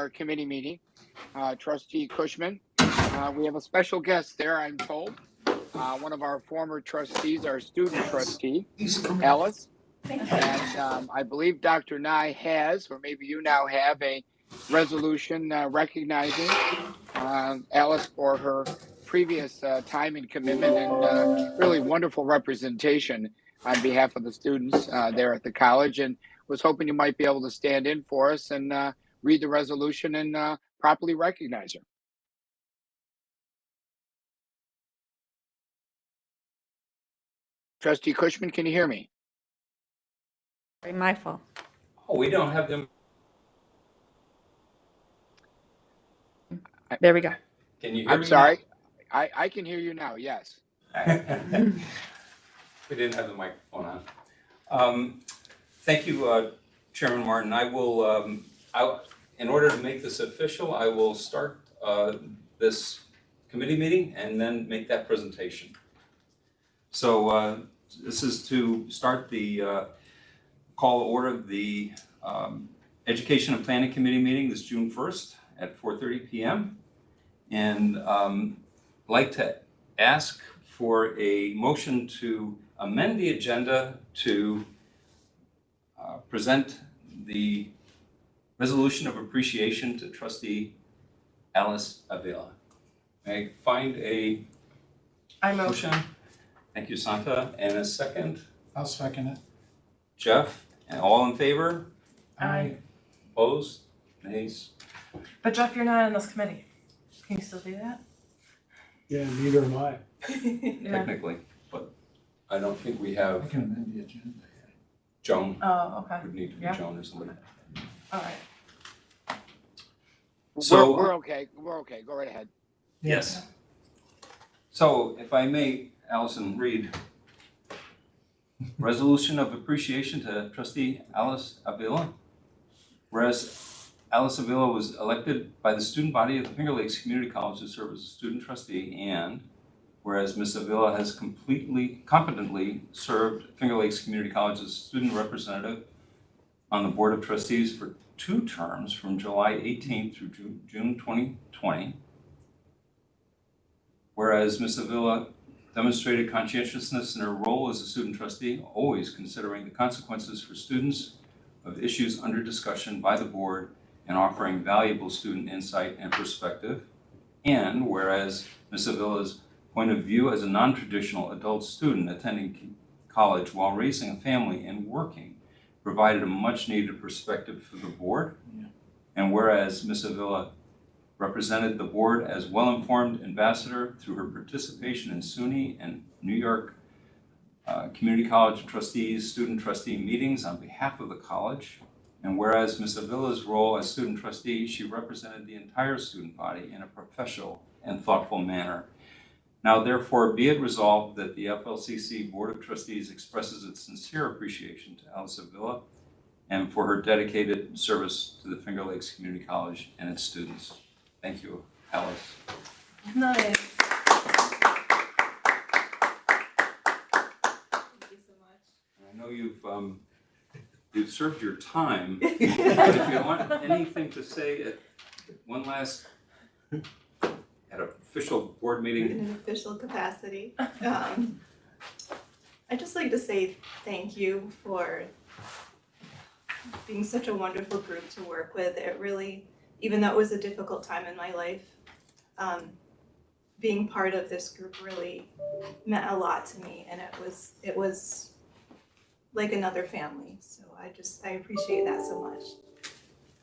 our committee meeting, Trustee Cushman. We have a special guest there, I'm told. One of our former trustees, our student trustee, Alice. And I believe Dr. Nye has, or maybe you now have, a resolution recognizing Alice for her previous time and commitment and really wonderful representation on behalf of the students there at the college, and was hoping you might be able to stand in for us and read the resolution and properly recognize her. Trustee Cushman, can you hear me? Very my fault. Oh, we don't have them. There we go. Can you hear me? I'm sorry. I can hear you now, yes. We didn't have the microphone on. Thank you, Chairman Martin. I will, in order to make this official, I will start this committee meeting and then make that presentation. So this is to start the call to order the Education and Planning Committee meeting this June 1st at 4:30 p.m. And I'd like to ask for a motion to amend the agenda to present the resolution of appreciation to Trustee Alice Avila. May I find a motion? Thank you, Santa. And a second? I'll second it. Jeff? And all in favor? Aye. Opposed? Nays? But Jeff, you're not on this committee. Can you still do that? Yeah, neither am I. Yeah. Technically, but I don't think we I have can amend the agenda. Joan. Oh, okay. Would need to be Yeah. Joan or somebody. All right. So we're okay. We're okay. Go right ahead. yes. So if I may, Allison, read resolution of appreciation to Trustee Alice Avila. Whereas Alice Avila was elected by the student body of the Finger Lakes Community College to serve as a student trustee, and whereas Ms. Avila has competently served Finger Lakes Community College as a student representative on the Board of Trustees for 2 terms from July 18th through June 2020. Whereas Ms. Avila demonstrated conscientiousness in her role as a student trustee, always considering the consequences for students of issues under discussion by the board and offering valuable student insight and perspective. And whereas Ms. Avila's point of view as a non-traditional adult student attending college while raising a family and working provided a much-needed perspective for the board. Yeah. And whereas Ms. Avila represented the board as well-informed ambassador through her participation in SUNY and New York Community College Trustees, student trustee meetings on behalf of the college. And whereas Ms. Avila's role as student trustee, she represented the entire student body in a professional and thoughtful manner. Now, therefore, be it resolved that the FLCC Board of Trustees expresses its sincere appreciation to Alice Avila and for her dedicated service to the Finger Lakes Community College and its students. Thank you, Alice. Nice. Thank you so much. I know you've served your time, but if you want anything to say at one last at an official board meeting. In an official capacity. I'd just like to say thank you for being such a wonderful group to work with. It really, even though it was a difficult time in my life, being part of this group really meant a lot to me, and it was like another family. So I appreciate that so much.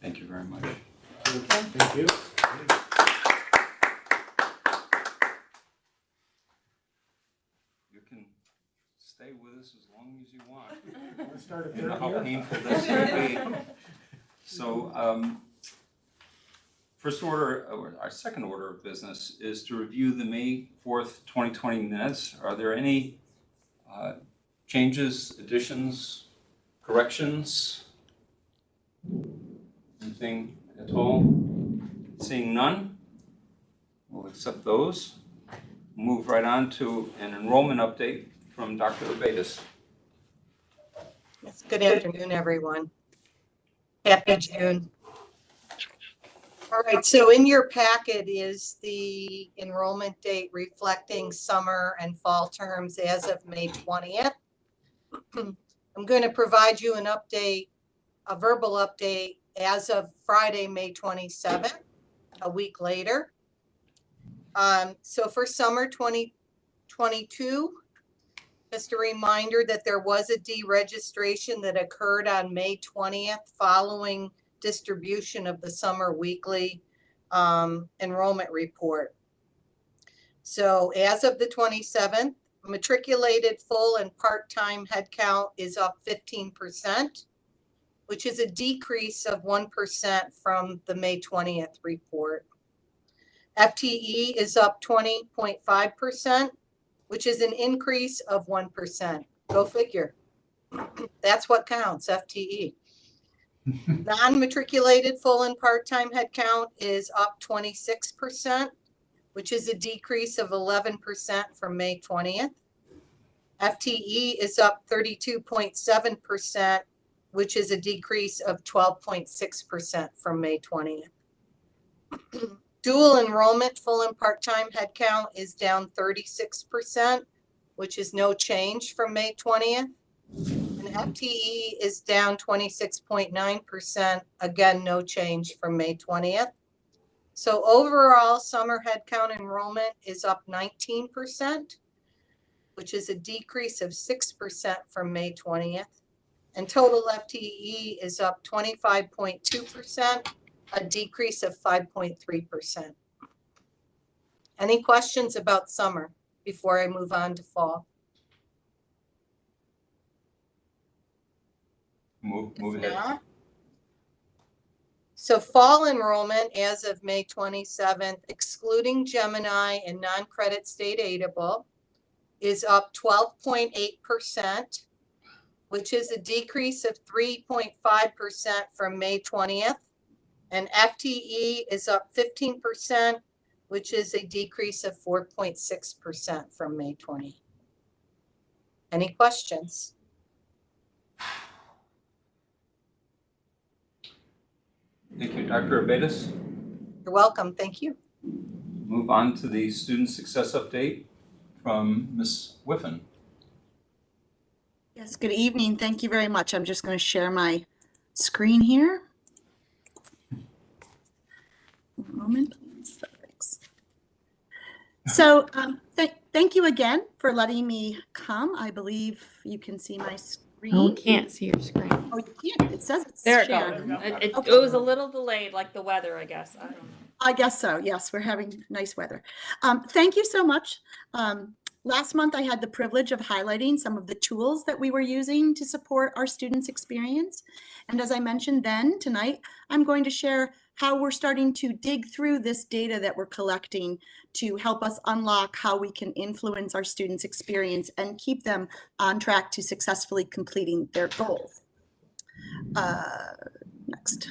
Thank you very much. Thank you. You can stay with us as long as you want. Let's start You know at how 30. painful this can be. So, first order, or our second order of business is to review the May 4th, 2020 minutes. Are there any changes, additions, corrections? Anything at all? Seeing none, we'll accept those. Move right on to an enrollment update from Dr. Abatis. Yes, good afternoon, everyone. Happy June. All right, so in your packet is the enrollment date reflecting summer and fall terms as of May 20th. I'm going to provide you an update, a verbal update as of Friday, May 27th, a week later. So for summer 2022, just a reminder that there was a deregistration that occurred on May 20th following distribution of the summer weekly enrollment report. So as of the 27th, matriculated full and part-time headcount is up 15%, which is a decrease of 1% from the May 20th report. FTE is up 20.5%, which is an increase of 1%. Go figure. That's what counts, FTE. Non-matriculated full and part-time headcount is up 26%, which is a decrease of 11% from May 20th. FTE is up 32.7%, which is a decrease of 12.6% from May 20th. Dual enrollment full and part-time headcount is down 36%, which is no change from May 20th. And FTE is down 26.9%, again, no change from May 20th. So overall, summer headcount enrollment is up 19%, which is a decrease of 6% from May 20th. And total FTE is up 25.2%, a decrease of 5.3%. Any questions about summer before I move on to fall? Move If ahead. not, so fall enrollment as of May 27th, excluding Gemini and non-credit state aidable, is up 12.8%, which is a decrease of 3.5% from May 20th. And FTE is up 15%, which is a decrease of 4.6% from May 20th. Any questions? Thank you, Dr. Abetis. You're welcome. Thank you. Move on to the student success update from Ms. Whiffen. Yes, good evening. Thank you very much. I'm just going to share my screen here. One moment, please. Thanks. So thank you again for letting me come. I believe you can see my screen. No, we can't see your screen. Oh, you can't. It says it's There it shared. goes. It Okay. was a little delayed, like the weather, I guess. I don't know. I guess so. Yes, we're having nice weather. Thank you so much. Last month, I had the privilege of highlighting some of the tools that we were using to support our students' experience. And as I mentioned then, tonight, I'm going to share how we're starting to dig through this data that we're collecting to help us unlock how we can influence our students' experience and keep them on track to successfully completing their goals. Next.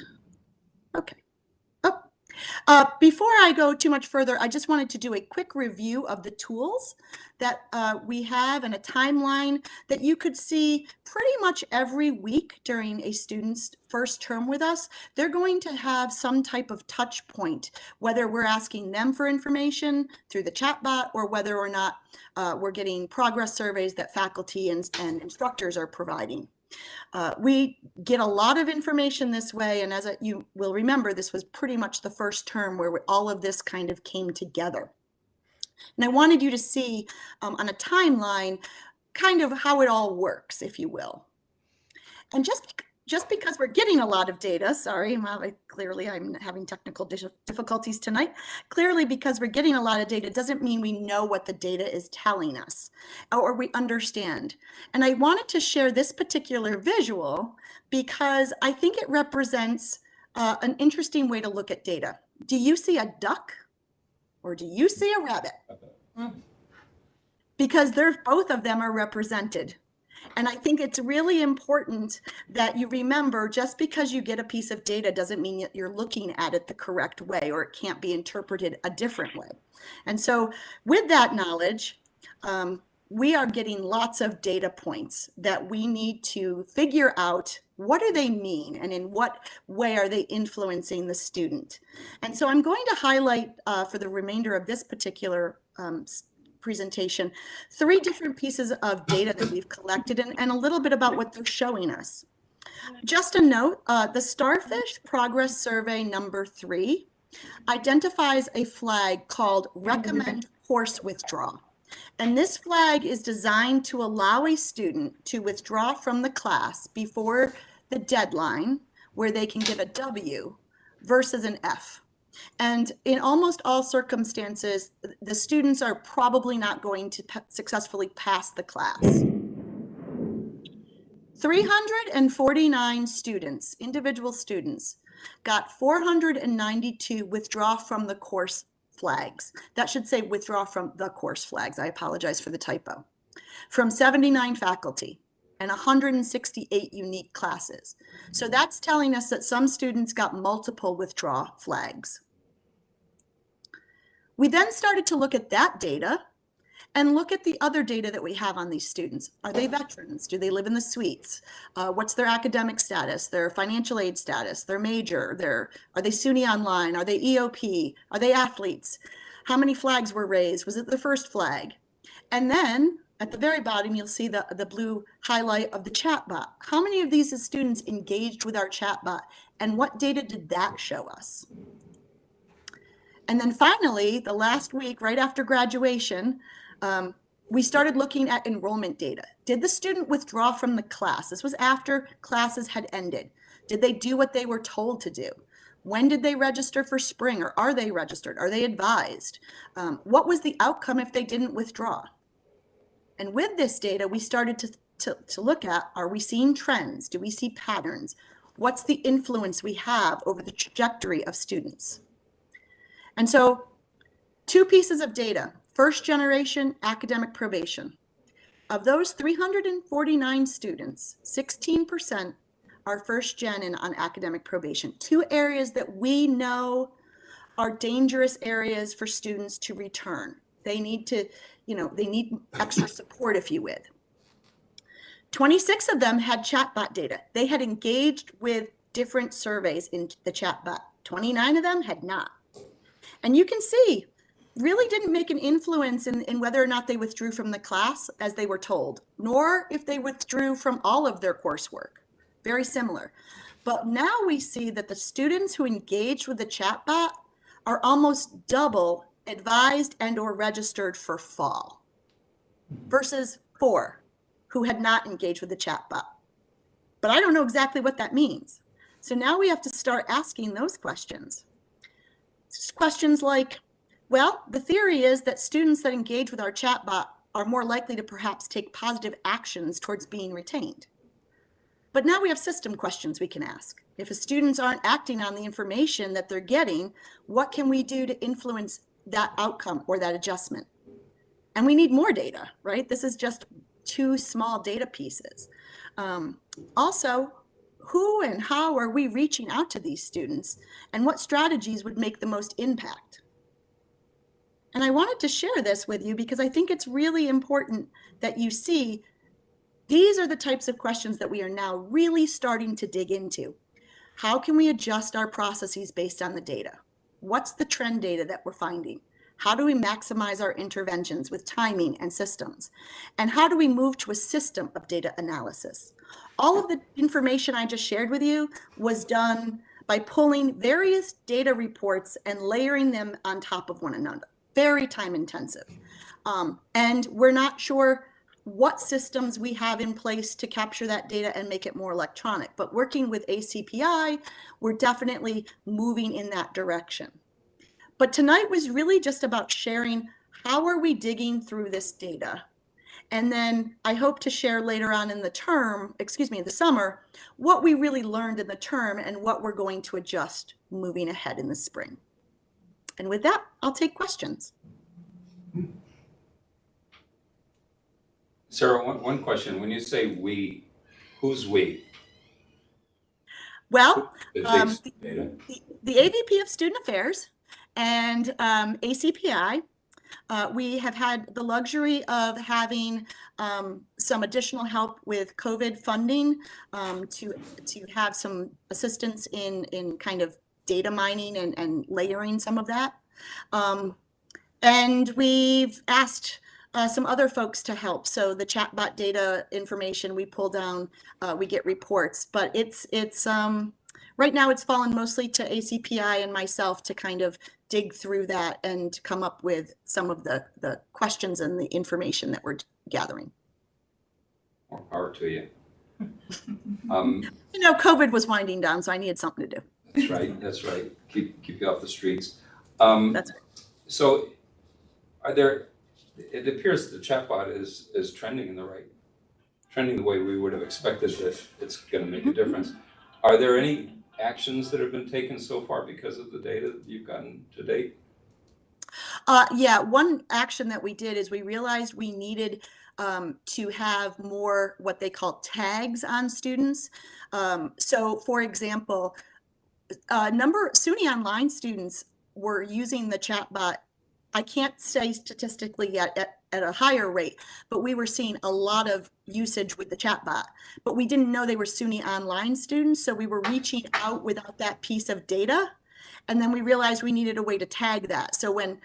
Okay. Before I go too much further, I just wanted to do a quick review of the tools that we have and a timeline that you could see pretty much every week during a student's first term with us. They're going to have some type of touch point, whether we're asking them for information through the chatbot or whether or not we're getting progress surveys that faculty and instructors are providing. We get a lot of information this way, and as you will remember, this was pretty much the first term where all of this kind of came together. And I wanted you to see on a timeline kind of how it all works, if you will. And just because we're getting a lot of data, sorry, clearly I'm having technical difficulties tonight. Clearly, because we're getting a lot of data doesn't mean we know what the data is telling us or we understand. And I wanted to share this particular visual because I think it represents an interesting way to look at data. Do you see a duck or do you see a rabbit? Because both of them are represented. And I think it's really important that you remember just because you get a piece of data doesn't mean that you're looking at it the correct way or it can't be interpreted a different way. And so with that knowledge, we are getting lots of data points that we need to figure out what do they mean and in what way are they influencing the student. And so I'm going to highlight for the remainder of this particular presentation 3 different pieces of data that we've collected and a little bit about what they're showing us. Just a note, the Starfish Progress Survey number 3 identifies a flag called Recommend Course Withdrawal. And this flag is designed to allow a student to withdraw from the class before the deadline, where they can give a W versus an F. And in almost all circumstances, the students are probably not going to successfully pass the class. 349 students, individual students, got 492 withdraw from the course flags. That should say withdraw from the course flags. I apologize for the typo. From 79 faculty and 168 unique classes. So that's telling us that some students got multiple withdraw flags. We then started to look at that data and look at the other data that we have on these students. Are they veterans? Do they live in the suites? What's their academic status, their financial aid status, their major, are they SUNY online? Are they EOP? Are they athletes? How many flags were raised? Was it the first flag? And then at the very bottom, you'll see the blue highlight of the chatbot. How many of these students engaged with our chatbot? And what data did that show us? And then finally, the last week, right after graduation, we started looking at enrollment data. Did the student withdraw from the class? This was after classes had ended. Did they do what they were told to do? When did they register for spring, or are they registered? Are they advised? What was the outcome if they didn't withdraw? And with this data, we started to look at, are we seeing trends? Do we see patterns? What's the influence we have over the trajectory of students? And so 2 pieces of data. First generation academic probation. Of those 349 students, 16% are first gen and on academic probation. 2 areas that we know are dangerous areas for students to return. They need to, they need extra support, if you will. 26 of them had chatbot data. They had engaged with different surveys in the chatbot. 29 of them had not. And you can see, really didn't make an influence in whether or not they withdrew from the class as they were told, nor if they withdrew from all of their coursework. Very similar. But now we see that the students who engaged with the chatbot are almost double advised and or registered for fall versus 4 who had not engaged with the chatbot. But I don't know exactly what that means. So now we have to start asking those questions. Questions like, well, the theory is that students that engage with our chatbot are more likely to perhaps take positive actions towards being retained. But now we have system questions we can ask. If students aren't acting on the information that they're getting, what can we do to influence that outcome or that adjustment? And we need more data, right? This is just 2 small data pieces. Also, who and how are we reaching out to these students, and what strategies would make the most impact? And I wanted to share this with you because I think it's really important that you see these are the types of questions that we are now really starting to dig into. How can we adjust our processes based on the data? What's the trend data that we're finding? How do we maximize our interventions with timing and systems? And how do we move to a system of data analysis? All of the information I just shared with you was done by pulling various data reports and layering them on top of one another. Very time intensive. And we're not sure what systems we have in place to capture that data and make it more electronic. But working with ACPI, we're definitely moving in that direction. But tonight was really just about sharing how are we digging through this data. And then I hope to share later on in the summer, what we really learned in the term and what we're going to adjust moving ahead in the spring. And with that, I'll take questions. Sarah, one question. When you say we, who's we? Well, That takes data. the AVP of Student Affairs and ACPI We have had the luxury of having some additional help with COVID funding to have some assistance in kind of data mining and layering some of that. And we've asked some other folks to help. So the chatbot data information we pull down, we get reports, but it's right now it's fallen mostly to ACPI and myself to kind of dig through that and come up with some of the questions and the information that we're gathering. More power to you. You know, COVID was winding down, so I needed something to do. That's right, that's right. Keep you off the streets. That's right. So it appears the chatbot is trending trending the way we would have expected that it's going to make a difference. Are there any actions that have been taken so far because of the data that you've gotten to date? Yeah, one action that we did is we realized we needed to have more what they call tags on students. So for example, SUNY Online students were using the chatbot. I can't say statistically yet at a higher rate, but we were seeing a lot of usage with the chatbot. But we didn't know they were SUNY Online students, so we were reaching out without that piece of data. And then we realized we needed a way to tag that. So when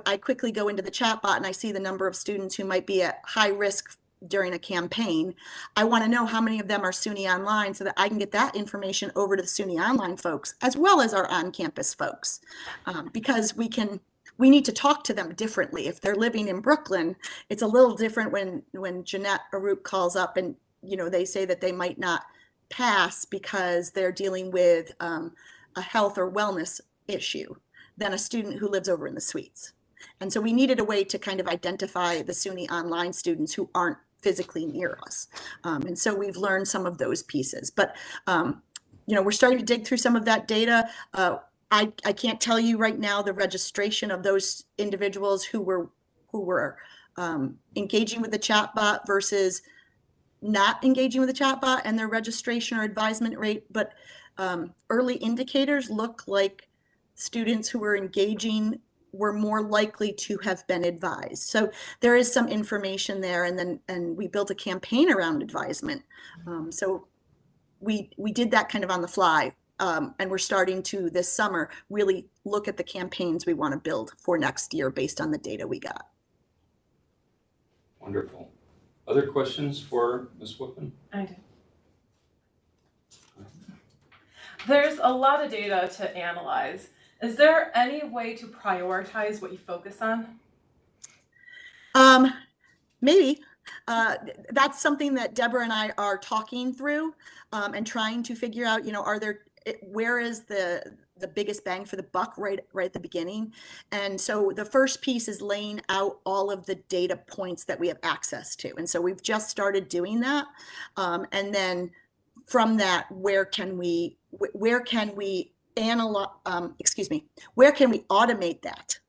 I quickly go into the chatbot and I see the number of students who might be at high risk during a campaign, I want to know how many of them are SUNY Online so that I can get that information over to the SUNY Online folks as well as our on-campus folks, because we need to talk to them differently. If they're living in Brooklyn, it's a little different when Jeanette Arup calls up and they say that they might not pass because they're dealing with a health or wellness issue than a student who lives over in the suites. And so we needed a way to kind of identify the SUNY Online students who aren't physically near us. And so we've learned some of those pieces. But we're starting to dig through some of that data. I can't tell you right now the registration of those individuals who were engaging with the chatbot versus not engaging with the chatbot and their registration or advisement rate. But early indicators look like students who were engaging were more likely to have been advised. So there is some information there, and we built a campaign around advisement. So we did that kind of on the fly, and we're starting to this summer really look at the campaigns we want to build for next year based on the data we got. Wonderful. Other questions for Ms. Whippen? I do. There's a lot of data to analyze. Is there any way to prioritize what you focus on? Maybe. That's something that Deborah and I are talking through and trying to figure out, where is the biggest bang for the buck right at the beginning. And so the first piece is laying out all of the data points that we have access to. And so we've just started doing that. And then from that, where can we automate that?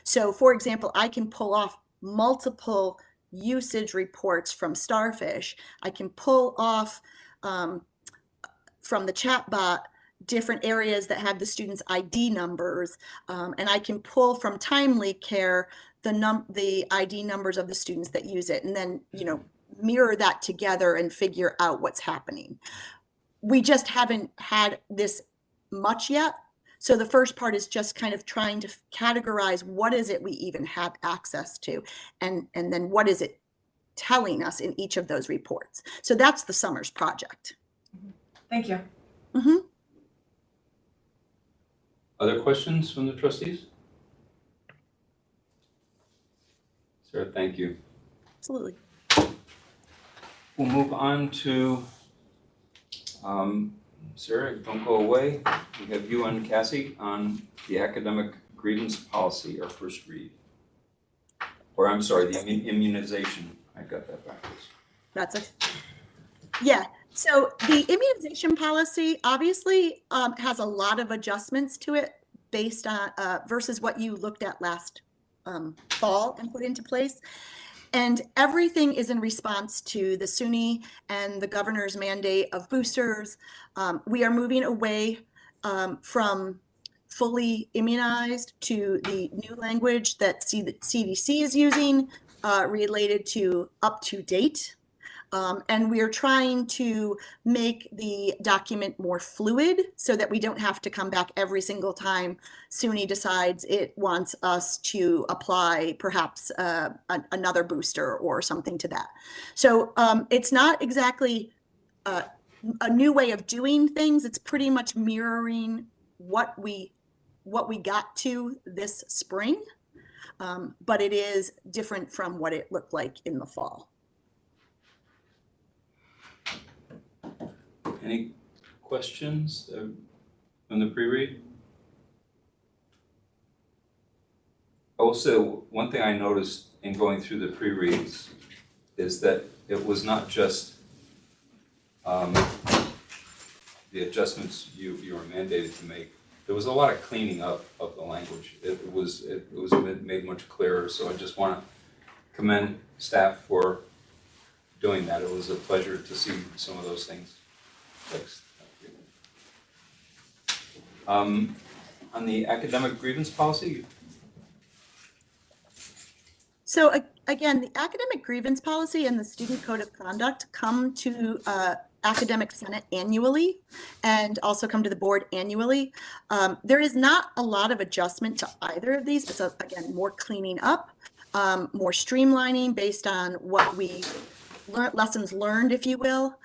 So for example, I can pull off multiple usage reports from Starfish. I can pull off from the chatbot different areas that have the students' ID numbers, and I can pull from Timely Care the ID numbers of the students that use it, and then mirror that together and figure out what's happening. We just haven't had this much yet. So the first part is just kind of trying to categorize what is it we even have access to, and then what is it telling us in each of those reports. So that's the summer's project. Thank you. Mm-hmm. Other questions from the trustees? Sarah, thank you. Absolutely. We'll move on to, Sarah, don't go away. We have you and Cassie on the academic grievance policy, our first read. Or I'm sorry, the immunization. I got that backwards. Yeah. So the immunization policy obviously has a lot of adjustments to it based on versus what you looked at last fall and put into place. And everything is in response to the SUNY and the governor's mandate of boosters. We are moving away from fully immunized to the new language that the CDC is using related to up to date. And we are trying to make the document more fluid so that we don't have to come back every single time SUNY decides it wants us to apply perhaps another booster or something to that. So it's not exactly a new way of doing things. It's pretty much mirroring what we got to this spring, but it is different from what it looked like in the fall. Any questions from the pre-read? I will say one thing I noticed in going through the pre-reads is that it was not just the adjustments you were mandated to make. There was a lot of cleaning up of the language. It was made much clearer. So I just want to commend staff for doing that. It was a pleasure to see some of those things fixed. On the academic grievance policy. So again, the academic grievance policy and the student code of conduct come to academic senate annually and also come to the board annually. There is not a lot of adjustment to either of these. It's again more cleaning up, more streamlining based on what we lessons learned, if you will,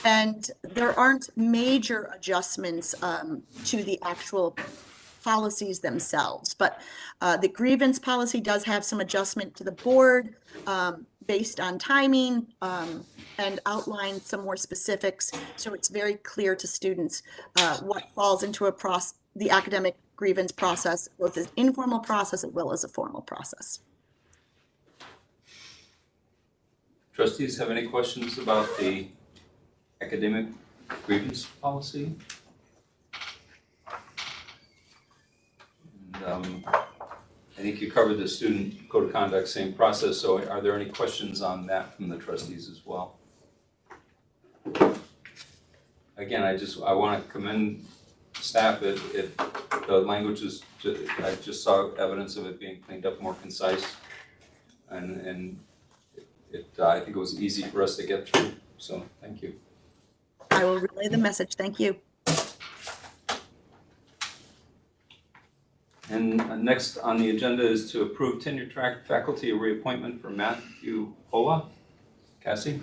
and there aren't major adjustments to the actual policies themselves, but the grievance policy does have some adjustment to the board based on timing and outline some more specifics, so it's very clear to students what falls into the academic grievance process, both an informal process as well as a formal process. Trustees have any questions about the academic grievance policy? And, I think you covered the student code of conduct, same process, so are there any questions on that from the trustees as well? Again, I want to commend staff. The language is, I just saw evidence of it being cleaned up, more concise, and I think it was easy for us to get through, so thank you. I will relay the message. Thank you. And next on the agenda is to approve tenure track faculty reappointment for Matthew Hola. Cassie?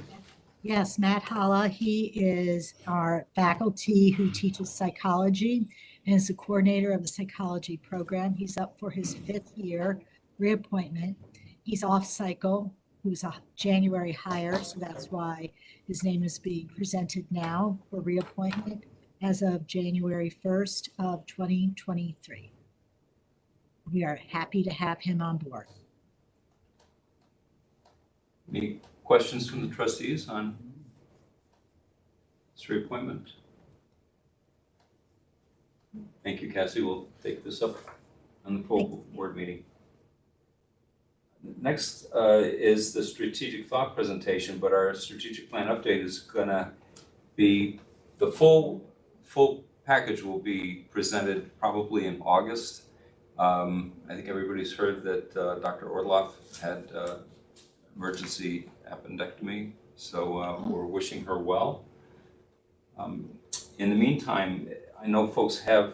Yes, Matt Holla, he is our faculty who teaches psychology and is the coordinator of the psychology program. He's up for his 5th year reappointment. He's off cycle, who's a January hire, so that's why his name is being presented now for reappointment as of January 1st of 2023. We are happy to have him on board. Any questions from the trustees on this reappointment? Thank you, Cassie. We'll take this up on the full board meeting. Next is the strategic thought presentation, but our strategic plan update is gonna be, the full package will be presented probably in August. I think everybody's heard that Dr. Orloff had emergency appendectomy, so we're wishing her well. In the meantime, I know folks have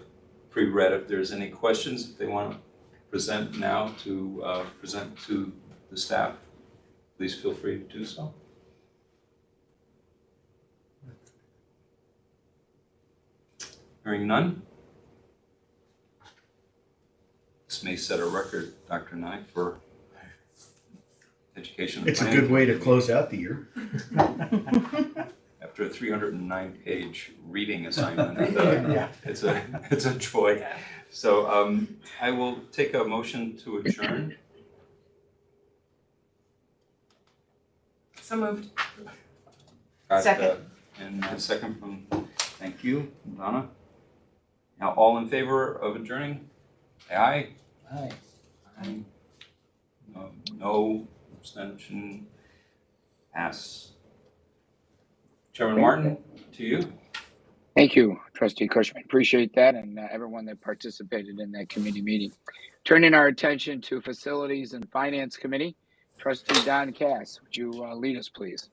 pre-read. If there's any questions that they want to present now to present to the staff, please feel free to do so. Hearing none. This may set a record, Dr. Nye, for education and It's a planning. good way to close out the year. After a 309-page reading assignment, Yeah. it's a joy. So I will take a motion to adjourn. So moved. Got, Second. And a second from, thank you, Donna. Now, all in favor of adjourning? Say aye. Aye. Aye. No abstention. Pass. Chairman Martin, to you. Thank you, Trustee Cushman. Appreciate that, and everyone that participated in that committee meeting. Turning our attention to Facilities and Finance Committee, Trustee Don Cass, would you lead us, please?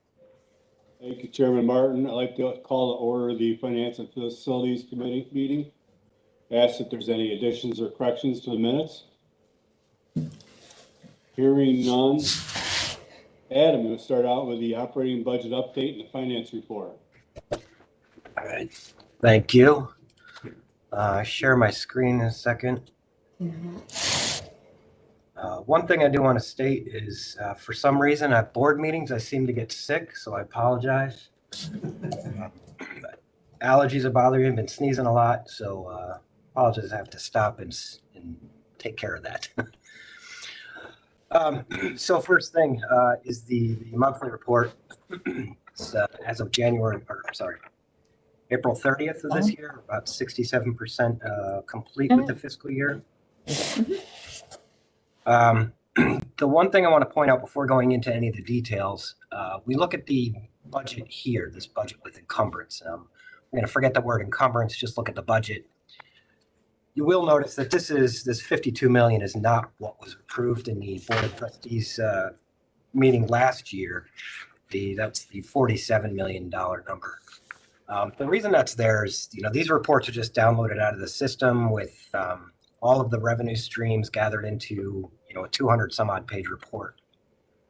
Thank you, Chairman Martin. I'd like to call to order the Finance and Facilities Committee meeting. Ask if there's any additions or corrections to the minutes. Hearing none. Adam, we'll start out with the operating budget update and the finance report. All right, thank you. Share my screen in a second. One thing I do want to state is for some reason at board meetings, I seem to get sick, so I apologize. Allergies are bothering me. I've been sneezing a lot, so apologize. I have to stop and take care of that. So first thing is the monthly report. It's, as of April 30th of this year, about 67% complete with the fiscal year. The one thing I want to point out before going into any of the details, we look at the budget here, this budget with encumbrance. We're going to forget the word encumbrance, just look at the budget. You will notice that this 52 million is not what was approved in the Board of Trustees meeting last year. That's the $47 million number. The reason that's there is, these reports are just downloaded out of the system with all of the revenue streams gathered into, a 200 some odd page report.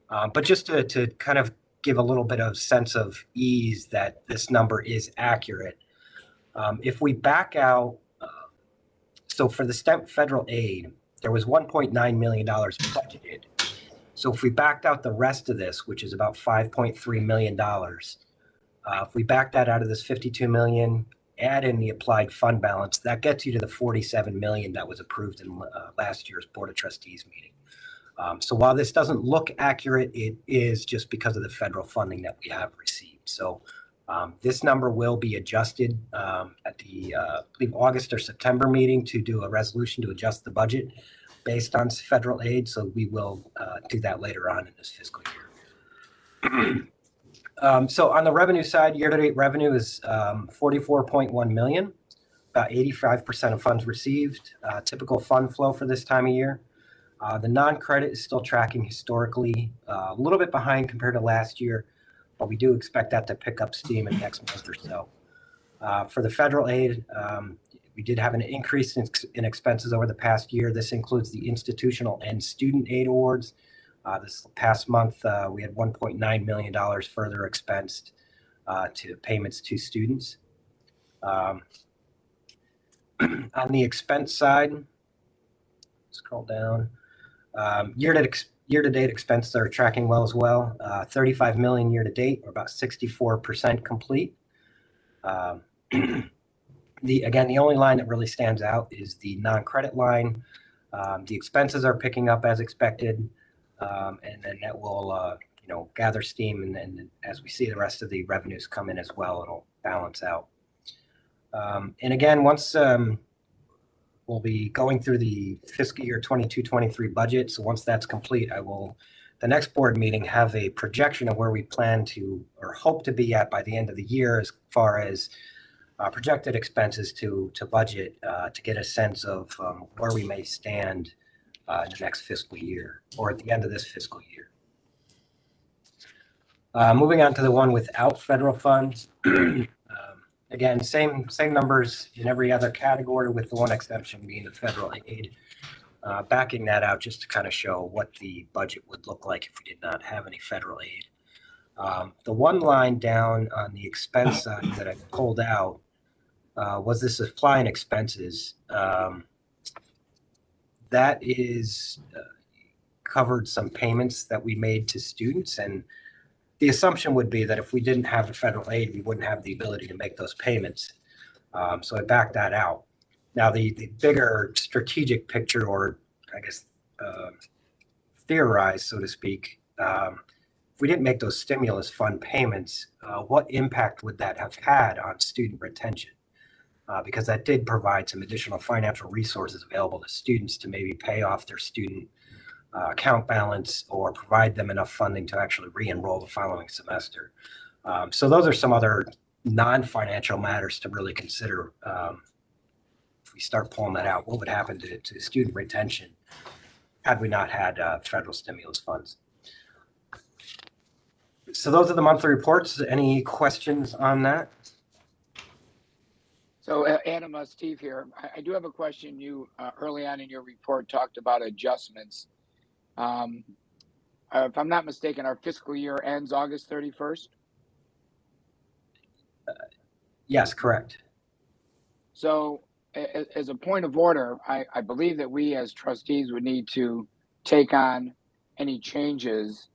But just to kind of give a little bit of sense of ease that this number is accurate, if we back out, so for the STEM federal aid, there was $1.9 million budgeted. So if we backed out the rest of this, which is about $5.3 million, if we back that out of this 52 million, add in the applied fund balance, that gets you to the 47 million that was approved in last year's Board of Trustees meeting. So while this doesn't look accurate, it is just because of the federal funding that we have received. So this number will be adjusted at the I believe August or September meeting to do a resolution to adjust the budget based on federal aid. So we will do that later on in this fiscal year. So on the revenue side, year-to-date revenue is 44.1 million, about 85% of funds received. Typical fund flow for this time of year. The non-credit is still tracking historically a little bit behind compared to last year, but we do expect that to pick up steam in the next month or so. For the federal aid, we did have an increase in expenses over the past year. This includes the institutional and student aid awards. This past month, we had $1.9 million further expensed to payments to students. On the expense side, scroll down. Year-to-date expenses are tracking well as well. 35 million year-to-date, or about 64% complete. The only line that really stands out is the non-credit line. The expenses are picking up as expected. And then that will, gather steam, and then as we see the rest of the revenues come in as well, it'll balance out. And again, once we'll be going through the fiscal year 22-23 budget, so once that's complete, the next board meeting, have a projection of where we plan to or hope to be at by the end of the year as far as projected expenses to budget to get a sense of where we may stand in the next fiscal year or at the end of this fiscal year. Moving on to the one without federal funds. Again, same numbers in every other category with the one exception being the federal aid. Backing that out just to kind of show what the budget would look like if we did not have any federal aid. The one line down on the expense side that I pulled out was the supply and expenses. That is covered some payments that we made to students, and the assumption would be that if we didn't have the federal aid, we wouldn't have the ability to make those payments. So I backed that out. Now the bigger strategic picture, or I guess theorized, so to speak, if we didn't make those stimulus fund payments, what impact would that have had on student retention? Because that did provide some additional financial resources available to students to maybe pay off their student account balance or provide them enough funding to actually re-enroll the following semester. So those are some other non-financial matters to really consider. If we start pulling that out, what would happen to student retention had we not had federal stimulus funds? So those are the monthly reports. Any questions on that? So Adam, Steve here. I do have a question. You early on in your report talked about adjustments. If I'm not mistaken, our fiscal year ends August 31st. Yes, correct. So as a point of order, I believe that we as trustees would need to take on any changes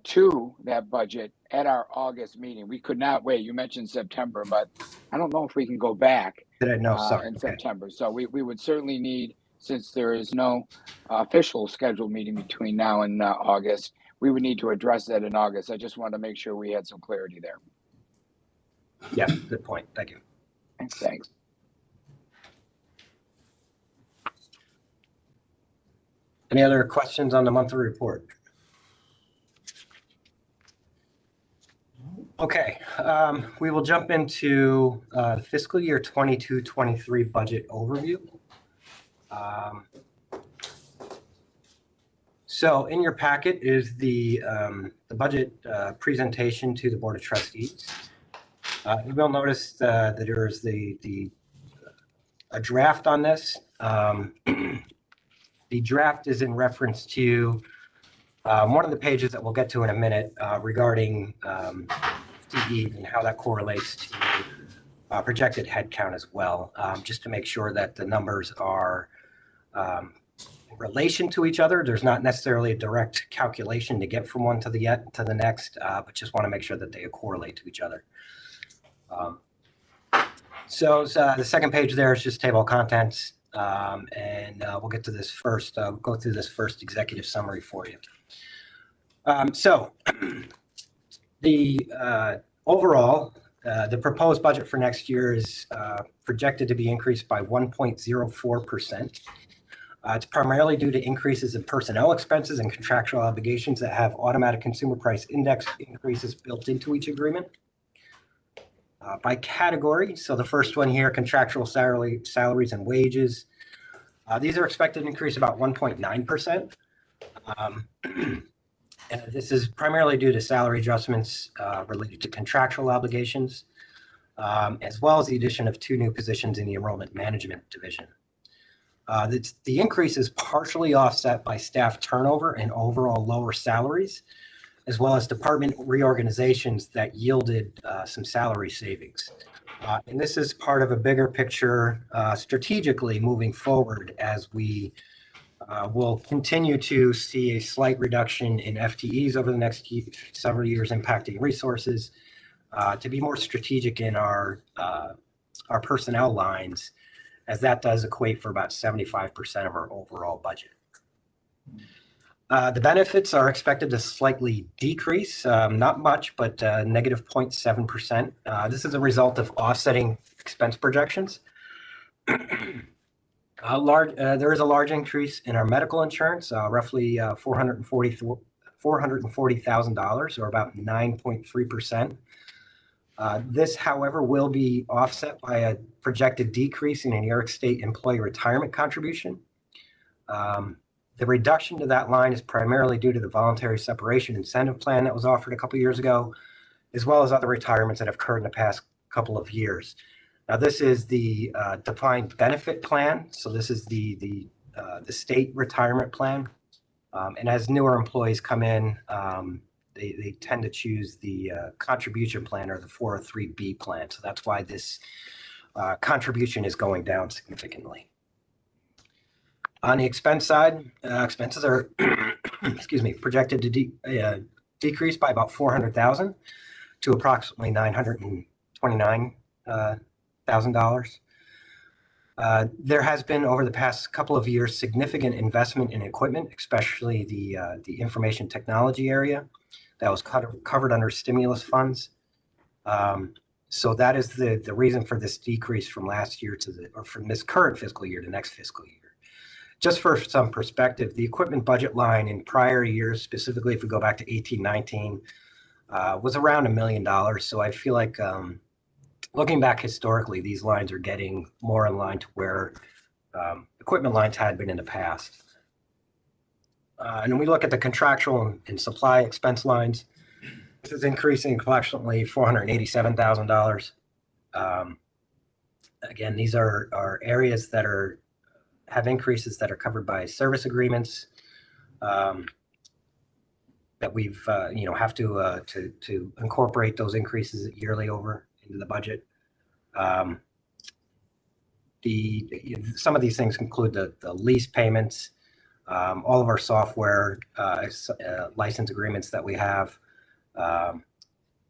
to that budget at our August meeting. We could not wait. You mentioned September, but I don't know if we can go back in September. So we would certainly need, since there is no official scheduled meeting between now and August, we would need to address that in August. I just wanted to make sure we had some clarity there. Yeah, good point. Thank you. Thanks. Any other questions on the monthly report? Okay, we will jump into fiscal year 22-23 budget overview. So in your packet is the budget presentation to the Board of Trustees. You will notice that there is a draft on this. The draft is in reference to one of the pages that we'll get to in a minute regarding FTEs and how that correlates to projected headcount as well, just to make sure that the numbers are in relation to each other. There's not necessarily a direct calculation to get from one to the next, but just want to make sure that they correlate to each other. So the second page there is just table of contents, and we'll get to this first. Go through this first executive summary for you. So the overall, the proposed budget for next year is projected to be increased by 1.04%. It's primarily due to increases in personnel expenses and contractual obligations that have automatic consumer price index increases built into each agreement. By category, so the first one here, contractual salaries and wages. These are expected to increase about 1.9%. And this is primarily due to salary adjustments related to contractual obligations, as well as the addition of 2 new positions in the Enrollment Management Division. The increase is partially offset by staff turnover and overall lower salaries, as well as department reorganizations that yielded some salary savings. And this is part of a bigger picture strategically moving forward as we will continue to see a slight reduction in FTEs over the next several years, impacting resources to be more strategic in our personnel lines, as that does equate for about 75% of our overall budget. The benefits are expected to slightly decrease, not much, but negative 0.7%. This is a result of offsetting expense projections. There is a large increase in our medical insurance, roughly $440,000, or about 9.3%. This, however, will be offset by a projected decrease in a New York State employee retirement contribution. The reduction to that line is primarily due to the voluntary separation incentive plan that was offered a couple of years ago, as well as other retirements that have occurred in the past couple of years. Now, this is the defined benefit plan. So this is the state retirement plan. And as newer employees come in, they tend to choose the contribution plan or the 403B plan. So that's why this contribution is going down significantly. On the expense side, expenses are, projected to decrease by about $400,000 to approximately $929,000. There has been, over the past couple of years, significant investment in equipment, especially the information technology area that was covered under stimulus funds. So that is the reason for this decrease from last year from this current fiscal year to next fiscal year. Just for some perspective, the equipment budget line in prior years, specifically if we go back to 18-19, was around $1 million. So I feel like looking back historically, these lines are getting more in line to where equipment lines had been in the past. And then we look at the contractual and supply expense lines. This is increasing approximately $487,000. Again, these are areas that have increases that are covered by service agreements that we've have to incorporate those increases yearly over into the budget. Some of these things include the lease payments, all of our software license agreements that we have.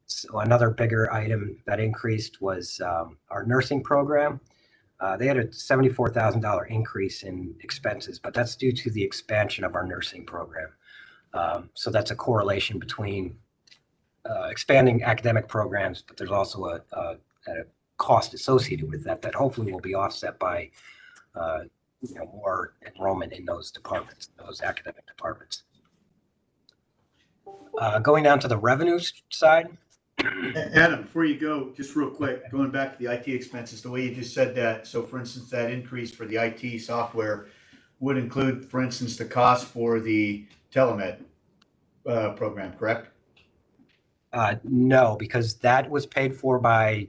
So another bigger item that increased was our nursing program. They had a $74,000 increase in expenses, but that's due to the expansion of our nursing program. So that's a correlation between expanding academic programs, but there's also a cost associated with that hopefully will be offset by more enrollment in those departments, those academic departments. Going down to the revenues side. Adam, before you go, just real quick, going back to the IT expenses, the way you just said that, so for instance, that increase for the IT software would include, for instance, the cost for the telemed program, correct? No, because that was paid for by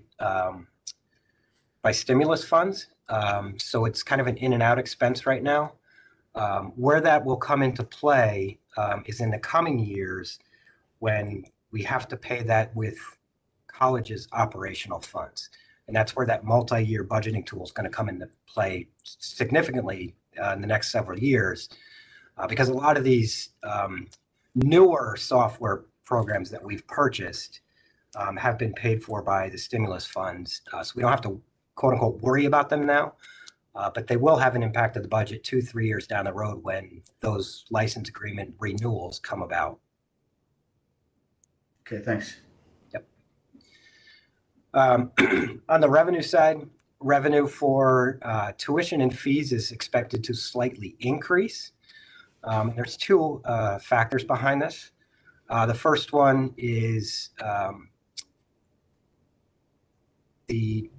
stimulus funds. So it's kind of an in and out expense right now. Where that will come into play is in the coming years when we have to pay that with college's operational funds. And that's where that multi-year budgeting tool is going to come into play significantly in the next several years, because a lot of these newer software programs that we've purchased have been paid for by the stimulus funds. So we don't have to, quote unquote, worry about them now, but they will have an impact of the budget 2-3 years down the road when those license agreement renewals come about. Okay, thanks. Yep. On the revenue side, revenue for tuition and fees is expected to slightly increase. There's two factors behind this. The first one is the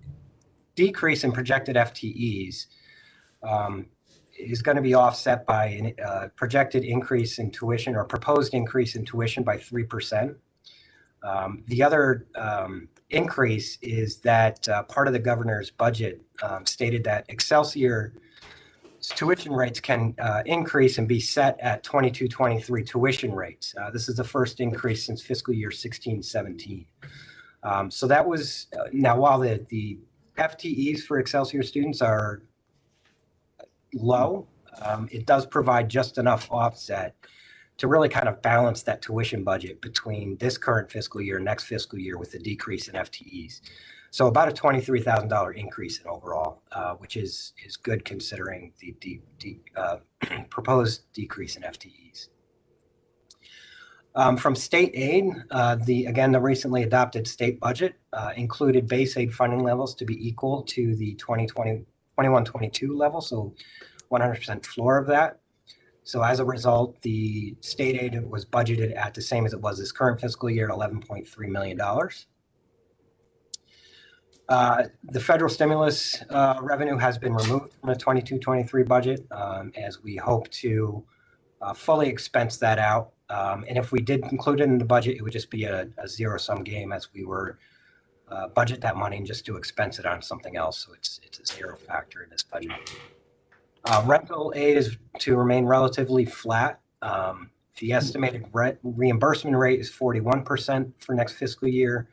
decrease in projected FTEs is going to be offset by a projected increase in tuition or proposed increase in tuition by 3%. The other increase is that part of the governor's budget stated that Excelsior tuition rates can increase and be set at 22-23 tuition rates. This is the first increase since fiscal year 16-17. So that was, now while the FTEs for Excelsior students are low, it does provide just enough offset to really kind of balance that tuition budget between this current fiscal year, next fiscal year with the decrease in FTEs. So about a $23,000 increase in overall, which is good considering the proposed decrease in FTEs. From state aid, the recently adopted state budget included base aid funding levels to be equal to the 2021-22 level, so 100% floor of that. So as a result, the state aid was budgeted at the same as it was this current fiscal year, $11.3 million. The federal stimulus revenue has been removed from the 22-23 budget as we hope to fully expense that out. And if we did include it in the budget, it would just be a zero-sum game as we were budget that money and just to expense it on something else. So it's a zero factor in this budget. Rental aid is to remain relatively flat. The estimated reimbursement rate is 41% for next fiscal year.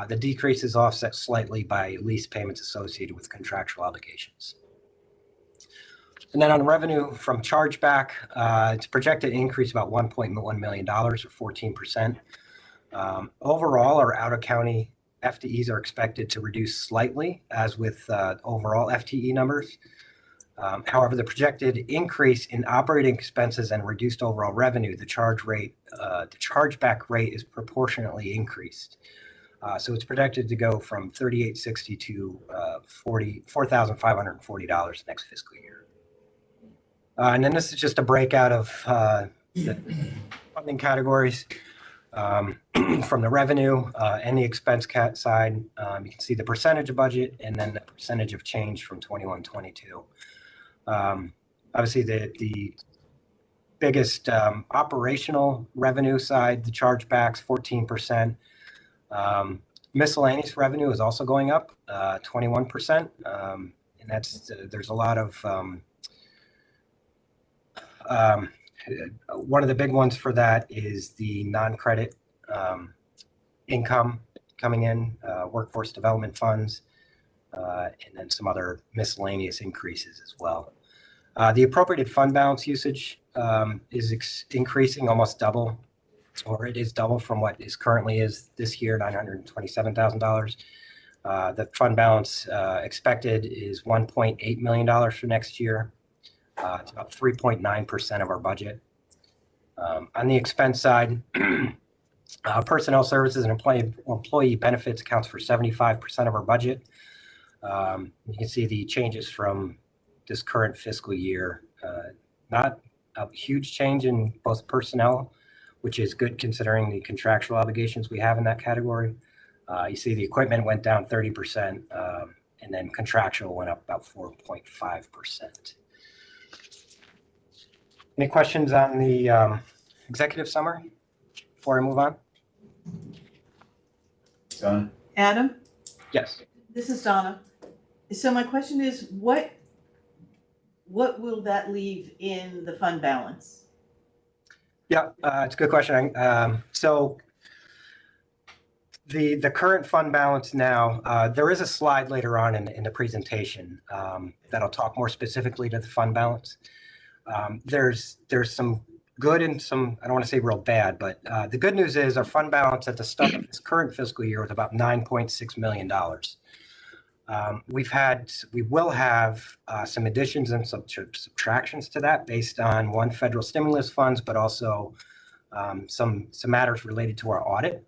The decrease is offset slightly by lease payments associated with contractual obligations. And then on revenue from chargeback, it's projected to increase about $1.1 million or 14%. Overall, our out-of-county FTEs are expected to reduce slightly, as with overall FTE numbers. However, the projected increase in operating expenses and reduced overall revenue, the chargeback rate is proportionately increased. So it's projected to go from $3,860 to $4,540 next fiscal year. And then this is just a breakout of the funding categories. From the revenue and the expense side, you can see the percentage of budget and then the percentage of change from 21-22. Obviously, the biggest operational revenue side, the chargebacks, 14%. Miscellaneous revenue is also going up, 21%. And that's there's a lot of one of the big ones for that is the non-credit income coming in, workforce development funds, and then some other miscellaneous increases as well. The appropriated fund balance usage is increasing almost double, or it is double from what is currently is this year, $927,000. The fund balance expected is $1.8 million for next year. It's about 3.9% of our budget. On the expense side, personnel services and employee benefits accounts for 75% of our budget. You can see the changes from this current fiscal year. Not a huge change in both personnel, which is good considering the contractual obligations we have in that category. You see the equipment went down 30%, and then contractual went up about 4.5%. Any questions on the executive summary before I move on? Donna? Adam, Yes. this is Donna. So my question is, what will that leave in the fund balance? Yeah, it's a good question. So the current fund balance now, there is a slide later on in the presentation that'll talk more specifically to the fund balance. There's some good and some, I don't want to say real bad, but the good news is our fund balance at the start of this current fiscal year was about $9.6 million. We will have some additions and subtractions to that based on one, federal stimulus funds, but also some matters related to our audit.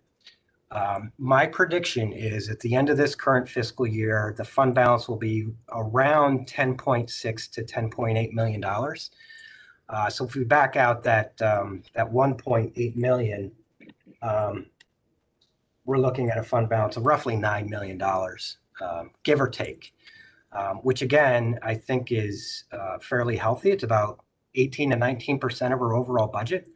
My prediction is at the end of this current fiscal year, the fund balance will be around $10.6 to $10.8 million. So if we back out that 1.8 million, we're looking at a fund balance of roughly $9 million, give or take, which again, I think is fairly healthy. It's about 18 to 19% of our overall budget.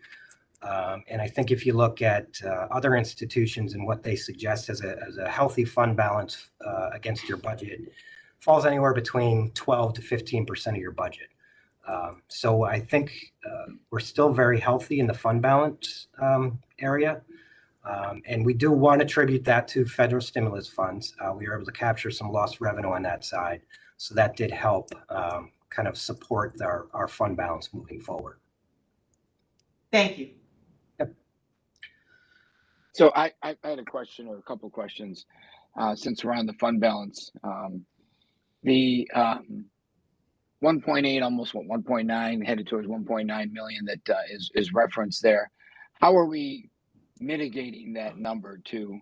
And I think if you look at other institutions and what they suggest as a healthy fund balance against your budget, falls anywhere between 12 to 15% of your budget. So I think we're still very healthy in the fund balance area. And we do want to attribute that to federal stimulus funds. We were able to capture some lost revenue on that side. So that did help kind of support our fund balance moving forward. Thank you. Yep. So I had a question or a couple questions since we're on the fund balance. The 1.8, almost 1.9, headed towards 1.9 million that is referenced there. How are we mitigating that number to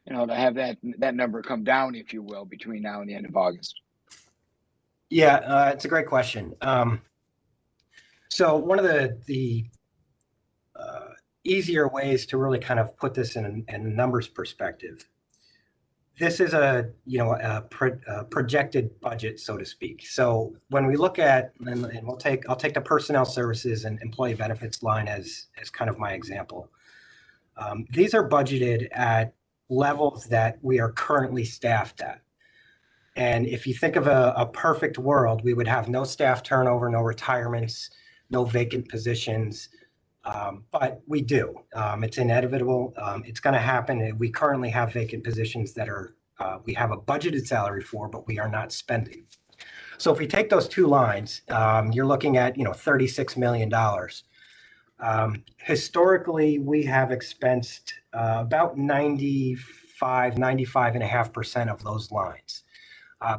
have that number come down, if you will, between now and the end of August? Yeah, it's a great question. So one of the easier ways to really kind of put this in a numbers perspective, this is a projected budget, so to speak. So when we look at, and I'll take the personnel services and employee benefits line as kind of my example. These are budgeted at levels that we are currently staffed at. And if you think of a perfect world, we would have no staff turnover, no retirements, no vacant positions. But we do. It's inevitable. It's going to happen. We currently have vacant positions that we have a budgeted salary for, but we are not spending. So if we take those two lines, you're looking at $36 million. Historically, we have expensed about 95.5% of those lines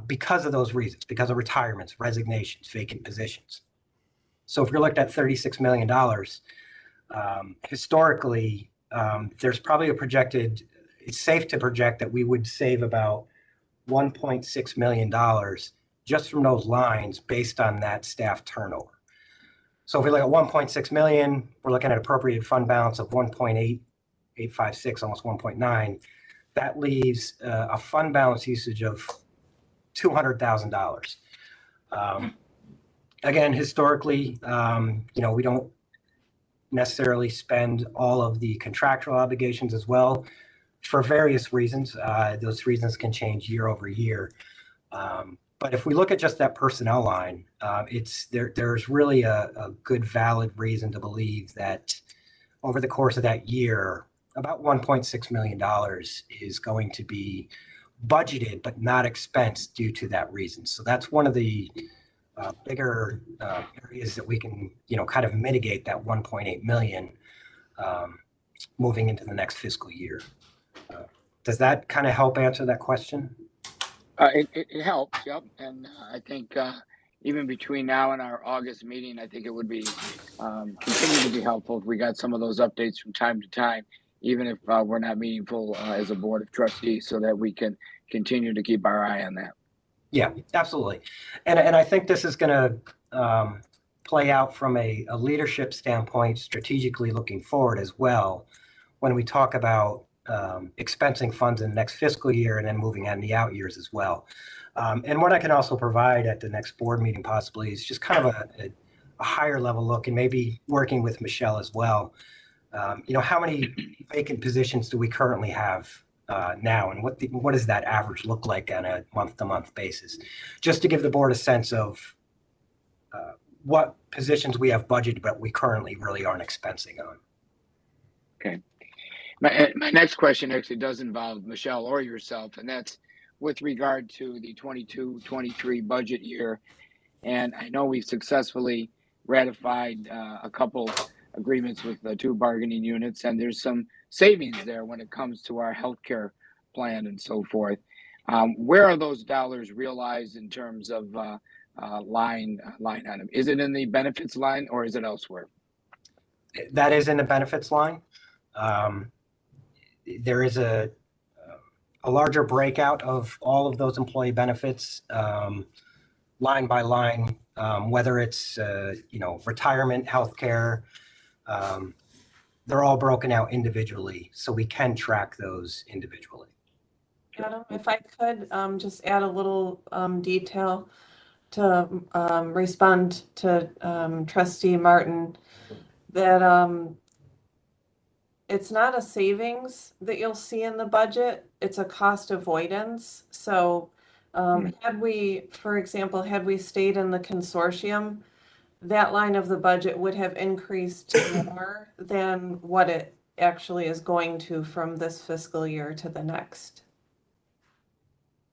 because of those reasons, because of retirements, resignations, vacant positions. So if you're looking at $36 million, historically, there's probably it's safe to project that we would save about $1.6 million just from those lines based on that staff turnover. So if we look at 1.6 million, we're looking at appropriated fund balance of 1.8 1.856, almost 1.9, that leaves a fund balance usage of $200,000. Again, historically, we don't necessarily spend all of the contractual obligations as well for various reasons. Those reasons can change year over year. But if we look at just that personnel line, there's really a good valid reason to believe that over the course of that year, about $1.6 million is going to be budgeted but not expensed due to that reason. So that's one of the bigger areas that we can, kind of mitigate that 1.8 million moving into the next fiscal year. Does that kind of help answer that question? It helps, yep. And I think even between now and our August meeting, I think it would be continue to be helpful if we got some of those updates from time to time, even if we're not meaningful as a board of trustees, so that we can continue to keep our eye on that. Yeah, absolutely. And I think this is going to play out from a leadership standpoint, strategically looking forward as well, when we talk about expensing funds in the next fiscal year and then moving on the out years as well. And what I can also provide at the next board meeting possibly is just kind of a higher level look, and maybe working with Michelle as well. How many vacant positions do we currently have now, and what does that average look like on a month-to-month basis, just to give the board a sense of what positions we have budgeted but we currently really aren't expensing on. Okay. My next question actually does involve Michelle or yourself, and that's with regard to the 22-23 budget year. And I know we've successfully ratified a couple agreements with the 2 bargaining units, and there's some savings there when it comes to our healthcare plan and so forth. Where are those dollars realized in terms of line item? Is it in the benefits line or is it elsewhere? That is in the benefits line. There is a larger breakout of all of those employee benefits, line by line, whether it's retirement, healthcare. They're all broken out individually, so we can track those individually. Adam, if I could just add a little detail to respond to Trustee Martin, that it's not a savings that you'll see in the budget, it's a cost avoidance. So had we, for example, stayed in the consortium, that line of the budget would have increased more than what it actually is going to from this fiscal year to the next.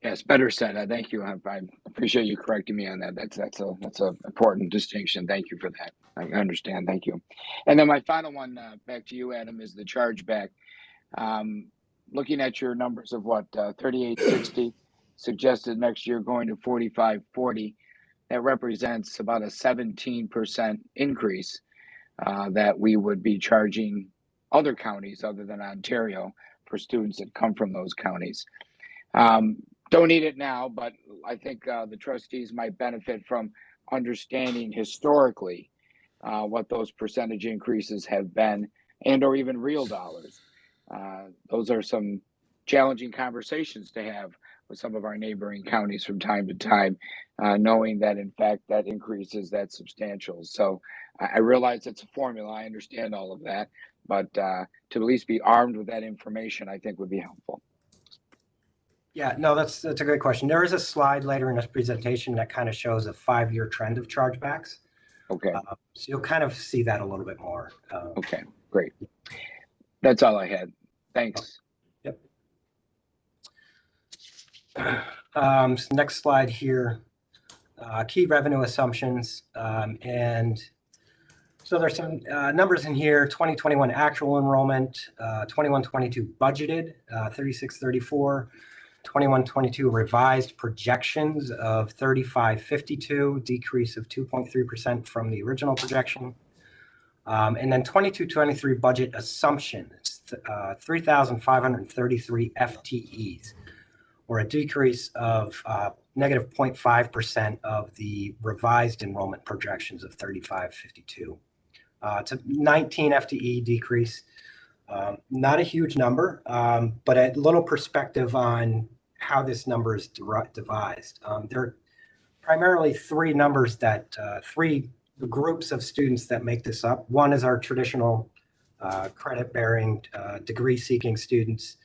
Yes, better said. Thank you. I appreciate you correcting me on that. That's a important distinction. Thank you for that. I understand. Thank you. And then my final one, back to you, Adam, is the chargeback. Looking at your numbers of 3860 suggested next year going to 4540. That represents about a 17% increase that we would be charging other counties other than Ontario for students that come from those counties. Don't need it now, but I think the trustees might benefit from understanding historically what those percentage increases have been, and or even real dollars. Those are some challenging conversations to have with some of our neighboring counties from time to time, knowing that in fact that increase is that substantial. So I realize it's a formula, I understand all of that, but to at least be armed with that information, I think would be helpful. Yeah, no, that's a great question. There is a slide later in this presentation that kind of shows a 5-year trend of chargebacks. Okay. So you'll kind of see that a little bit more. Okay, great. That's all I had. Thanks. Yep. Next slide here, key revenue assumptions. And so there's some numbers in here: 2021 actual enrollment, 21-22 budgeted, 3634. 21-22 revised projections of 3552, decrease of 2.3% from the original projection. And then 22-23 budget assumption, it's 3,533 FTEs, or a decrease of negative 0.5% of the revised enrollment projections of 3552. It's a 19 FTE decrease. Not a huge number, but a little perspective on how this number is devised. There are primarily three numbers that, three groups of students that make this up. One is our traditional credit-bearing, degree-seeking students.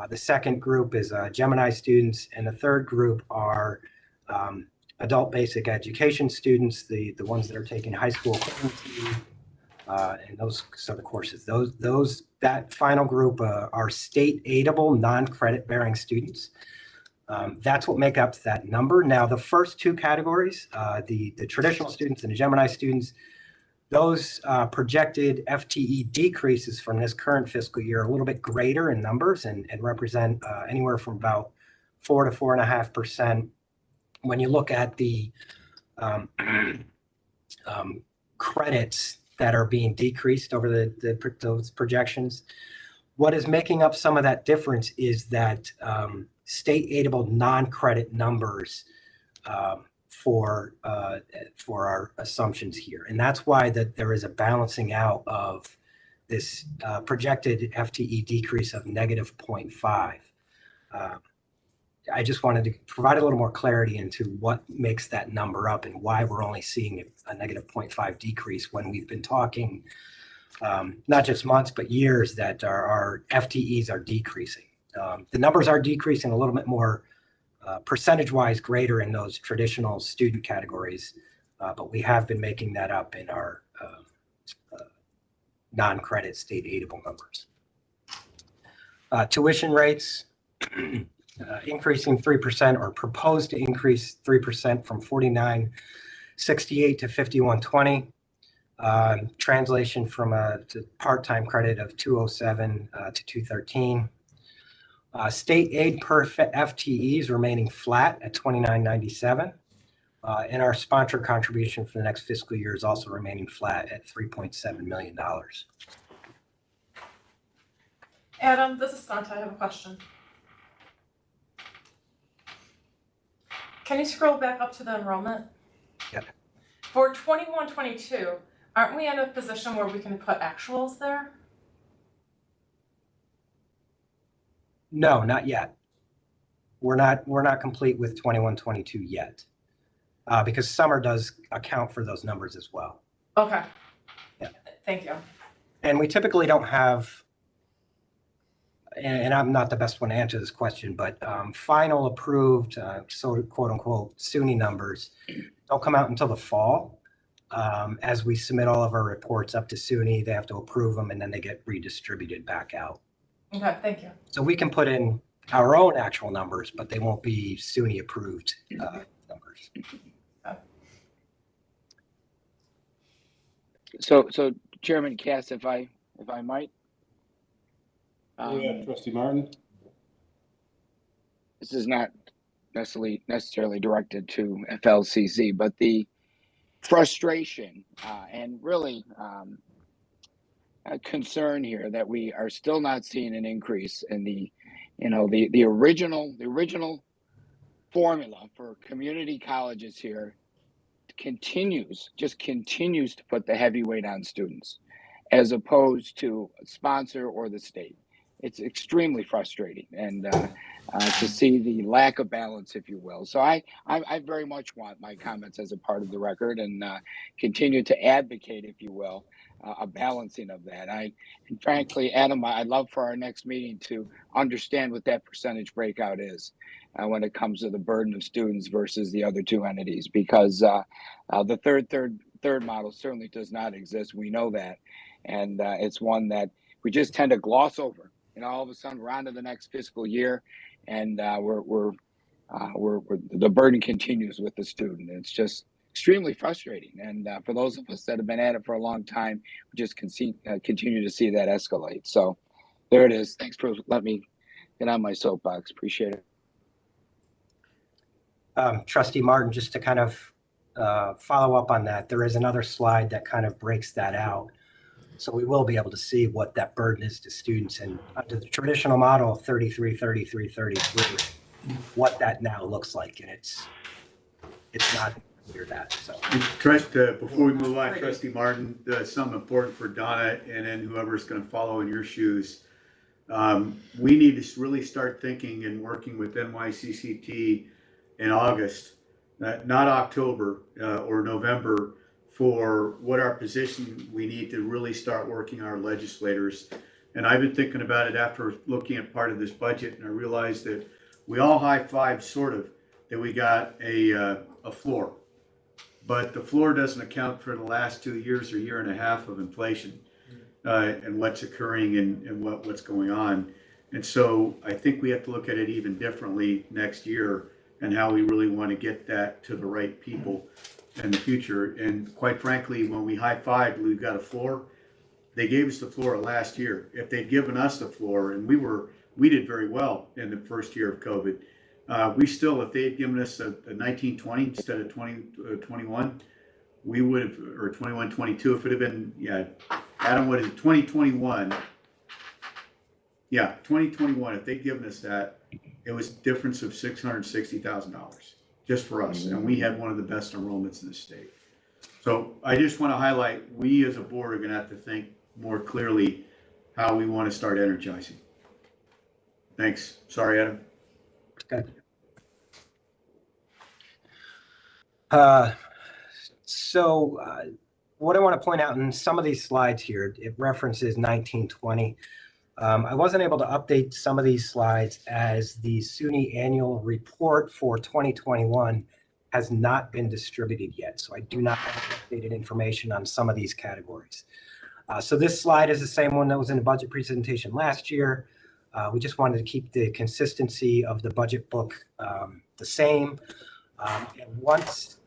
The second group is Gemini students, and the third group are adult basic education students, the ones that are taking high school equivalency, and those sort of courses. That final group are state aidable, non-credit bearing students. That's what makes up that number. Now, the first two categories, the traditional students and the Gemini students, those projected FTE decreases from this current fiscal year are a little bit greater in numbers and represent anywhere from about 4 to 4.5%. When you look at the credits that are being decreased over those projections, what is making up some of that difference is that state aidable non-credit numbers for our assumptions here. And that's why that there is a balancing out of this projected FTE decrease of negative 0.5. I just wanted to provide a little more clarity into what makes that number up and why we're only seeing a negative 0.5 decrease when we've been talking not just months, but years that our FTEs are decreasing. The numbers are decreasing a little bit more percentage-wise greater in those traditional student categories, but we have been making that up in our non-credit state aidable numbers. Tuition rates increasing 3% or proposed to increase 3% from 49.68 to 51.20. Translation from a part-time credit of 207 to 213. State aid per FTEs remaining flat at 29.97. And our sponsor contribution for the next fiscal year is also remaining flat at $3.7 million. Adam, this is Santa. I have a question. Can you scroll back up to the enrollment? Yeah. For 21-22, aren't we in a position where we can put actuals there? No, not yet. We're not complete with 21-22 yet, because summer does account for those numbers as well. Okay. Yeah. Thank you. And we typically don't have, and I'm not the best one to answer this question, but final approved, so quote unquote, SUNY numbers don't come out until the fall. As we submit all of our reports up to SUNY, they have to approve them and then they get redistributed back out. Okay, thank you. So we can put in our own actual numbers, but they won't be SUNY approved numbers. So Chairman Cass, if I might. Yeah, Trustee Martin. This is not necessarily directed to FLCC, but the frustration and really a concern here that we are still not seeing an increase in the original formula for community colleges here continues to put the heavy weight on students as opposed to sponsor or the state. It's extremely frustrating, and to see the lack of balance, if you will. So I very much want my comments as a part of the record and continue to advocate, if you will, a balancing of that. And frankly, Adam, I'd love for our next meeting to understand what that percentage breakout is when it comes to the burden of students versus the other two entities, because the third model certainly does not exist. We know that, and it's one that we just tend to gloss over. All of a sudden we're on to the next fiscal year, and the burden continues with the student. It's just extremely frustrating. And for those of us that have been at it for a long time, we just continue to see that escalate. So there it is. Thanks for letting me get on my soapbox. Appreciate it. Trustee Martin, just to kind of follow up on that, there is another slide that kind of breaks that out. So we will be able to see what that burden is to students, and under the traditional model of 33, 33, 33, what that now looks like. And it's not clear that, so. Before we move on, Trustee Martin, something important for Donna and then whoever's going to follow in your shoes. We need to really start thinking and working with NYCCT in August, not October or November, for what our position we need to really start working our legislators. And I've been thinking about it after looking at part of this budget, and I realized that we all high-fived sort of that we got a floor. But the floor doesn't account for the last 2 years or year and a half of inflation and what's occurring and what's going on. And so I think we have to look at it even differently next year and how we really want to get that to the right people in the future. And quite frankly, when we high-fived, we've got a floor. They gave us the floor last year. If they'd given us the floor, and we did very well in the first year of COVID, if they had given us a 1920 instead of 2021, we would have, or 21-22, if it had been, Adam, what is it, 2021? Yeah, 2021, if they'd given us that, it was a difference of $660,000 just for us. And we had one of the best enrollments in the state. So I just want to highlight, we as a board are going to have to think more clearly how we want to start energizing. Thanks. Sorry, Adam. Okay. What I want to point out in some of these slides here, it references 1920. I wasn't able to update some of these slides as the SUNY annual report for 2021 has not been distributed yet. So I do not have updated information on some of these categories. So this slide is the same one that was in the budget presentation last year. We just wanted to keep the consistency of the budget book the same. And once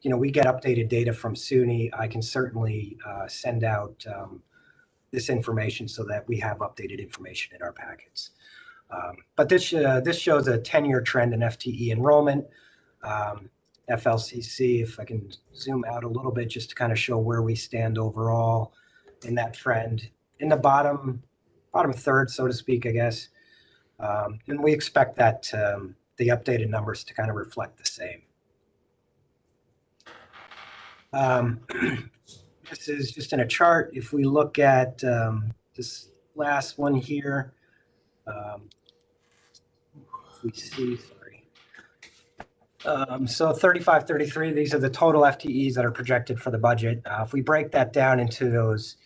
we get updated data from SUNY, I can certainly send out this information so that we have updated information in our packets. But this shows a 10-year trend in FTE enrollment. FLCC, if I can zoom out a little bit just to kind of show where we stand overall in that trend. In the bottom third, so to speak, I guess. And we expect that the updated numbers to kind of reflect the same. This is just in a chart. If we look at this last one here, we see, so 35, 33, these are the total FTEs that are projected for the budget. If we break that down into those,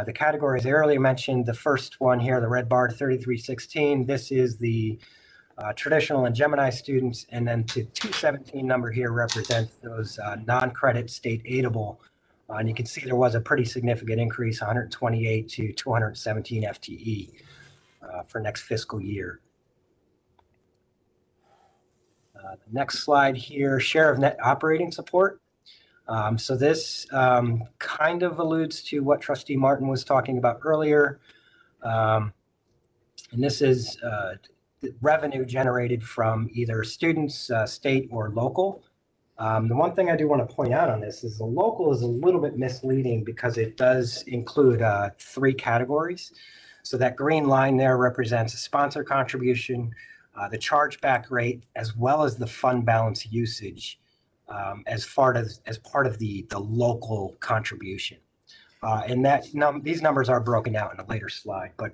the categories I earlier mentioned, the first one here, the red bar, 3316, this is the traditional and Gemini students, and then the 217 number here represents those non-credit state aidable. And you can see there was a pretty significant increase, 128 to 217 FTE for next fiscal year. The next slide here, share of net operating support. So this kind of alludes to what Trustee Martin was talking about earlier. And this is revenue generated from either students, state, or local. The one thing I do want to point out on this is the local is a little bit misleading because it does include 3 categories. So that green line there represents a sponsor contribution, the chargeback rate, as well as the fund balance usage as part of the local contribution. And these numbers are broken out in a later slide, but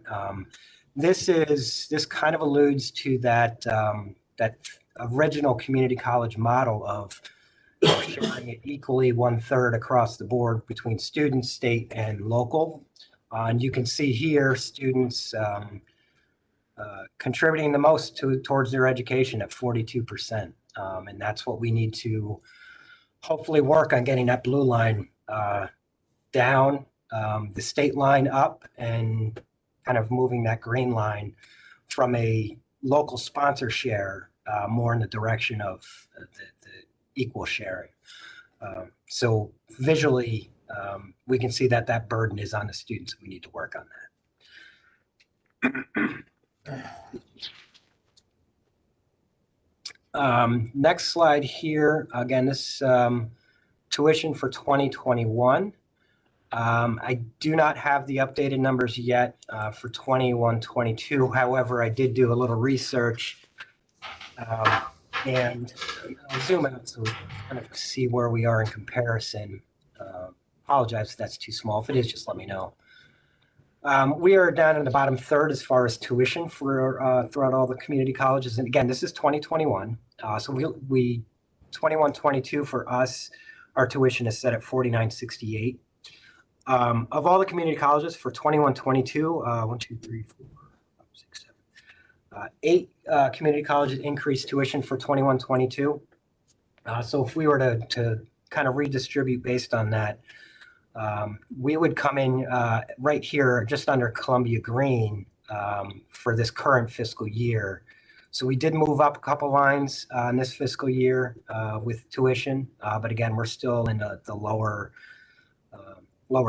this kind of alludes to that original community college model of sharing it equally 1/3 across the board between students, state, and local. And you can see here students contributing the most towards their education at 42%. And that's what we need to hopefully work on, getting that blue line down, the state line up, and kind of moving that green line from a local sponsor share more in the direction of the equal sharing. So visually, we can see that burden is on the students, and we need to work on that. Next slide here, again, this tuition for 2021. I do not have the updated numbers yet for 21-22. However, I did do a little research And I'll zoom out so we kind of see where we are in comparison. Apologize if that's too small. If it is, just let me know. We are down in the bottom third as far as tuition for throughout all the community colleges. And again, this is 2021. So we 21-22 for us, our tuition is set at $49.68. Of all the community colleges for 21-22, 1, 2, 3, 4, 5, 6, 7, 8 community colleges increased tuition for 21-22. So if we were to kind of redistribute based on that, we would come in right here just under Columbia Green for this current fiscal year. So we did move up a couple lines in this fiscal year with tuition, but again, we're still in the lower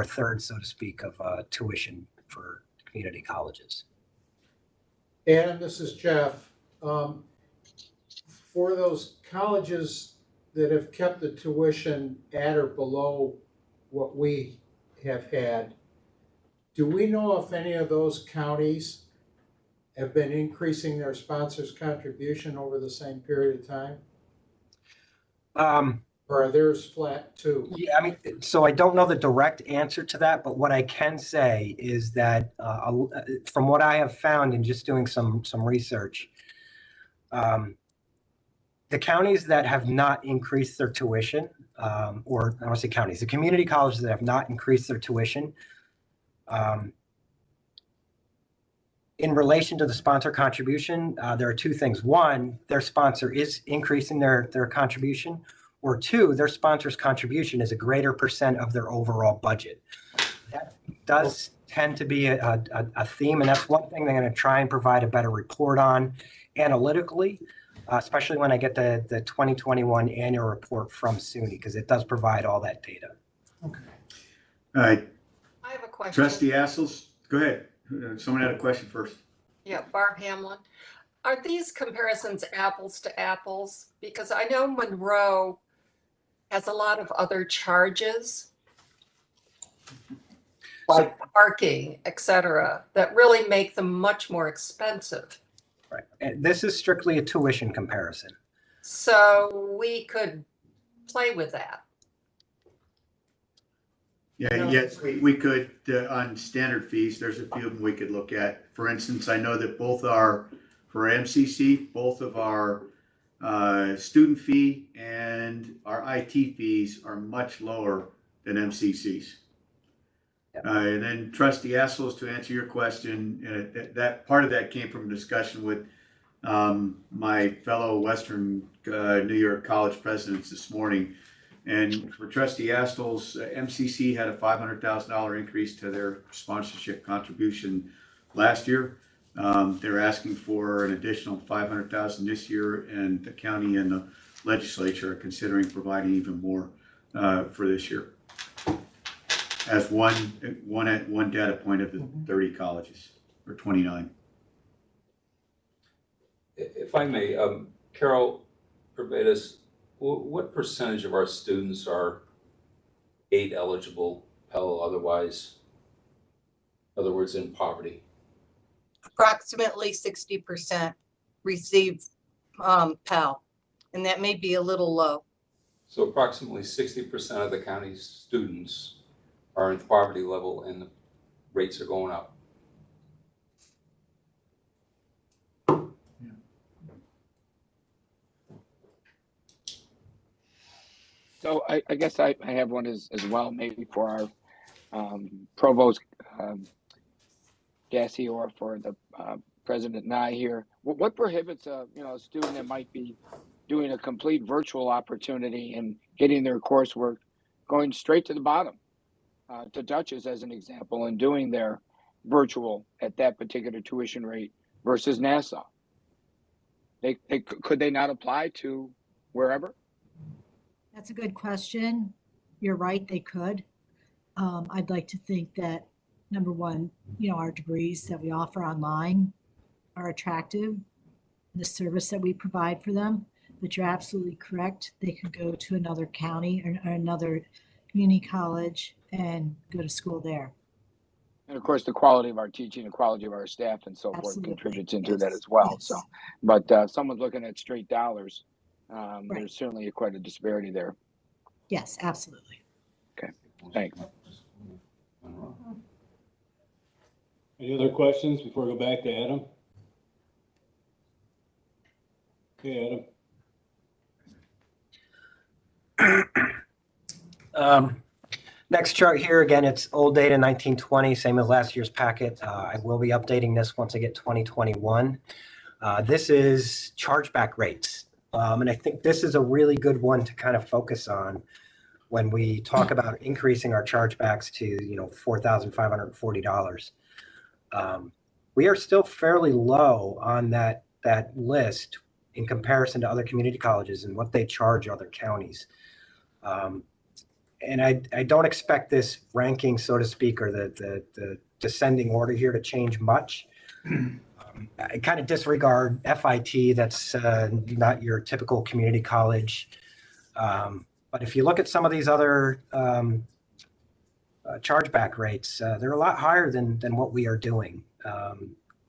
third, so to speak, of tuition for community colleges. And this is Jeff. For those colleges that have kept the tuition at or below what we have had, do we know if any of those counties have been increasing their sponsors' contribution over the same period of time? Or are theirs flat too? Yeah, I mean, so I don't know the direct answer to that, but what I can say is that from what I have found in just doing some research, the counties that have not increased their tuition, or I want to say counties, the community colleges that have not increased their tuition, in relation to the sponsor contribution, there are two things. One, their sponsor is increasing their contribution, or two, their sponsor's contribution is a greater percent of their overall budget. That does tend to be a theme, and that's one thing they're going to try and provide a better report on analytically, especially when I get the 2021 annual report from SUNY, because it does provide all that data. Okay. All right, I have a question. Trustee Assels, go ahead. Someone had a question first. Yeah, Barb Hamlin. Are these comparisons apples to apples? Because I know Monroe has a lot of other charges, like parking, et cetera, that really make them much more expensive. Right. And this is strictly a tuition comparison. So we could play with that. Yeah, yes, we could, on standard fees, there's a few of them we could look at. For instance, I know that both are, for MCC, both of our student fee and our IT fees are much lower than MCC's. Yep. And then Trustee Assels, to answer your question, that part of that came from a discussion with my fellow Western New York College presidents this morning. And for Trustee Assels, MCC had a $500,000 increase to their sponsorship contribution last year. They're asking for an additional $500,000 this year, and the county and the legislature are considering providing even more for this year. As one data point of the 30 colleges, or 29. If I may, Carol Urbatus, what percentage of our students are aid eligible, Pell otherwise? In other words, in poverty? Approximately 60% receive Pell, and that may be a little low. So approximately 60% of the county's students are in poverty level, and the rates are going up. So I guess I have one as well, maybe for our Provost Gassy, or for the President Nye here. What prohibits a student that might be doing a complete virtual opportunity and getting their coursework going straight to the bottom, to Dutchess as an example, and doing their virtual at that particular tuition rate versus Nassau? Could they not apply to wherever? That's a good question. You're right, they could. I'd like to think that, number one, our degrees that we offer online are attractive, the service that we provide for them. But you're absolutely correct. They could go to another county or another community college and go to school there. And of course, the quality of our teaching, the quality of our staff and so Absolutely. forth contributes into Yes. that as well. Yes. So, but someone's looking at straight dollars. There's certainly quite a disparity there. Yes, absolutely. Thanks. Any other questions before we go back to Adam? Okay, Adam. Next chart here, again, it's old data 1920, same as last year's packet. I will be updating this once I get 2021. This is chargeback rates. And I think this is a really good one to kind of focus on when we talk about increasing our chargebacks to, $4,540. We are still fairly low on that list in comparison to other community colleges and what they charge other counties. And I don't expect this ranking, so to speak, or the descending order here to change much. I kind of disregard FIT. That's not your typical community college. But if you look at some of these other chargeback rates, they're a lot higher than what we are doing.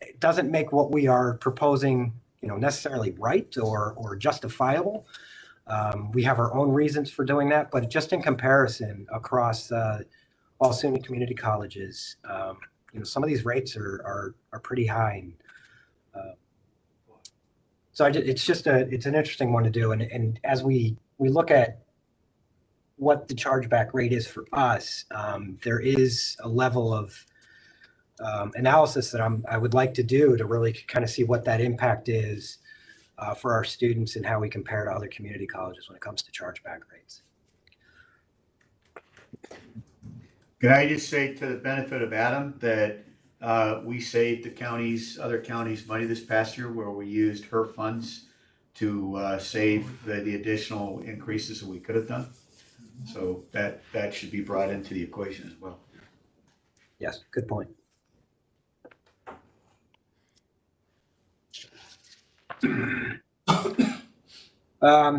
It doesn't make what we are proposing, necessarily right or justifiable. We have our own reasons for doing that, but just in comparison across all SUNY community colleges, some of these rates are pretty high. And, so it's an interesting one to do. And as we look at what the chargeback rate is for us, there is a level of analysis that I would like to do to really kind of see what that impact is for our students and how we compare to other community colleges when it comes to chargeback rates. Can I just say, to the benefit of Adam, that we saved other counties money this past year where we used her funds to save the additional increases that we could have done. So that should be brought into the equation as well. Yes, good point.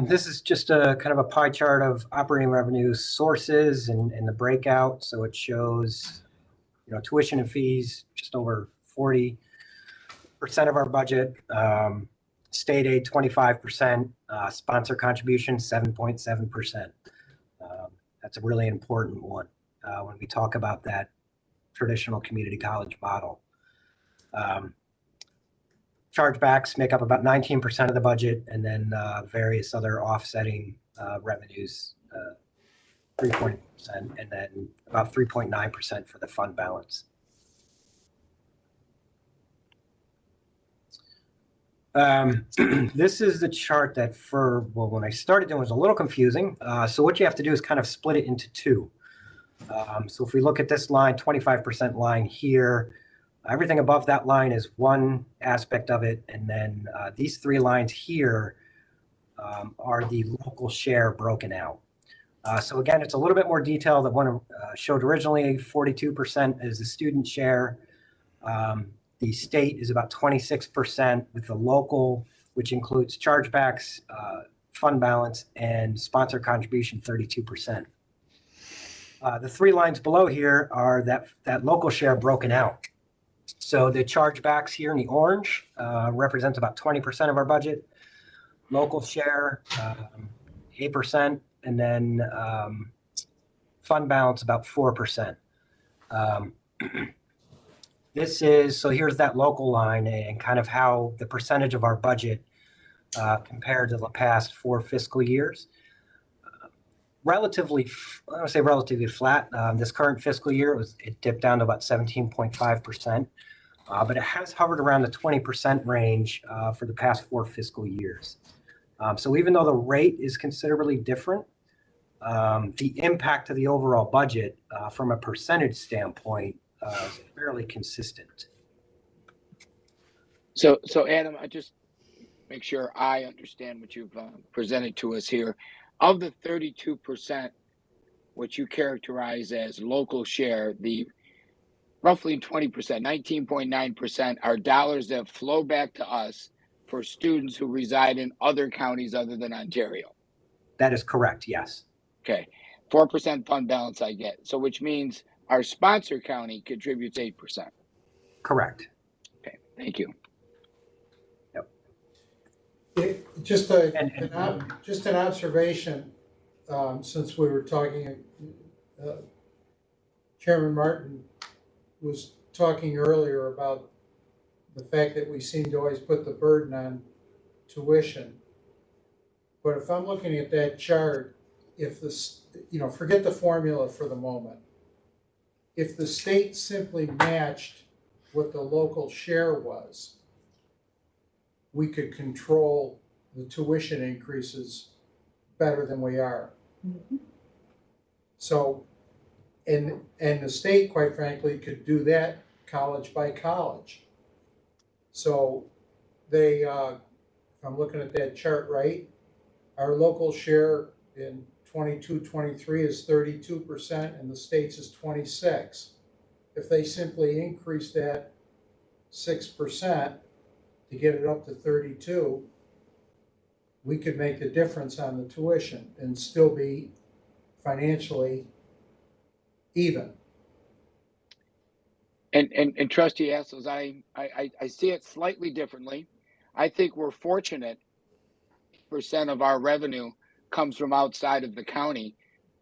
This is just a kind of a pie chart of operating revenue sources and the breakout. So it shows, tuition and fees, just over 40% of our budget, state aid 25%, sponsor contribution 7.7%. That's a really important one when we talk about that traditional community college model. Chargebacks make up about 19% of the budget, and then various other offsetting revenues, 3.0%, and then about 3.9% for the fund balance. This is the chart that when I started doing it was a little confusing. So what you have to do is kind of split it into two. So if we look at this line, 25% line here, everything above that line is one aspect of it. And then these three lines here are the local share broken out. So again, it's a little bit more detailed than one showed originally. 42% is the student share. The state is about 26%, with the local, which includes chargebacks, fund balance, and sponsor contribution, 32%. The three lines below here are that local share broken out. So the chargebacks here in the orange represents about 20% of our budget. Local share, 8%, and then fund balance about 4%. So here's that local line and kind of how the percentage of our budget compared to the past 4 fiscal years. I would say relatively flat. This current fiscal year, it dipped down to about 17.5%, but it has hovered around the 20% range for the past 4 fiscal years. So even though the rate is considerably different, the impact to the overall budget from a percentage standpoint is fairly consistent. So Adam, I just make sure I understand what you've presented to us here. Of the 32%, what you characterize as local share, the roughly 20%, 19.9% are dollars that flow back to us for students who reside in other counties other than Ontario. That is correct, yes. Okay, 4% fund balance I get. So which means our sponsor county contributes 8%. Correct. Okay, thank you. Yep. Just just an observation, since we were talking, Chairman Martin was talking earlier about the fact that we seem to always put the burden on tuition. But if I'm looking at that chart, if this, forget the formula for the moment. If the state simply matched what the local share was, we could control the tuition increases better than we are. Mhm. So, and the state, quite frankly, could do that college by college. So they, if I'm looking at that chart right, our local share in 22-23 is 32% and the state's is 26. If they simply increase that 6% to get it up to 32, we could make the difference on the tuition and still be financially even. And Trustee Hassels, I see it slightly differently. I think we're fortunate percent of our revenue comes from outside of the county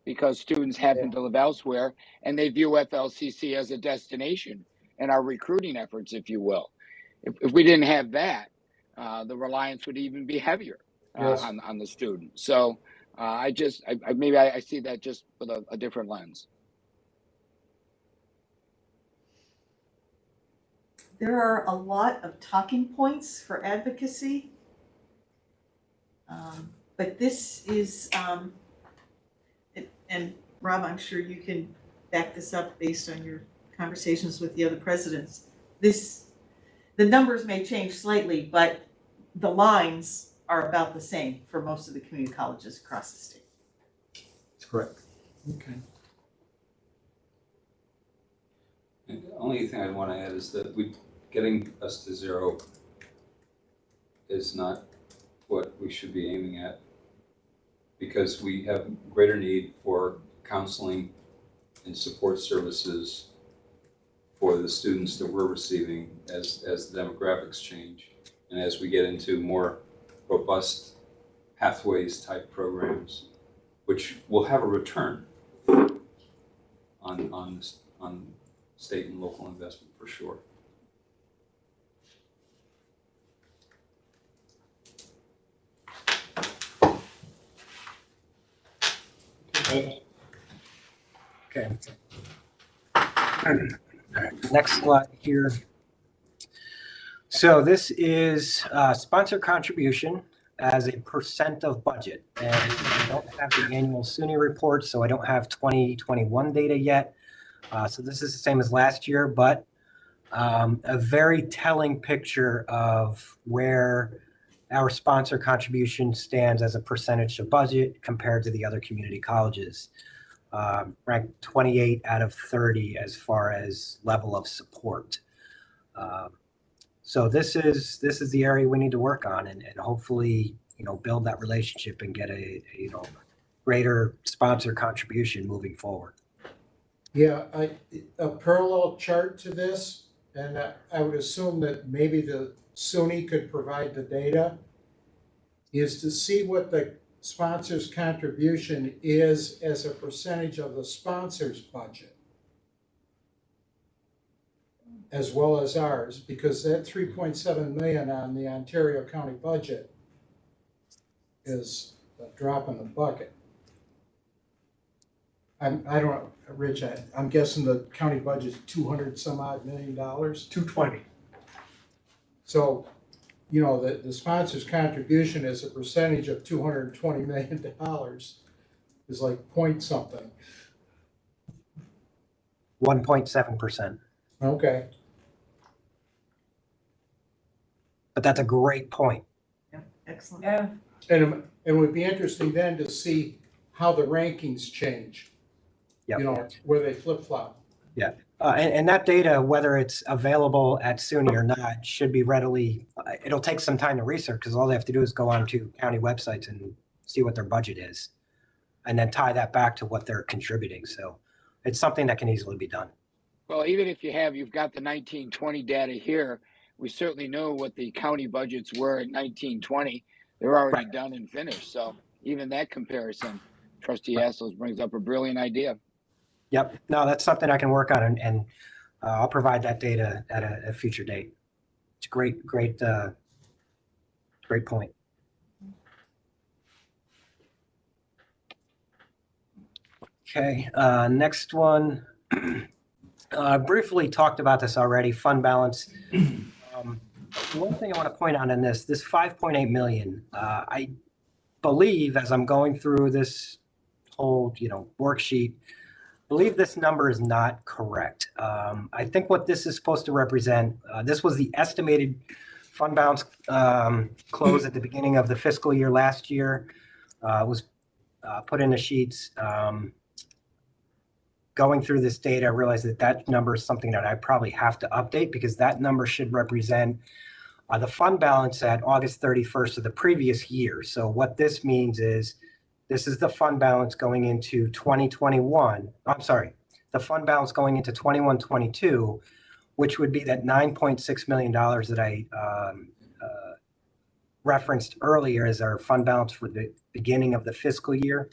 because students happen to live elsewhere and they view FLCC as a destination and our recruiting efforts, if you will. If we didn't have that, the reliance would even be heavier on the student. So I see that just with a different lens. There are a lot of talking points for advocacy. But this is, and Rob, I'm sure you can back this up based on your conversations with the other presidents. The numbers may change slightly, but the lines are about the same for most of the community colleges across the state. That's correct. Okay. And the only thing I want to add is that getting us to zero is not what we should be aiming at, because we have greater need for counseling and support services for the students that we're receiving as the demographics change and as we get into more robust pathways type programs, which will have a return on state and local investment for sure. Okay. Next slide here. So this is sponsor contribution as a percent of budget. And I don't have the annual SUNY report, so I don't have 2021 data yet. So this is the same as last year, but a very telling picture of where our sponsor contribution stands as a percentage of budget compared to the other community colleges. Ranked 28 out of 30 as far as level of support. So this is the area we need to work on and hopefully, build that relationship and get a greater sponsor contribution moving forward. Yeah, a parallel chart to this, and I would assume that maybe the SUNY could provide the data, is to see what the sponsor's contribution is as a percentage of the sponsor's budget, as well as ours, because that 3.7 million on the Ontario County budget is a drop in the bucket. I don't know, Rich, I'm guessing the county budget's 200 some odd $million. 220. So, the sponsor's contribution as a percentage of $220 million is like point something. 1.7%. Okay. But that's a great point. Yeah, excellent. Yeah. And it would be interesting then to see how the rankings change. Yep. Where they flip-flop. Yeah. And that data, whether it's available at SUNY or not, should be readily, it'll take some time to research because all they have to do is go onto county websites and see what their budget is and then tie that back to what they're contributing. So it's something that can easily be done. Well, even if you've got the 1920 data here, we certainly know what the county budgets were in 1920. they're already Right. done and finished. So even that comparison, Trustee Right. Assos brings up a brilliant idea. Yep. No, that's something I can work on, and I'll provide that data at a future date. It's great point. Okay, next one. I briefly talked about this already, fund balance. One thing I want to point out in this 5.8 million, I believe as I'm going through this whole, worksheet, I believe this number is not correct. I think what this is supposed to represent, this was the estimated fund balance close at the beginning of the fiscal year last year. Was put in the sheets. Going through this data, I realized that number is something that I probably have to update because that number should represent the fund balance at August 31st of the previous year. So what this means is this is the fund balance going into 2021. I'm sorry, the fund balance going into 21-22, which would be that $9.6 million that I referenced earlier as our fund balance for the beginning of the fiscal year.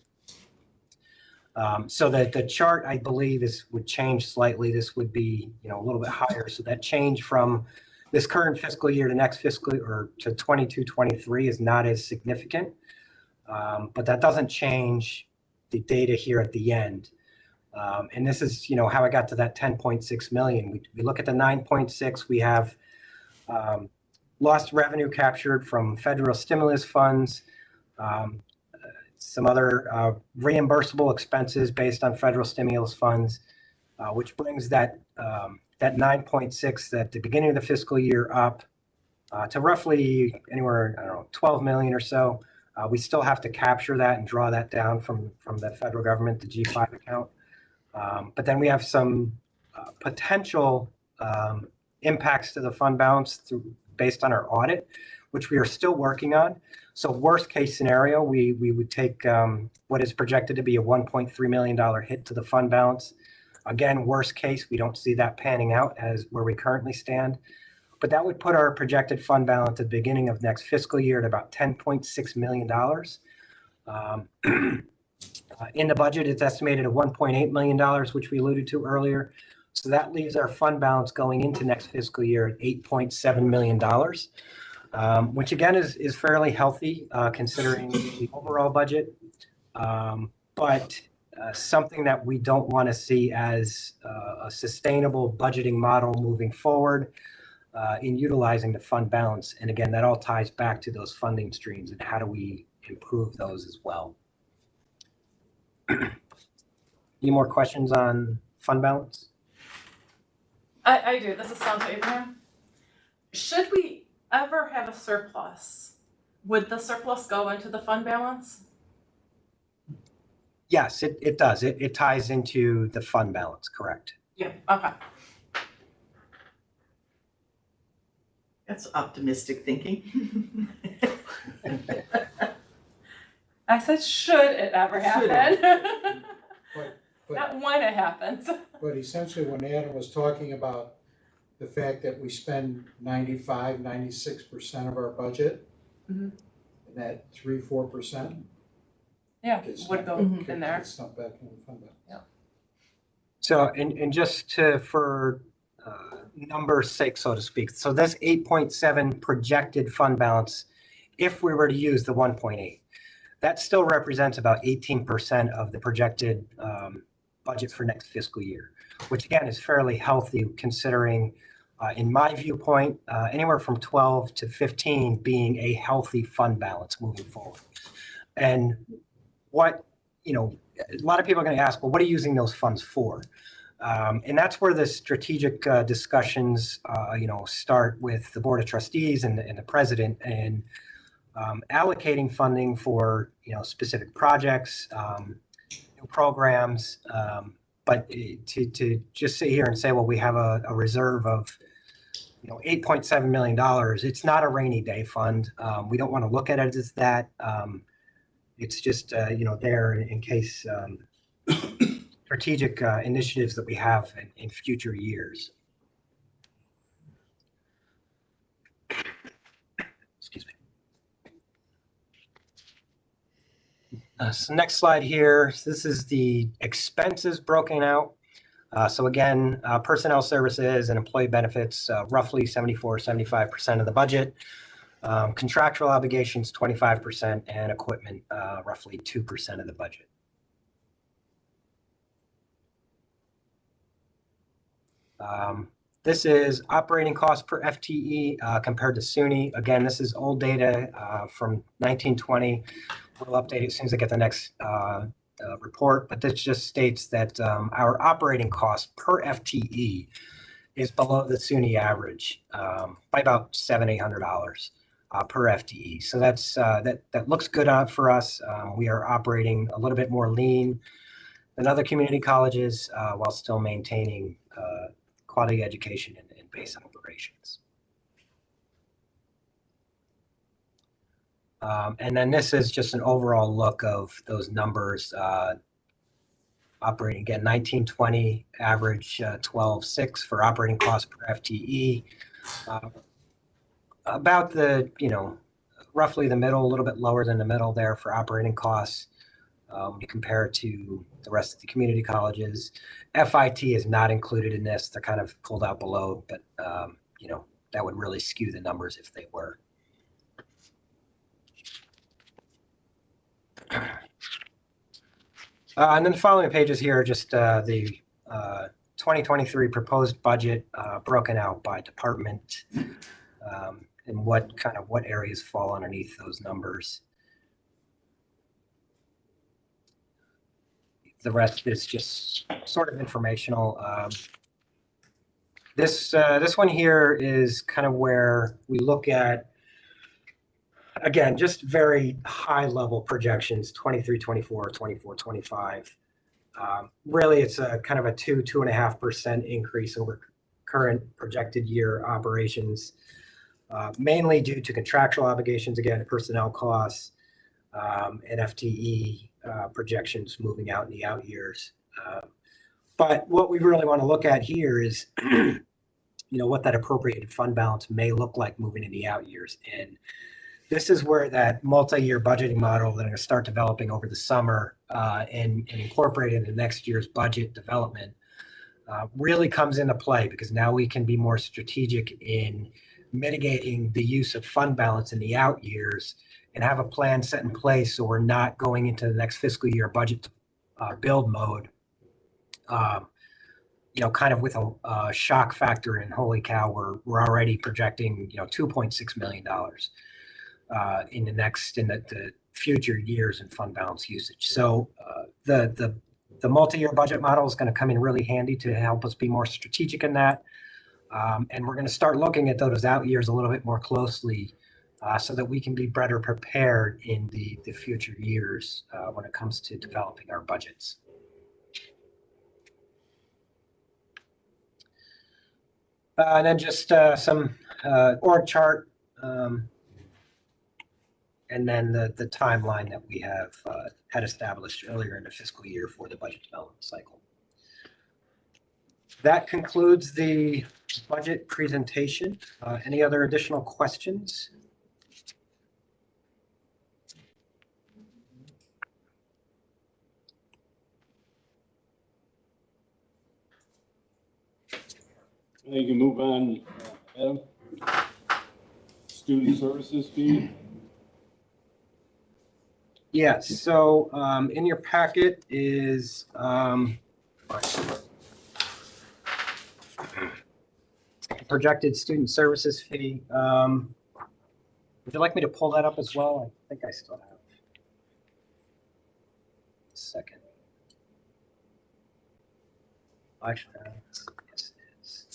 So that the chart, I believe, would change slightly. This would be, a little bit higher. So that change from this current fiscal year to next fiscal or to 22-23 is not as significant. But that doesn't change the data here at the end. And this is, how I got to that 10.6 million. We look at the 9.6, we have lost revenue captured from federal stimulus funds, some other reimbursable expenses based on federal stimulus funds, which brings that 9.6 at the beginning of the fiscal year up to roughly anywhere, 12 million or so. We still have to capture that and draw that down from the federal government, the G5 account. But then we have some potential impacts to the fund balance based on our audit, which we are still working on. So worst case scenario, we would take what is projected to be a $1.3 million hit to the fund balance. Again, worst case, we don't see that panning out as where we currently stand. But that would put our projected fund balance at the beginning of next fiscal year at about $10.6 million. In the budget, it's estimated at $1.8 million, which we alluded to earlier. So that leaves our fund balance going into next fiscal year at $8.7 million. Which again is fairly healthy considering the overall budget, but something that we don't want to see as a sustainable budgeting model moving forward in utilizing the fund balance. And again, that all ties back to those funding streams and how do we improve those as well. Any more questions on fund balance? I do. This is Santa Abraham. Should we ever have a surplus, would the surplus go into the fund balance? Yes, it does. It ties into the fund balance, correct. Yeah, okay. That's optimistic thinking. I said, should it ever happen? But Not when it happens. But essentially, when Adam was talking about the fact that we spend 96% of our budget, Mhm. and that 3-4%. Yeah, would go in there. It's not back in the fund balance. Yeah. So, and just for numbers' sake, so to speak, so this 8.7 projected fund balance, if we were to use the 1.8, that still represents about 18% of the projected budget for next fiscal year, which again is fairly healthy considering, in my viewpoint, anywhere from 12 to 15 being a healthy fund balance moving forward. And what, a lot of people are going to ask, well, what are you using those funds for? And that's where the strategic discussions, start with the Board of Trustees and the President and allocating funding for, specific projects, new programs. But to just sit here and say, well, we have a reserve of, $8.7 million, it's not a rainy day fund. We don't want to look at it as that. It's just, there in case strategic initiatives that we have in future years. Excuse me. So next slide here, this is the expenses broken out. So again, personnel services and employee benefits, roughly 75% of the budget. Contractual obligations, 25%, and equipment, roughly 2% of the budget. This is operating cost per FTE compared to SUNY. Again, this is old data from 1920. We'll update it as soon as I get the next report, but this just states that our operating cost per FTE is below the SUNY average by about $700-800 per FTE. So that's that looks good for us. We are operating a little bit more lean than other community colleges while still maintaining quality education and base operations. And then this is just an overall look of those numbers. Operating again, 1920 average 12.6 for operating costs per FTE. About the, roughly the middle, a little bit lower than the middle there for operating costs. When you compare it to the rest of the community colleges. FIT is not included in this. They're kind of pulled out below, but that would really skew the numbers if they were. And then the following pages here are just the 2023 proposed budget broken out by department and what areas fall underneath those numbers. The rest is just sort of informational. This one here is kind of where we look at, again, just very high level projections, 23, 24, 24, 25. Really, it's a kind of a 2.5% increase over current projected year operations, mainly due to contractual obligations, again, personnel costs, and FTE projections moving out in the out years. But what we really want to look at here is, what that appropriated fund balance may look like moving in the out years. And this is where that multi-year budgeting model that I'm going to start developing over the summer and incorporate into next year's budget development really comes into play, because now we can be more strategic in mitigating the use of fund balance in the out years and have a plan set in place so we're not going into the next fiscal year budget build mode, kind of with a shock factor in holy cow, we're already projecting, $2.6 million in the future years in fund balance usage. So the multi-year budget model is going to come in really handy to help us be more strategic in that. And we're going to start looking at those out years a little bit more closely so that we can be better prepared in the future years when it comes to developing our budgets. And then just some org chart, and then the timeline that we have had established earlier in the fiscal year for the budget development cycle. That concludes the budget presentation. Any other additional questions? You can move on, Adam. Student services fee. Yes, so in your packet is projected student services fee. Would you like me to pull that up as well? I think I still have a second. Actually, yes, it is.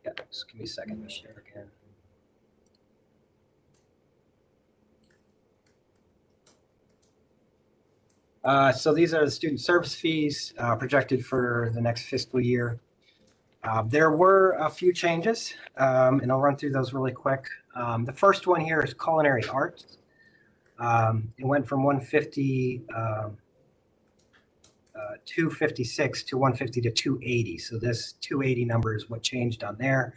Yeah, just give me a second to share again. So these are the student service fees projected for the next fiscal year. There were a few changes, and I'll run through those really quick. The first one here is culinary arts. It went from 256 to 150 to 280. So this 280 number is what changed on there.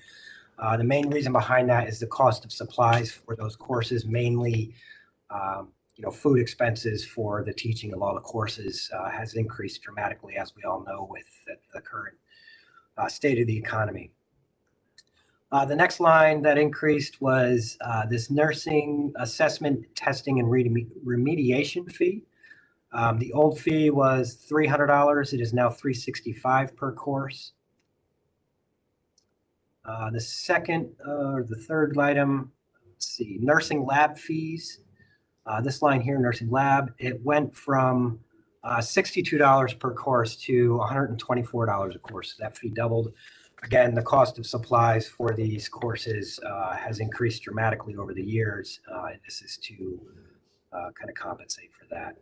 The main reason behind that is the cost of supplies for those courses, mainly food expenses for the teaching of all the courses has increased dramatically, as we all know, with the current state of the economy. The next line that increased was this nursing assessment, testing, and remediation fee. The old fee was $300. It is now $365 per course. The second or the third item, let's see, nursing lab fees. This line here, nursing lab, it went from $62 per course to $124 a course. That fee doubled. Again, the cost of supplies for these courses has increased dramatically over the years, and this is to kind of compensate for that.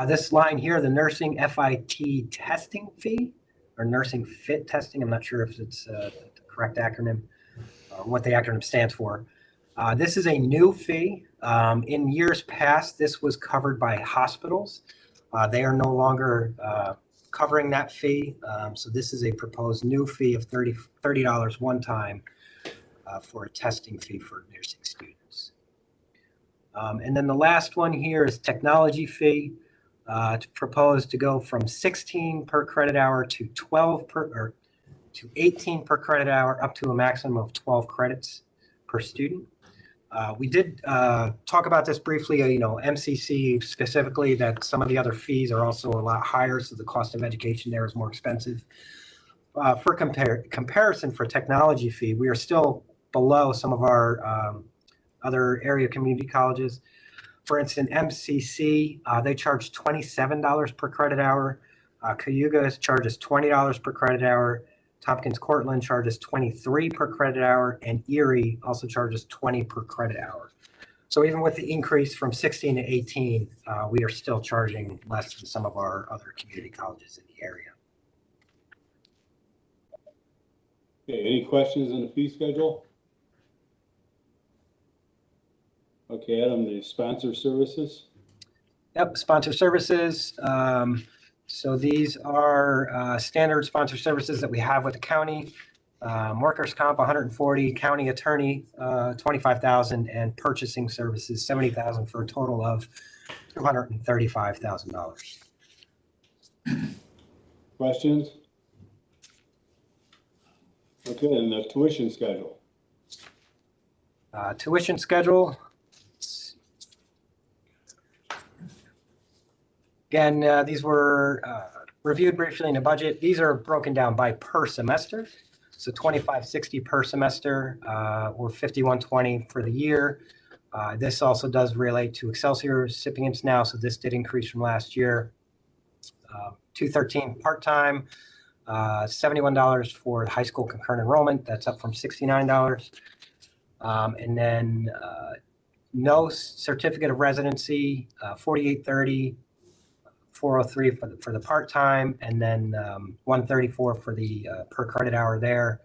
This line here, the nursing FIT testing fee, or nursing fit testing, I'm not sure if it's the correct acronym, or what the acronym stands for. This is a new fee. In years past, this was covered by hospitals. They are no longer covering that fee. So this is a proposed new fee of $30 one time for a testing fee for nursing students. And then the last one here is technology fee. To propose to go from 16 per credit hour to 18 per credit hour, up to a maximum of 12 credits per student. We did talk about this briefly, MCC specifically, that some of the other fees are also a lot higher, so the cost of education there is more expensive. For comparison for technology fee, we are still below some of our other area community colleges. For instance, MCC, they charge $27 per credit hour. Cayuga charges $20 per credit hour. Tompkins Cortland charges $23 per credit hour, and Erie also charges $20 per credit hour. So even with the increase from 16 to 18, we are still charging less than some of our other community colleges in the area. Okay, any questions on the fee schedule? Okay, Adam, the sponsor services. Yep, sponsor services. So these are standard sponsor services that we have with the county. Workers' comp, $140,000, county attorney, $25,000, and purchasing services, $70,000, for a total of $235,000. Questions? Okay, and the tuition schedule. Tuition schedule. Again, these were reviewed briefly in the budget. These are broken down by per semester. So $25.60 per semester, or $51.20 for the year. This also does relate to Excelsior recipients now, so this did increase from last year. $213 part-time, $71 for high school concurrent enrollment. That's up from $69. And then no certificate of residency, $48.30. $403 for the part-time, and then $134 for the per credit hour there.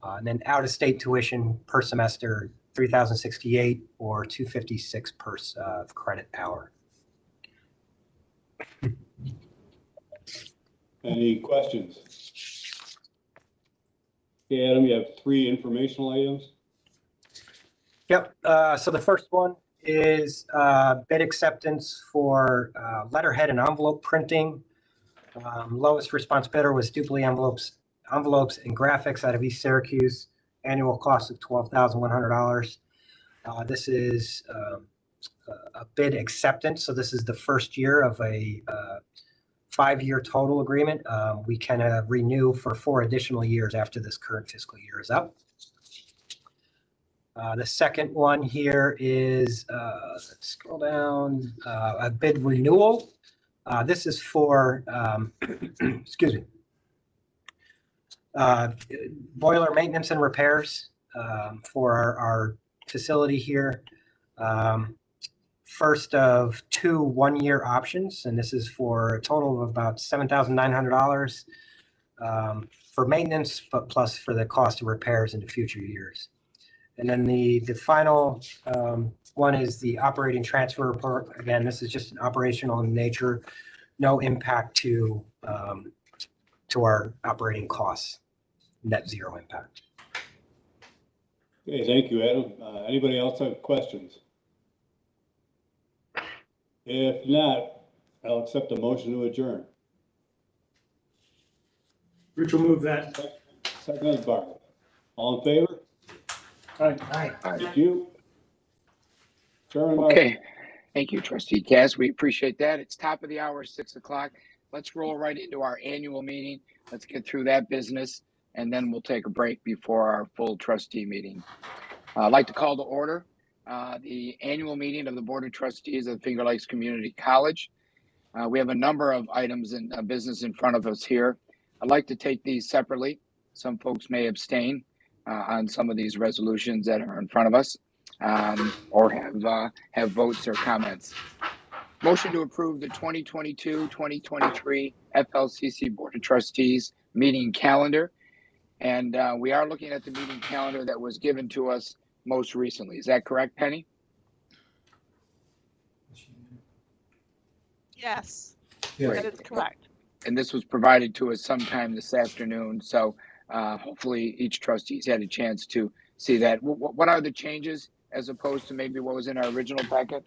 And then out-of-state tuition per semester, $3,068 or $256 per credit hour. Any questions? Okay, Adam, you have 3 informational items. Yep. So the first one is bid acceptance for letterhead and envelope printing. Lowest response bidder was Dupley Envelopes and Graphics out of East Syracuse. Annual cost of $12,100. This is a bid acceptance, so this is the first year of a 5-year total agreement. We can renew for 4 additional years after this current fiscal year is up. The second one here is, let's scroll down, a bid renewal. This is for, excuse me, boiler maintenance and repairs for our facility here. First of 2 one-year options, and this is for a total of about $7,900 for maintenance, but plus for the cost of repairs in the future years. And then the final one is the operating transfer report. Again, this is just operational in nature, no impact to our operating costs, net zero impact. Okay, thank you, Adam. Anybody else have questions? If not, I'll accept a motion to adjourn. Rich will move that. Second is Barb. All in favor? Aye. Thank you. Chairman Martin. Okay. Thank you, Trustee Cass. We appreciate that. It's top of the hour, 6 o'clock. Let's roll right into our annual meeting. Let's get through that business, and then we'll take a break before our full trustee meeting. I'd like to call to order the annual meeting of the Board of Trustees of Finger Lakes Community College. We have a number of items in business in front of us here. I'd like to take these separately. Some folks may abstain on some of these resolutions that are in front of us, or have votes or comments. Motion to approve the 2022-2023 FLCC Board of Trustees meeting calendar. And we are looking at the meeting calendar that was given to us most recently. Is that correct, Penny? Yes, Great. that is correct. And this was provided to us sometime this afternoon. So hopefully each trustee's had a chance to see that. What are the changes as opposed to maybe what was in our original packet?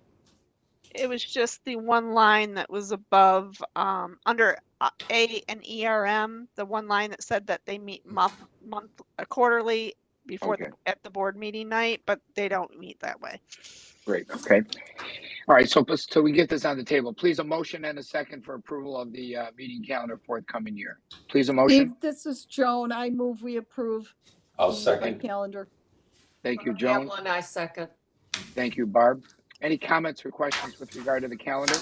It was just the one line that was above under A and ERM, the one line that said that they meet quarterly before at the board meeting night, but they don't meet that way. Great. Okay. All right. So we get this on the table. Please, a motion and a second for approval of the meeting calendar forthcoming year. Please, a motion. Steve, this is Joan. I move we approve. I'll the second. calendar. Thank you, Joan. Hamlin, I second. Thank you, Barb. Any comments or questions with regard to the calendar?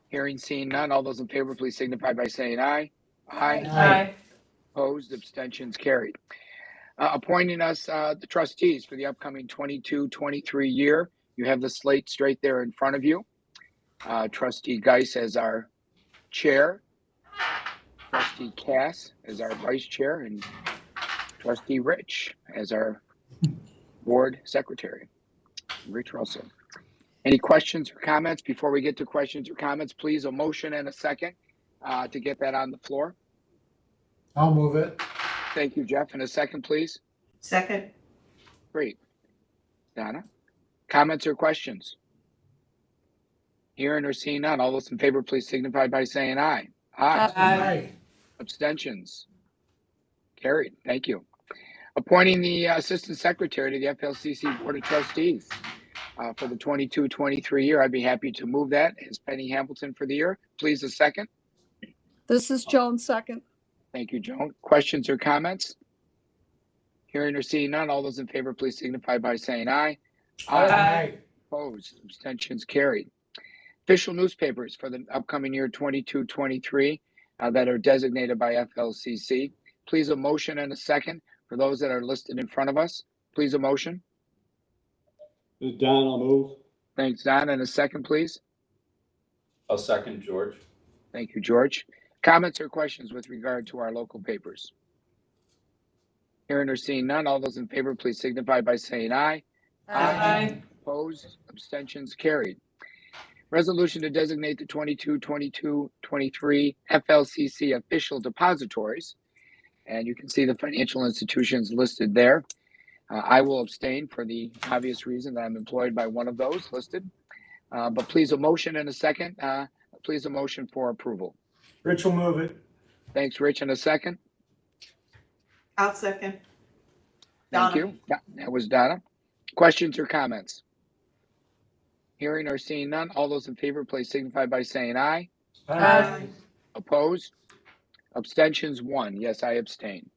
Hearing, seeing none. All those in favor, please signify by saying aye. Aye. Opposed, abstentions carried. Appointing us the trustees for the upcoming 22-23 year. You have the slate straight there in front of you. Trustee Geis as our chair. Trustee Cass as our vice chair. And Trustee Rich as our board secretary. Rich Russell. Any questions or comments? Before we get to questions or comments, please, a motion and a second to get that on the floor. I'll move it. Thank you, Jeff. And a second, please. Second. Great. Donna, comments or questions? Hearing or seeing none, all those in favor, please signify by saying aye. Aye. Abstentions? Carried. Thank you. Appointing the Assistant Secretary to the FLCC Board of Trustees for the 22-23 year. I'd be happy to move that as Penny Hamilton for the year. Please, a second. This is Joan, second. Thank you, Joan. Questions or comments? Hearing or seeing none, all those in favor, please signify by saying aye. Aye. Opposed? Abstentions carried. Official newspapers for the upcoming year 22-23 that are designated by FLCC. Please, a motion and a second for those that are listed in front of us. Please, a motion. This is Don, I'll move. Thanks, Don. And a second, please. I'll second, George. Thank you, George. Comments or questions with regard to our local papers? Hearing or seeing none, all those in favor, please signify by saying aye. Aye. Opposed? Abstentions carried. Resolution to designate the 22-23 FLCC official depositories. And you can see the financial institutions listed there. I will abstain for the obvious reason that I'm employed by one of those listed. But please, a motion and a second. Please, a motion for approval. Rich will move it. Thanks, Rich. And a second. I'll second. Thank Donna. you. That was Donna. Questions or comments? Hearing or seeing none, all those in favor, please signify by saying aye. Aye. Opposed? Abstentions, 1. Yes, I abstain.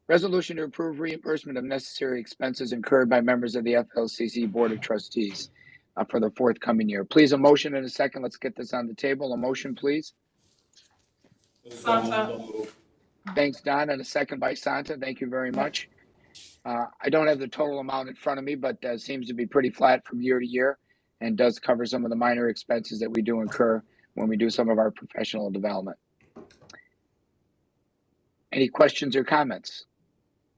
Resolution to approve reimbursement of necessary expenses incurred by members of the FLCC Board of Trustees for the forthcoming year. Please, a motion and a second. Let's get this on the table. A motion, please. This is Don, Santa. I'll move. Thanks, Don, and a second by Santa. Thank you very much. I don't have the total amount in front of me, but seems to be pretty flat from year to year and does cover some of the minor expenses that we do incur when we do some of our professional development. Any questions or comments?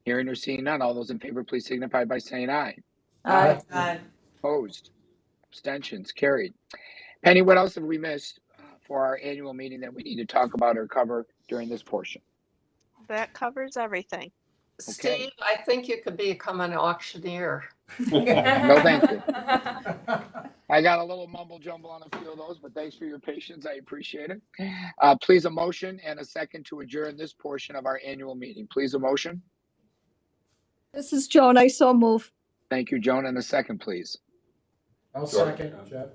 Hearing or seeing none, all those in favor, please signify by saying aye. Aye. Opposed? Abstentions carried. Penny, what else have we missed for our annual meeting that we need to talk about or cover during this portion? That covers everything. Steve, I think you could become an auctioneer. No, thank you. I got a little mumble jumble on a few of those, but thanks for your patience. I appreciate it. Please a motion and a second to adjourn this portion of our annual meeting. Please a motion. This is Joan. I so move. Thank you, Joan, and a second, please. I'll second, Jeff.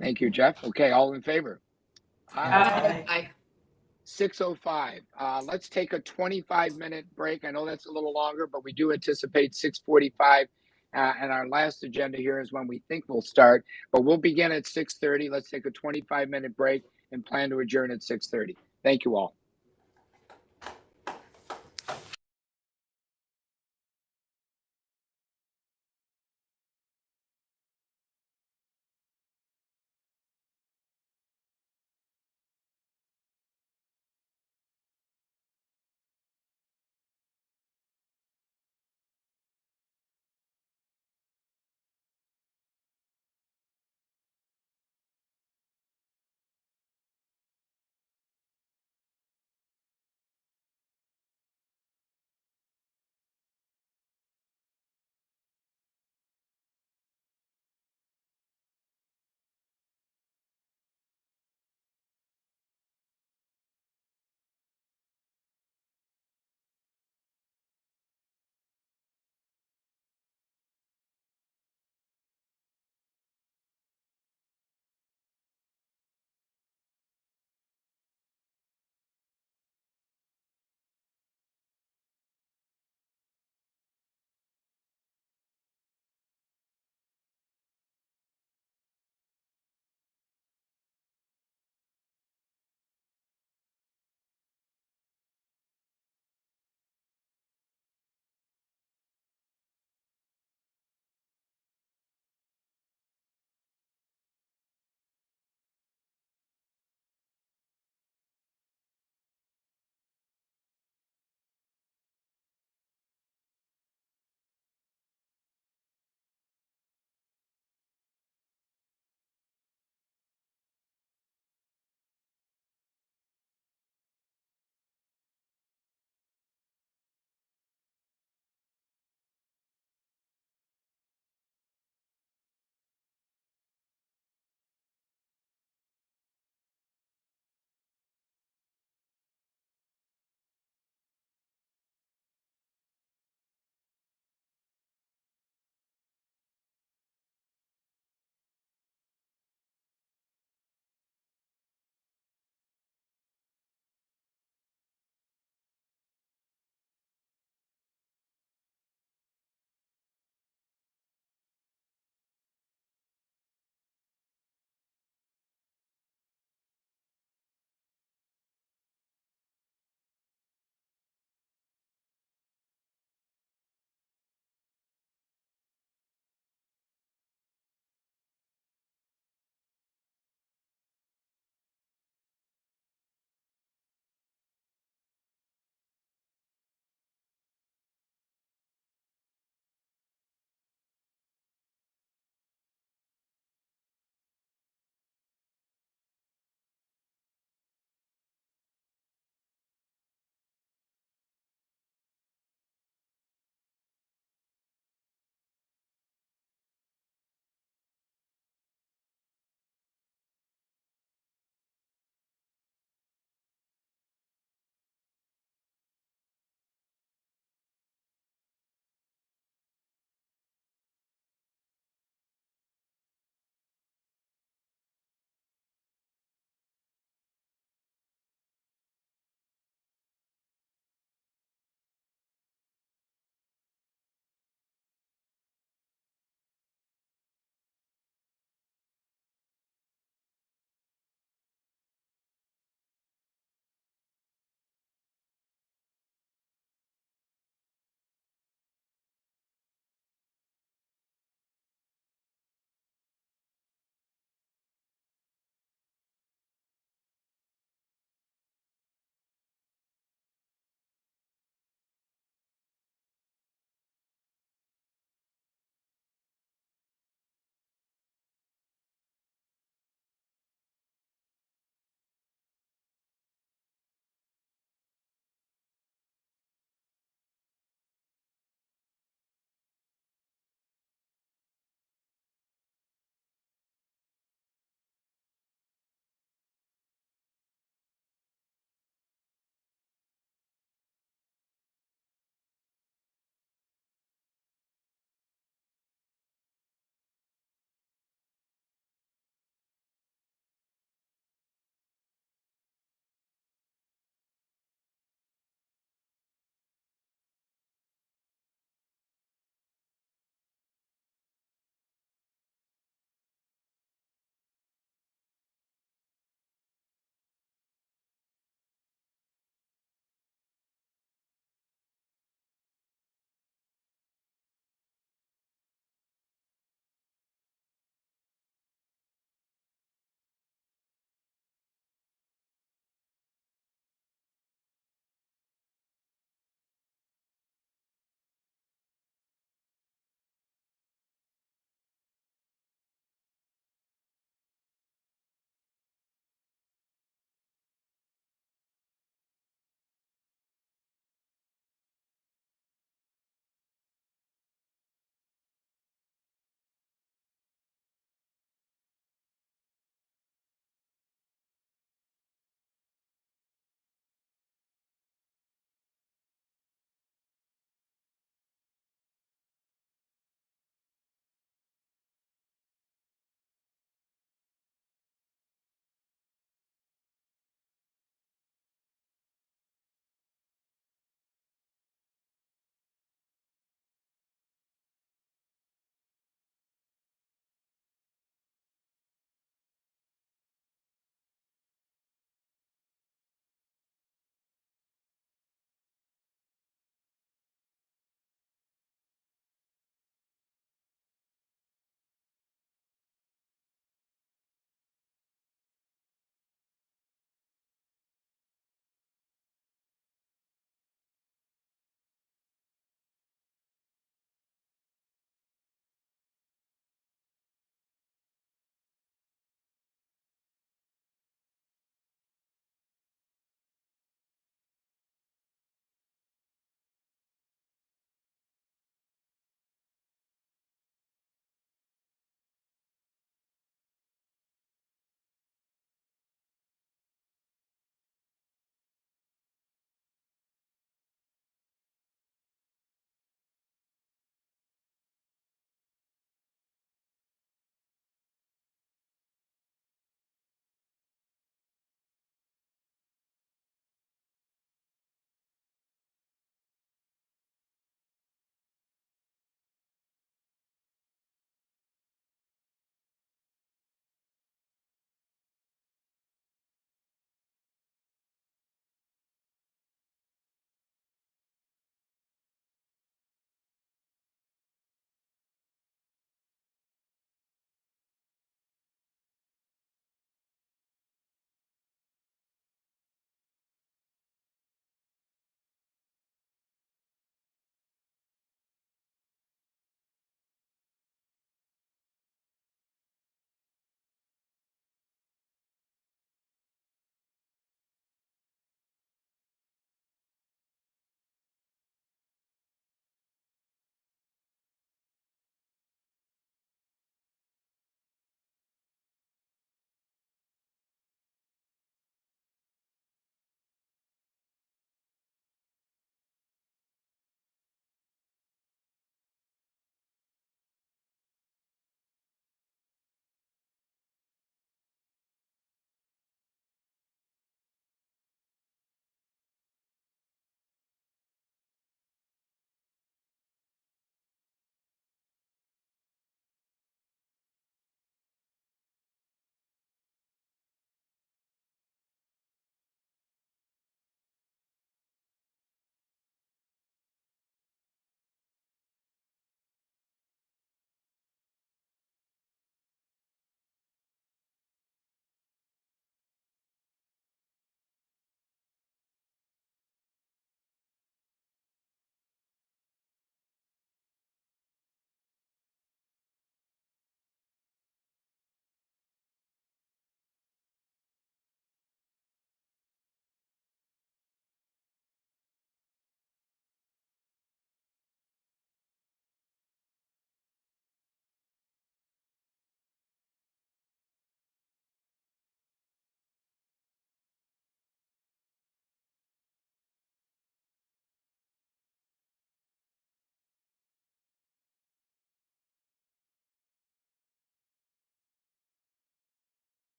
Thank you, Jeff. Okay, all in favor? Aye. 6:05. Let's take a 25-minute break. I know that's a little longer, but we do anticipate 6:45. And our last agenda here is when we think we'll start, but we'll begin at 6:30. Let's take a 25-minute break and plan to adjourn at 6:30. Thank you all.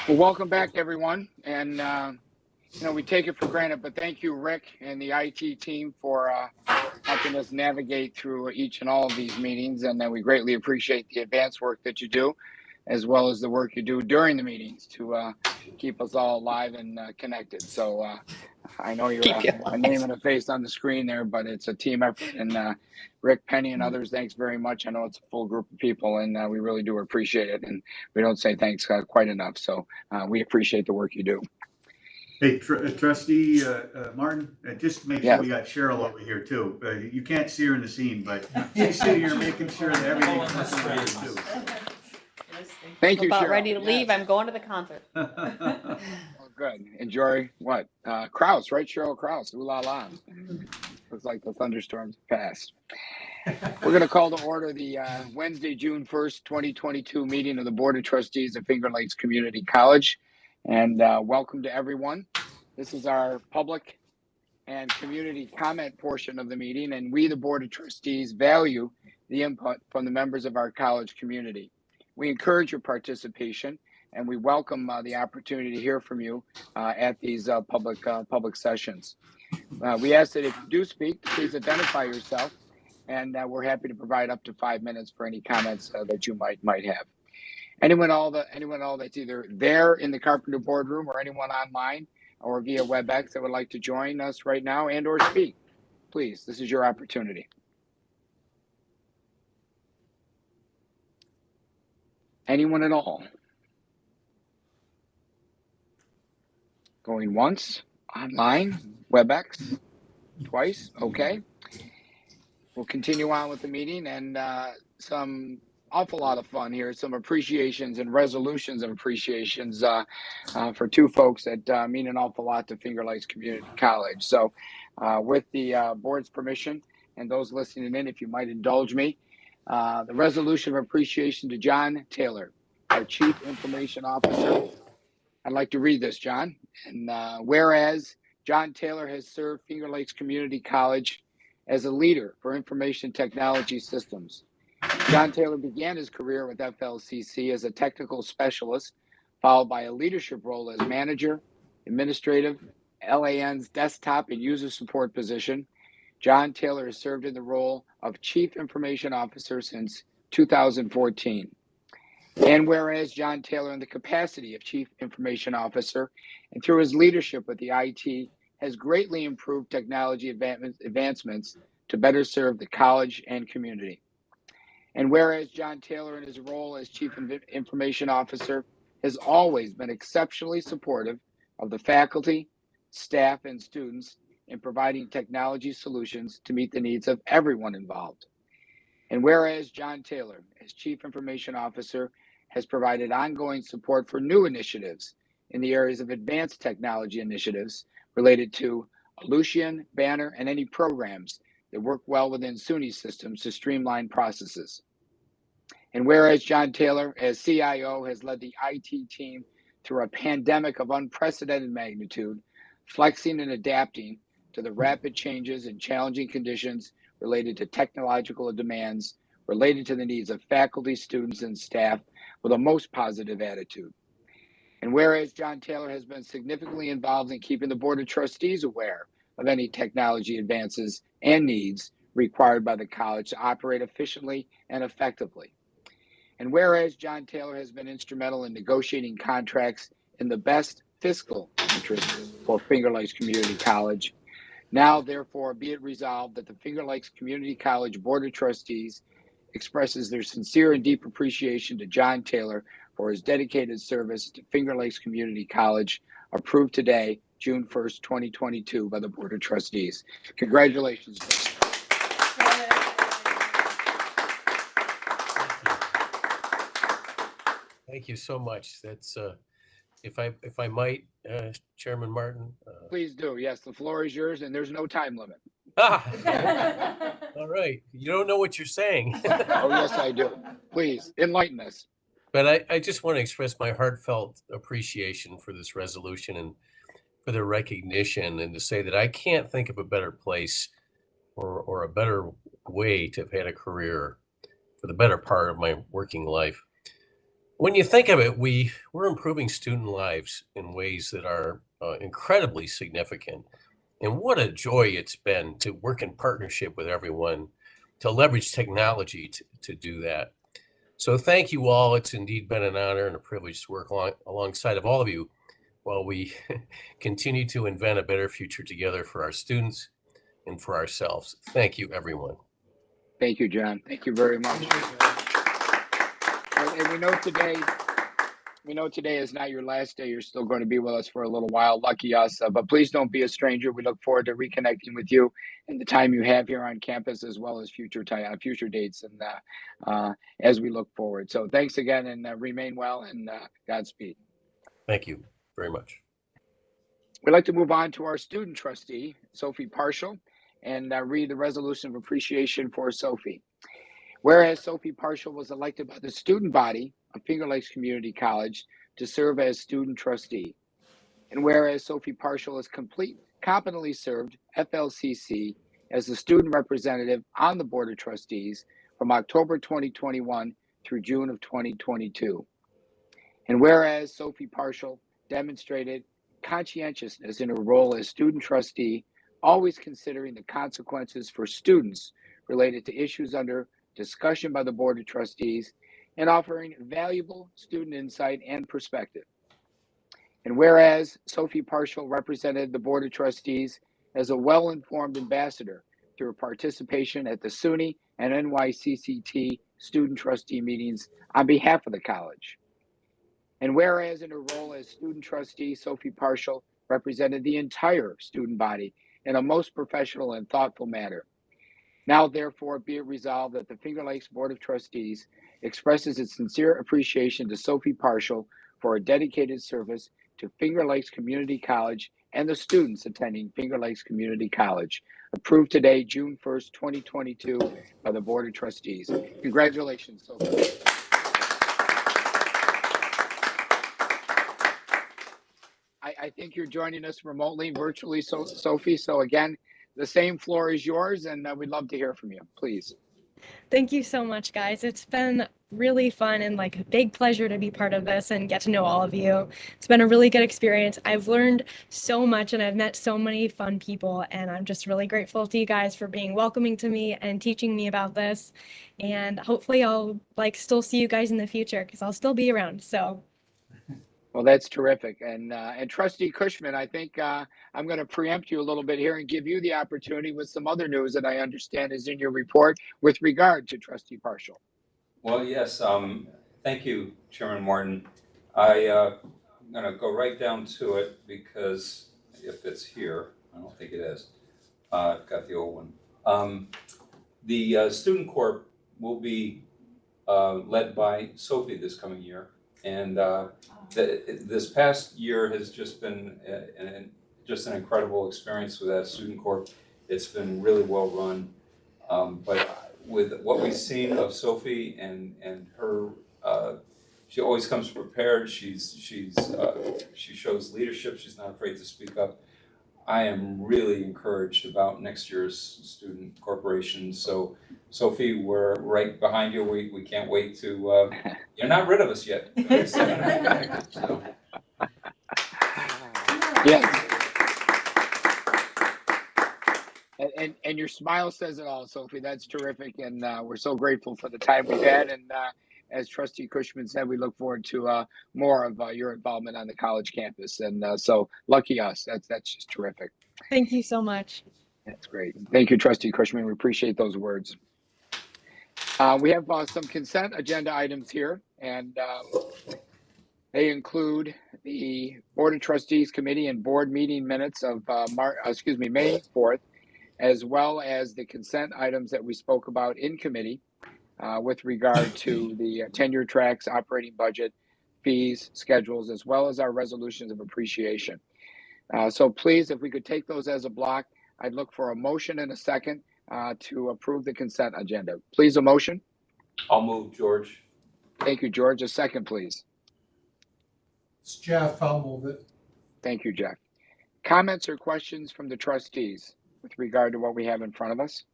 Well, welcome back, everyone. And, we take it for granted, but thank you, Rick and the IT team for helping us navigate through each and all of these meetings. And we greatly appreciate the advanced work that you do, as well as the work you do during the meetings to keep us all alive and connected. So I know you're a name and a face on the screen there, but it's a team effort. And Rick, Penny, and others, thanks very much. I know it's a full group of people, and we really do appreciate it. And we don't say thanks quite enough. So we appreciate the work you do. Hey, Trustee Martin, just to make sure we got Cheryl over here too. You can't see her in the scene, but she's sitting here making sure that everything's right too. Thank you, about Cheryl. ready to leave. I'm going to the concert. Oh, good. Enjoy what? Kraus, right? Cheryl Kraus. Ooh la la. Looks like the thunderstorms passed. We're going to call to order the Wednesday, June 1st, 2022 meeting of the Board of Trustees of Finger Lakes Community College. And welcome to everyone. This is our public and community comment portion of the meeting, and we, the Board of Trustees, value the input from the members of our college community. We encourage your participation, and we welcome the opportunity to hear from you at these public sessions. We ask that if you do speak, please identify yourself, and we're happy to provide up to 5 minutes for any comments that you might have. Anyone all that's either there in the Carpenter boardroom or anyone online or via WebEx that would like to join us right now and or speak, please, this is your opportunity. Anyone at all? Going once, online, WebEx, twice, okay. We'll continue on with the meeting, and some awful lot of fun here, some appreciations and resolutions of appreciations for two folks that mean an awful lot to Finger Lakes Community College. So with the board's permission and those listening in, if you might indulge me, the resolution of appreciation to John Taylor, our Chief Information Officer. I'd like to read this, John. And whereas John Taylor has served Finger Lakes Community College as a leader for information technology systems. John Taylor began his career with FLCC as a technical specialist, followed by a leadership role as manager, administrative, LAN's desktop and user support position. John Taylor has served in the role of Chief Information Officer since 2014. And whereas John Taylor, in the capacity of Chief Information Officer and through his leadership with the IT, has greatly improved technology advancements to better serve the college and community. And whereas John Taylor, in his role as Chief Information Officer, has always been exceptionally supportive of the faculty, staff, and students in providing technology solutions to meet the needs of everyone involved. And whereas John Taylor, as Chief Information Officer, has provided ongoing support for new initiatives in the areas of advanced technology initiatives related to Ellucian, Banner, and any programs that work well within SUNY systems to streamline processes. And whereas John Taylor, as CIO, has led the IT team through a pandemic of unprecedented magnitude, flexing and adapting to the rapid changes and challenging conditions related to technological demands related to the needs of faculty, students, and staff with a most positive attitude. And whereas John Taylor has been significantly involved in keeping the Board of Trustees aware of any technology advances and needs required by the college to operate efficiently and effectively. And whereas John Taylor has been instrumental in negotiating contracts in the best fiscal interest for Finger Lakes Community College, now therefore be it resolved that the Finger Lakes Community College Board of Trustees expresses their sincere and deep appreciation to John Taylor for his dedicated service to Finger Lakes Community College, approved today, June 1st, 2022 by the Board of Trustees. Congratulations. Thank you so much. That's, if I might, Chairman Martin. Please do. Yes, the floor is yours and there's no time limit. All right. You don't know what you're saying. Oh, yes, I do. Please enlighten us. But I just want to express my heartfelt appreciation for this resolution and for the recognition, and to say that I can't think of a better place or a better way to have had a career for the better part of my working life. When you think of it, we're improving student lives in ways that are incredibly significant. And what a joy it's been to work in partnership with everyone, to leverage technology to do that. So thank you all. It's indeed been an honor and a privilege to work alongside of all of you while we continue to invent a better future together for our students and for ourselves. Thank you, everyone. Thank you, John. Thank you very much. And we know today is not your last day. You're still going to be with us for a little while. Lucky us. But please don't be a stranger. We look forward to reconnecting with you and the time you have here on campus, as well as future dates, and as we look forward. So thanks again, and remain well, and Godspeed. Thank you very much. We'd like to move on to our student trustee, Sophie Partial, and read the resolution of appreciation for Sophie. Whereas Sophie Partial was elected by the student body of Finger Lakes Community College to serve as student trustee. And whereas Sophie Partial has competently served FLCC as the student representative on the Board of Trustees from October 2021 through June of 2022. And whereas Sophie Partial demonstrated conscientiousness in her role as student trustee, always considering the consequences for students related to issues under discussion by the Board of Trustees, and offering valuable student insight and perspective. And whereas Sophie Partial represented the Board of Trustees as a well-informed ambassador through her participation at the SUNY and NYCCT student trustee meetings on behalf of the college. And whereas in her role as student trustee, Sophie Partial represented the entire student body in a most professional and thoughtful manner. Now, therefore, be it resolved that the Finger Lakes Board of Trustees expresses its sincere appreciation to Sophie Partial for her dedicated service to Finger Lakes Community College and the students attending Finger Lakes Community College. Approved today, June 1st, 2022, by the Board of Trustees. Congratulations, Sophie. I think you're joining us remotely, virtually, Sophie. So again, the same floor is yours, and we'd love to hear from you, please. Thank you so much, guys. It's been really fun and like a big pleasure to be part of this and get to know all of you. It's been a really good experience. I've learned so much and I've met so many fun people, and I'm just really grateful to you guys for being welcoming to me and teaching me about this. And hopefully I'll still see you guys in the future, because I'll still be around. So. Well, that's terrific. And Trustee Cushman, I think I'm going to preempt you a little bit here and give you the opportunity with some other news that I understand is in your report with regard to Trustee Partial. Well, yes. Thank you, Chairman Martin. I'm going to go right down to it, because if it's here, I don't think it is. I've got the old one. The Student Corp will be led by Sophie this coming year. And this past year has just been an incredible experience with that Student Corp. It's been really well run. But with what we've seen of Sophie and her, she always comes prepared. She shows leadership. She's not afraid to speak up. I am really encouraged about next year's student corporation. So, Sophie, we're right behind you. We can't wait to. You're not rid of us yet. So. Yes. And your smile says it all, Sophie. That's terrific, and we're so grateful for the time we've had. And as Trustee Cushman said, we look forward to more of your involvement on the college campus. And so lucky us. That's just terrific. Thank you so much. That's great. Thank you, Trustee Cushman. We appreciate those words. We have some consent agenda items here, and They include the Board of Trustees Committee and board meeting minutes of May 4th, as well as the consent items that we spoke about in committee with regard to the tenure tracks, operating budget, fees, schedules, as well as our resolutions of appreciation. So please, if we could take those as a block, I'd look for a motion and a second to approve the consent agenda. Please, a motion. I'll move, George. Thank you, George. A second, please. It's Jeff, I'll move it. Thank you, Jeff. Comments or questions from the trustees with regard to what we have in front of us?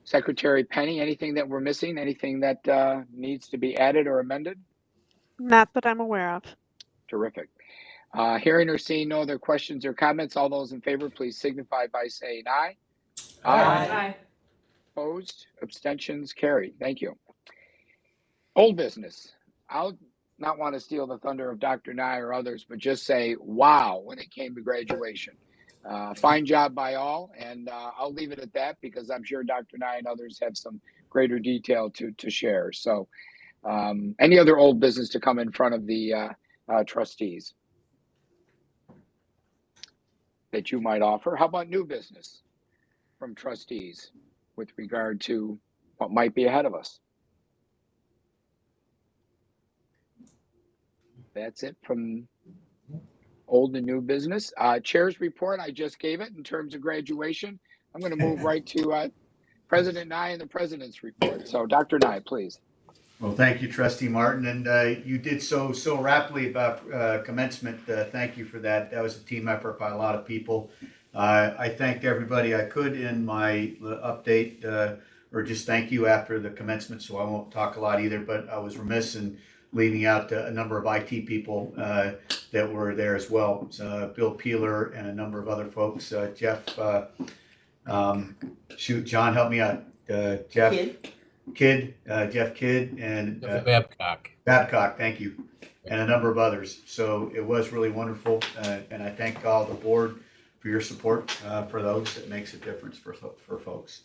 Secretary Penny, anything that we're missing? Anything that needs to be added or amended? Not that I'm aware of. Terrific. Hearing or seeing no other questions or comments, all those in favor, please signify by saying aye. Aye. Opposed? Abstentions? Carried. Thank you. Old business. I'll not want to steal the thunder of Dr. Nye or others, but just say wow when it came to graduation. Fine job by all, and I'll leave it at that because I'm sure Dr. Nye and others have some greater detail to share. So any other old business to come in front of the trustees that you might offer? How about new business from trustees with regard to what might be ahead of us? That's it from old and new business. Chair's report, I just gave it in terms of graduation. I'm going to move right to President Nye and the President's report. So Dr. Nye, please. Well, thank you, Trustee Martin, and you did so rapidly about commencement. Thank you for that. That was a team effort by a lot of people. I thanked everybody I could in my update, or just thank you after the commencement, so I won't talk a lot either, but I was remiss in leaving out a number of IT people that were there as well. Bill Peeler and a number of other folks. Jeff, John, help me out. Jeff Kidd, and Babcock, thank you, and a number of others. So it was really wonderful, and I thank all the board for your support for those. It makes a difference for folks.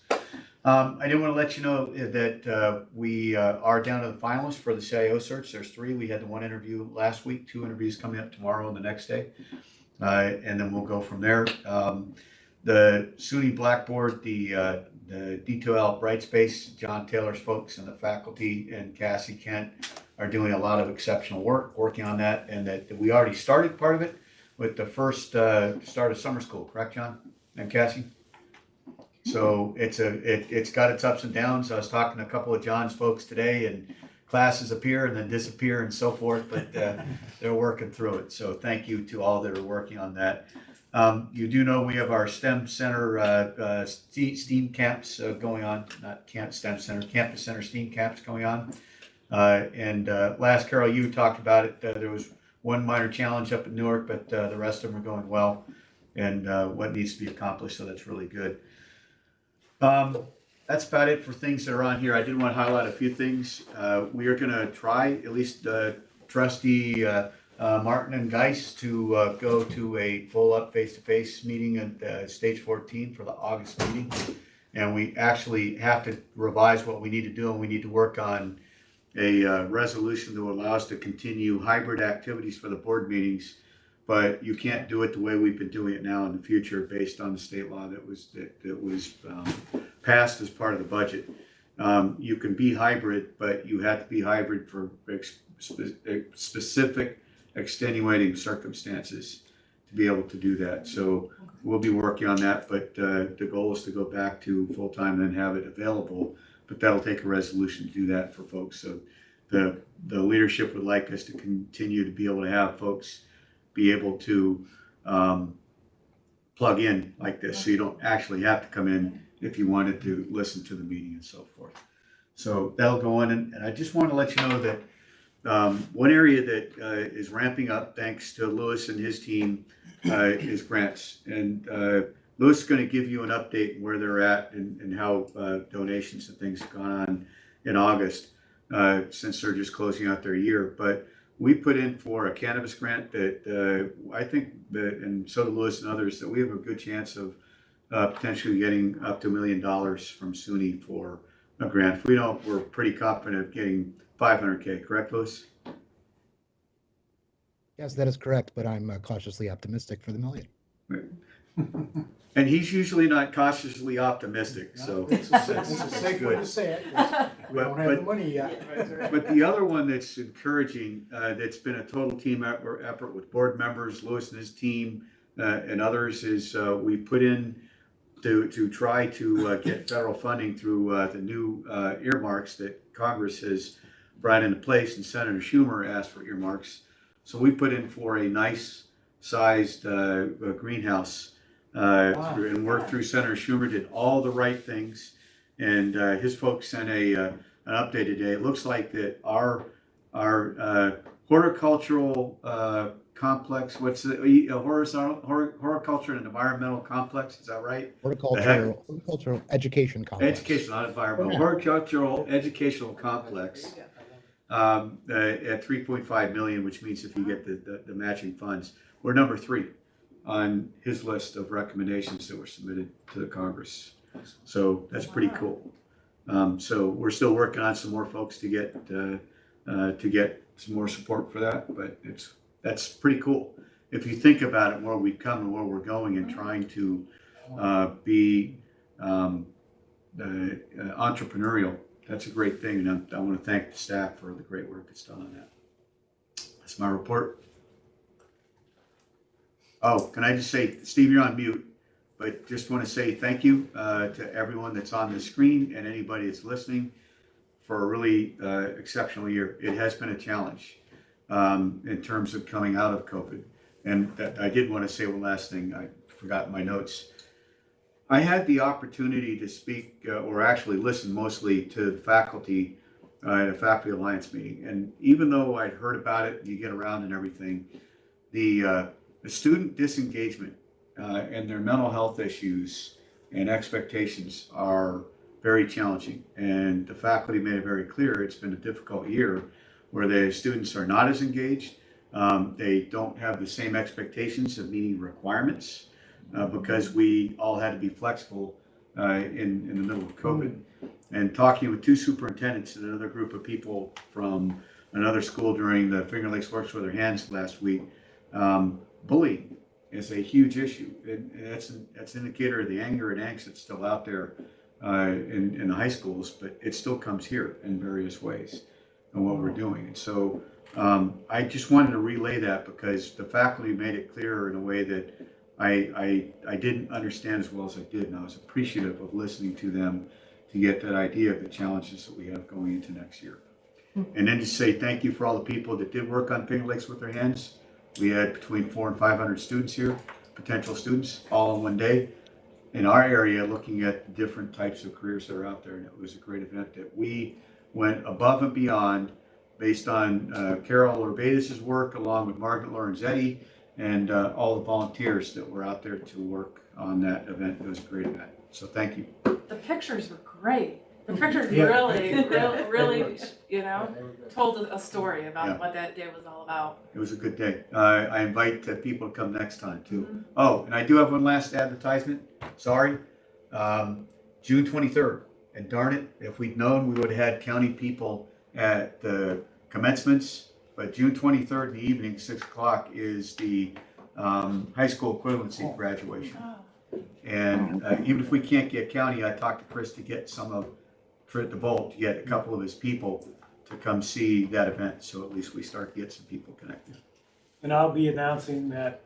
I did want to let you know that we are down to the finalists for the CIO search. There's 3. We had the 1 interview last week, 2 interviews coming up tomorrow and the next day, and then we'll go from there. The SUNY Blackboard, the D2L Brightspace, John Taylor's folks and the faculty and Cassie Kent are doing a lot of exceptional work working on that, and that we already started part of it with the first start of summer school, correct, John and Cassie? So it's got its ups and downs. I was talking to a couple of John's folks today, and classes appear and then disappear and so forth, but they're working through it. So thank you to all that are working on that. You do know we have our STEM Center STEAM camps going on, not STEM Center, Campus Center STEAM camps going on. And last, Carol, you talked about it. There was one minor challenge up in Newark, but the rest of them are going well, and what needs to be accomplished, so that's really good. That's about it for things that are on here. I did want to highlight a few things. We are going to try, at least Trustee Martin and Geis, to go to a full-up face-to-face meeting at Stage 14 for the August meeting. And we actually have to revise what we need to do, and we need to work on a resolution that will allow us to continue hybrid activities for the board meetings. But you can't do it the way we've been doing it now in the future based on the state law that was passed as part of the budget. You can be hybrid, but you have to be hybrid for specific extenuating circumstances to be able to do that. So we'll be working on that, but the goal is to go back to full-time and then have it available, but that'll take a resolution to do that for folks. So the leadership would like us to continue to be able to have folks be able to plug in like this, so you don't actually have to come in if you wanted to listen to the meeting and so forth. So that'll go on, and I just want to let you know that one area that is ramping up, thanks to Lewis and his team, is grants. And Lewis is going to give you an update where they're at and how donations and things have gone on in August, since they're just closing out their year. But we put in for a cannabis grant that I think that, and so do Lewis and others, that we have a good chance of potentially getting up to $1 million from SUNY for a grant. If we don't, we're pretty confident of getting 500K, correct, Louis? Yes, that is correct, but I'm cautiously optimistic for the million. And he's usually not cautiously optimistic, so. It's a safe way to say it, 'cause we don't have the money yet. But the other one that's encouraging, that's been a total team effort with board members, Louis and his team, and others, is we put in to try to get federal funding through the new earmarks that Congress has brought into place, and Senator Schumer asked for earmarks. So we put in for a nice sized greenhouse and worked through Senator Schumer, did all the right things, and his folks sent an update today. It looks like that our horticultural complex, what's the horticulture and environmental complex, is that right? Horticultural education complex. Education, not environmental. Horticultural educational complex at 3.5 million, which means if you get the matching funds, we're number 3 on his list of recommendations that were submitted to the Congress. So that's pretty cool. So we're still working on some more folks to get some more support for that, but that's pretty cool. If you think about it, where we've come and where we're going, and trying to be entrepreneurial, that's a great thing. And I want to thank the staff for the great work that's done on that. That's my report. Oh, can I just say, Steve, you're on mute, but just want to say thank you to everyone that's on the screen and anybody that's listening for a really exceptional year. It has been a challenge in terms of coming out of COVID. And I did want to say one last thing. I forgot my notes. I had the opportunity to speak or actually listen mostly to the faculty at a Faculty Alliance meeting. And even though I'd heard about it, you get around and everything, the student disengagement and their mental health issues and expectations are very challenging. And the faculty made it very clear it's been a difficult year where the students are not as engaged. They don't have the same expectations of meeting requirements because we all had to be flexible in the middle of COVID. And talking with 2 superintendents and another group of people from another school during the Finger Lakes Works with Their Hands last week, bullying is a huge issue. And that's an indicator of the anger and angst that's still out there in the high schools, but it still comes here in various ways and what we're doing. And so I just wanted to relay that because the faculty made it clear in a way that I didn't understand as well as I did, and I was appreciative of listening to them to get that idea of the challenges that we have going into next year. And then to say thank you for all the people that did work on Finger Lakes with Their Hands. We had between 400 and 500 students here, potential students, all in one day in our area, looking at different types of careers that are out there. And it was a great event that we went above and beyond based on Carol Urbatis' work, along with Margaret Lorenzetti and all the volunteers that were out there to work on that event. It was a great event. So thank you. The pictures were great. The pictures really, told a story about what that day was all about. It was a good day. I invite people to come next time too. Mm-hmm. Oh, and I do have one last advertisement. Sorry. June 23rd. And darn it, if we'd known, we would have had county people at the commencements. But June 23rd in the evening, 6 o'clock, is the high school equivalency graduation. And even if we can't get county, I talked to Chris to get the Bolt to get a couple of his people to come see that event. So at least we start to get some people connected. And I'll be announcing that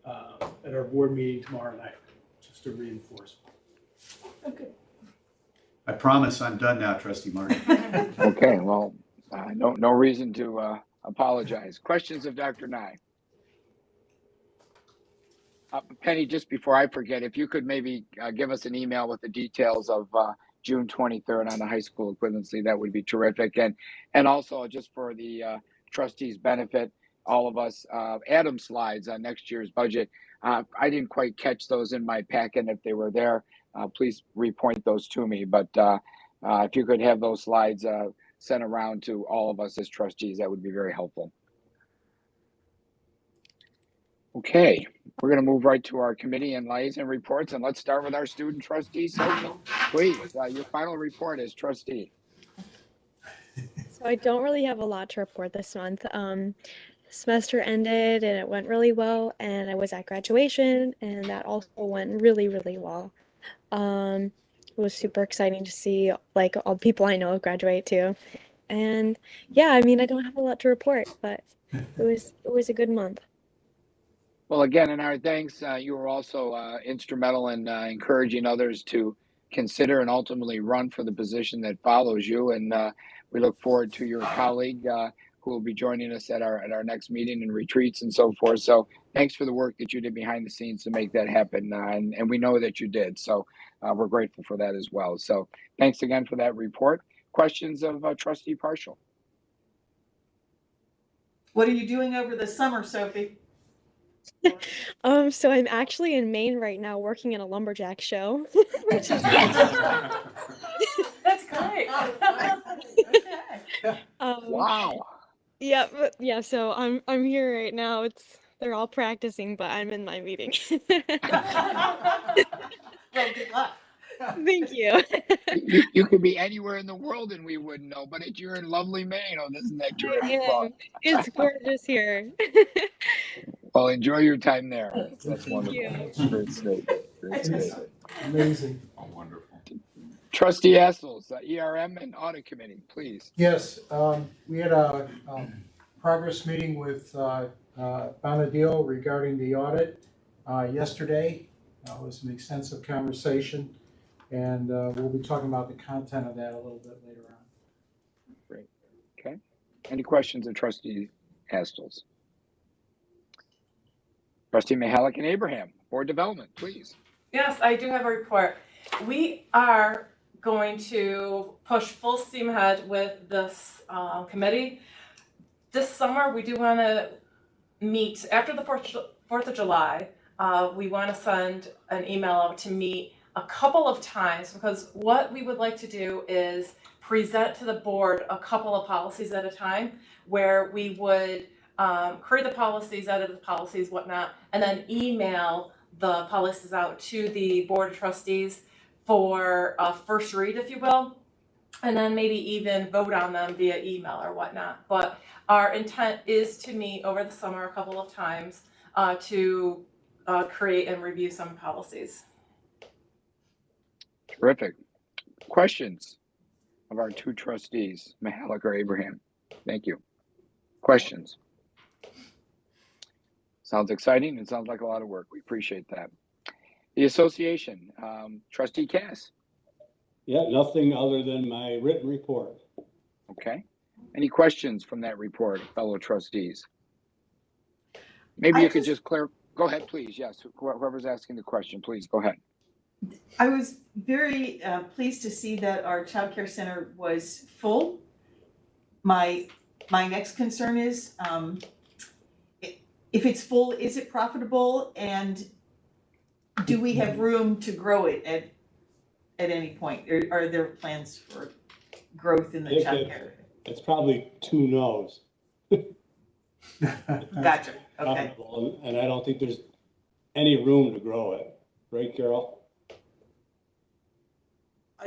at our board meeting tomorrow night, just to reinforce. Okay. I promise I'm done now, Trustee Martin. Okay, well, no reason to apologize. Questions of Dr. Nye? Penny, just before I forget, if you could maybe give us an email with the details of June 23rd on the high school equivalency, that would be terrific. And also, just for the trustees' benefit, all of us, Adam slides on next year's budget. I didn't quite catch those in my packet. If they were there, please repoint those to me. But if you could have those slides sent around to all of us as trustees, that would be very helpful. Okay, we're going to move right to our committee and liaison reports, and let's start with our student trustee social. please, your final report as trustee. So I don't really have a lot to report this month. Semester ended and it went really well, and I was at graduation, and that also went really, really well. It was super exciting to see like all the people I know graduate too. And yeah, I mean, I don't have a lot to report, but it was a good month. Well, again, in our thanks, you were also instrumental in encouraging others to consider and ultimately run for the position that follows you. And we look forward to your colleague who will be joining us at our next meeting and retreats and so forth. So thanks for the work that you did behind the scenes to make that happen. And we know that you did. So we're grateful for that as well. So thanks again for that report. Questions of Trustee Partial? What are you doing over the summer, Sophie? So I'm actually in Maine right now working in a lumberjack show, which is That's great. Wow. Yeah, but yeah, so I'm here right now. They're all practicing, but I'm in my meeting. Well, good luck. Thank you. You could be anywhere in the world and we wouldn't know, but you're in lovely Maine. Oh, isn't that I terrific? am. It's gorgeous here. Well, enjoy your time there. That's Thank wonderful. you. Great state. Great state. Amazing. Oh, wonderful. Trustee Essels, ERM and Audit Committee, please. Yes, we had a progress meeting with Bonadil regarding the audit yesterday. It was an extensive conversation, and we'll be talking about the content of that a little bit later on. Great. Okay. Any questions of Trustee Essels? Trustee Mihalik and Abraham, Board Development, please. Yes, I do have a report. We are going to push full steam ahead with this committee. This summer, we do want to meet after the 4th of July. We want to send an email out to meet a couple of times, because what we would like to do is present to the board a couple of policies at a time, where we would create the policies, edit the policies, whatnot, and then email the policies out to the Board of Trustees for a first read, if you will, and then maybe even vote on them via email or whatnot. But our intent is to meet over the summer a couple of times to create and review some policies. Terrific. Questions of our two trustees, Mihalik or Abraham? Thank you. Questions? Sounds exciting. It sounds like a lot of work. We appreciate that. The association, Trustee Cass. Yeah, nothing other than my written report. Okay. Any questions from that report, fellow trustees? Maybe you could just clear. Go ahead, please. Yes, whoever's asking the question, please go ahead. I was very pleased to see that our child care center was full. My next concern is, if it's full, is it profitable, and do we have room to grow it at any point? Are there plans for growth in the child care? It's probably 2 no's. Gotcha. Okay. And I don't think there's any room to grow it. Right, Carol?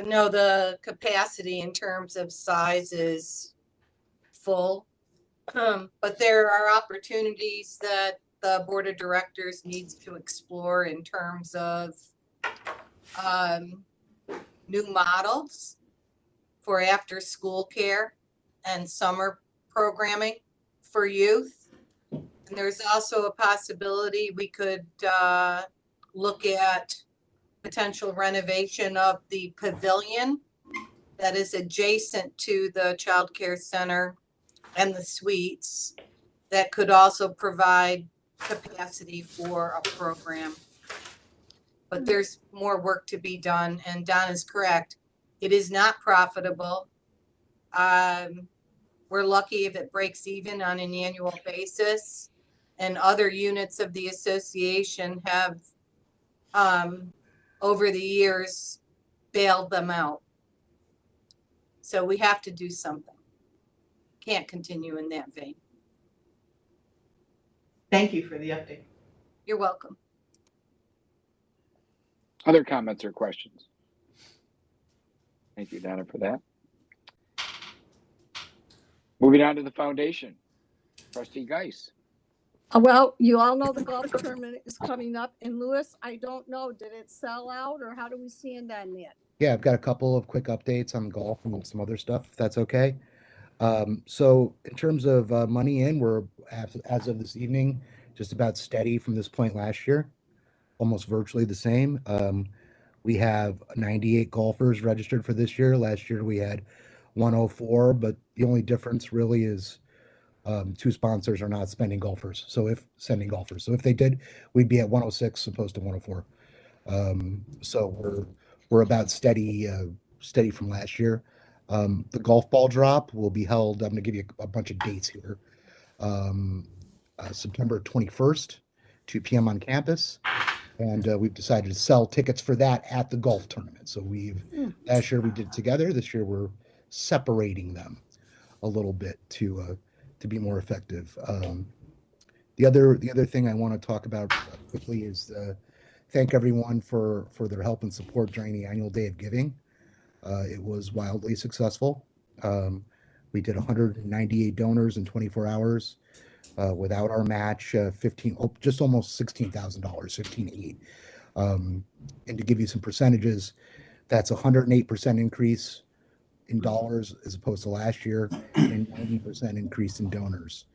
No, the capacity in terms of size is full. But there are opportunities that the board of directors needs to explore in terms of new models for after school care and summer programming for youth. And there's also a possibility we could look at potential renovation of the pavilion that is adjacent to the child care center and the suites that could also provide capacity for a program. But there's more work to be done, and Don is correct. It is not profitable. We're lucky if it breaks even on an annual basis, and other units of the association have over the years bailed them out. So we have to do something. Can't continue in that vein. Thank you for the update. You're welcome. Other comments or questions? Thank you, Donna, for that. Moving on to the foundation. Trustee Geis. Well, you all know the golf tournament is coming up. And Louis, I don't know, did it sell out or how do we stand on that? Yeah, I've got a couple of quick updates on golf and some other stuff, if that's okay. So in terms of money in, we're as of this evening, just about steady from this point last year, almost virtually the same. We have 98 golfers registered for this year. Last year we had 104, but the only difference really is two sponsors are not sending golfers. So if they did, we'd be at 106 opposed to 104. So we're about steady from last year. The golf ball drop will be held. I'm going to give you a bunch of dates here. September 21st, 2 p.m. on campus. And we've decided to sell tickets for that at the golf tournament. So last year we did it together. This year we're separating them a little bit to be more effective. The other thing I want to talk about quickly is thank everyone for their help and support during the annual day of giving. It was wildly successful. We did 198 donors in 24 hours. Without our match, just almost $16,000, $15,800. And to give you some percentages, that's 108% increase in dollars as opposed to last year, and 90% increase in donors.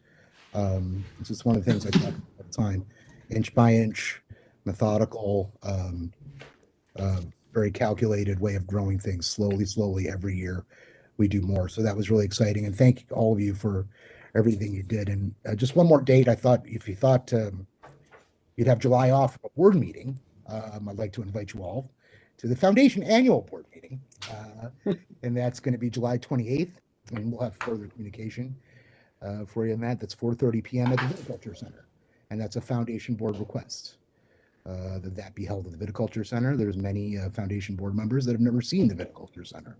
This is one of the things I talk about all the time: inch by inch, methodical, very calculated way of growing things slowly every year. We do more. So that was really exciting. And thank all of you for everything you did. And just one more date. I thought if you thought you'd have July off for a board meeting, I'd like to invite you all to the foundation annual board meeting. And that's going to be July 28th. And we'll have further communication for you on that. That's 4:30 p.m. at the Viticulture Center. And that's a foundation board request that be held at the Viticulture Center. There's many foundation board members that have never seen the Viticulture Center.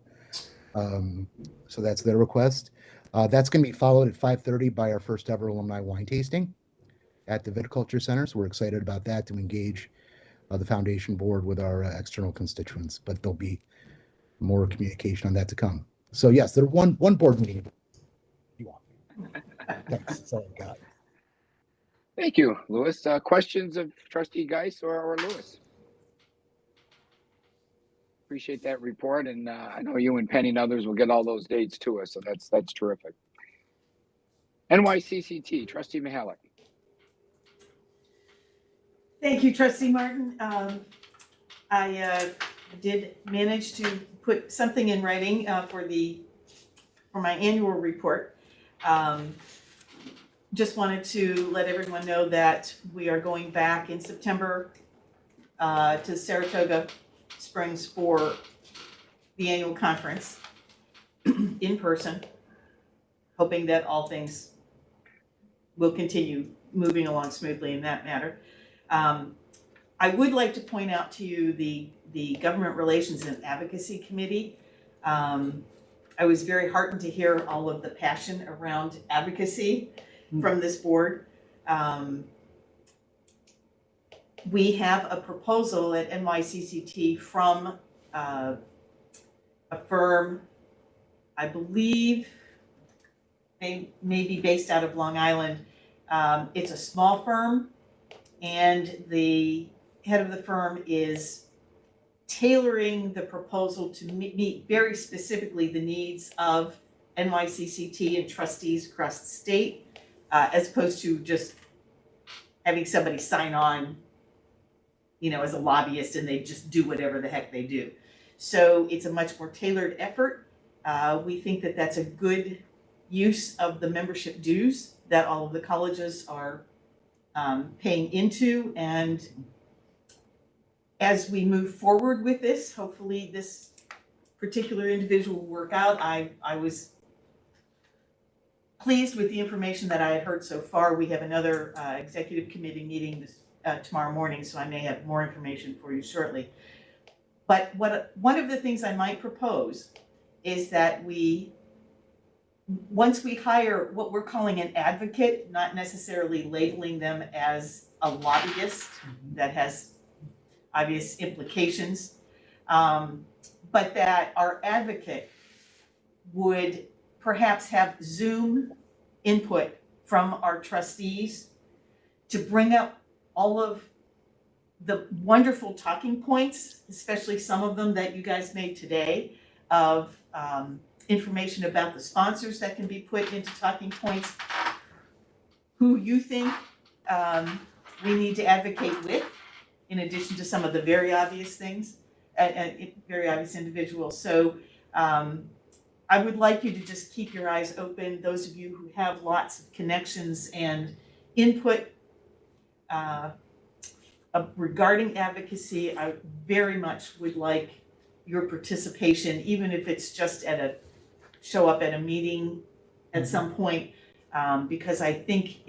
So that's their request. That's going to be followed at 5:30 by our first ever alumni wine tasting at the Viticulture Center. So we're excited about that to engage the foundation board with our external constituents, but there'll be more communication on that to come. So yes, there's one board meeting. You want? Thanks. That's all I got. Thank you, Louis. Questions of Trustee Geis or Louis? Appreciate that report, and I know you and Penny and others will get all those dates to us, so that's terrific. NYCCT, Trustee Mihalik. Thank you, Trustee Martin. I did manage to put something in writing for my annual report. Just wanted to let everyone know that we are going back in September to Saratoga Springs for the annual conference in person, hoping that all things will continue moving along smoothly in that matter. I would like to point out to you the Government Relations and Advocacy Committee. I was very heartened to hear all of the passion around advocacy from this board. We have a proposal at NYCCT from a firm, I believe they may be based out of Long Island. It's a small firm, and the head of the firm is tailoring the proposal to meet very specifically the needs of NYCCT and trustees across the state, as opposed to just having somebody sign on, as a lobbyist, and they just do whatever the heck they do. So it's a much more tailored effort. We think that that's a good use of the membership dues that all of the colleges are paying into. And as we move forward with this, hopefully this particular individual will work out. I was pleased with the information that I had heard so far. We have another executive committee meeting tomorrow morning, so I may have more information for you shortly. But one of the things I might propose is that once we hire what we're calling an advocate, not necessarily labeling them as a lobbyist that has obvious implications, but that our advocate would perhaps have Zoom input from our trustees to bring up all of the wonderful talking points, especially some of them that you guys made today, of information about the sponsors that can be put into talking points, who you think we need to advocate with, in addition to some of the very obvious things, very obvious individuals. So I would like you to just keep your eyes open, those of you who have lots of connections and input regarding advocacy. I very much would like your participation, even if it's just show up at a meeting at some point, because I think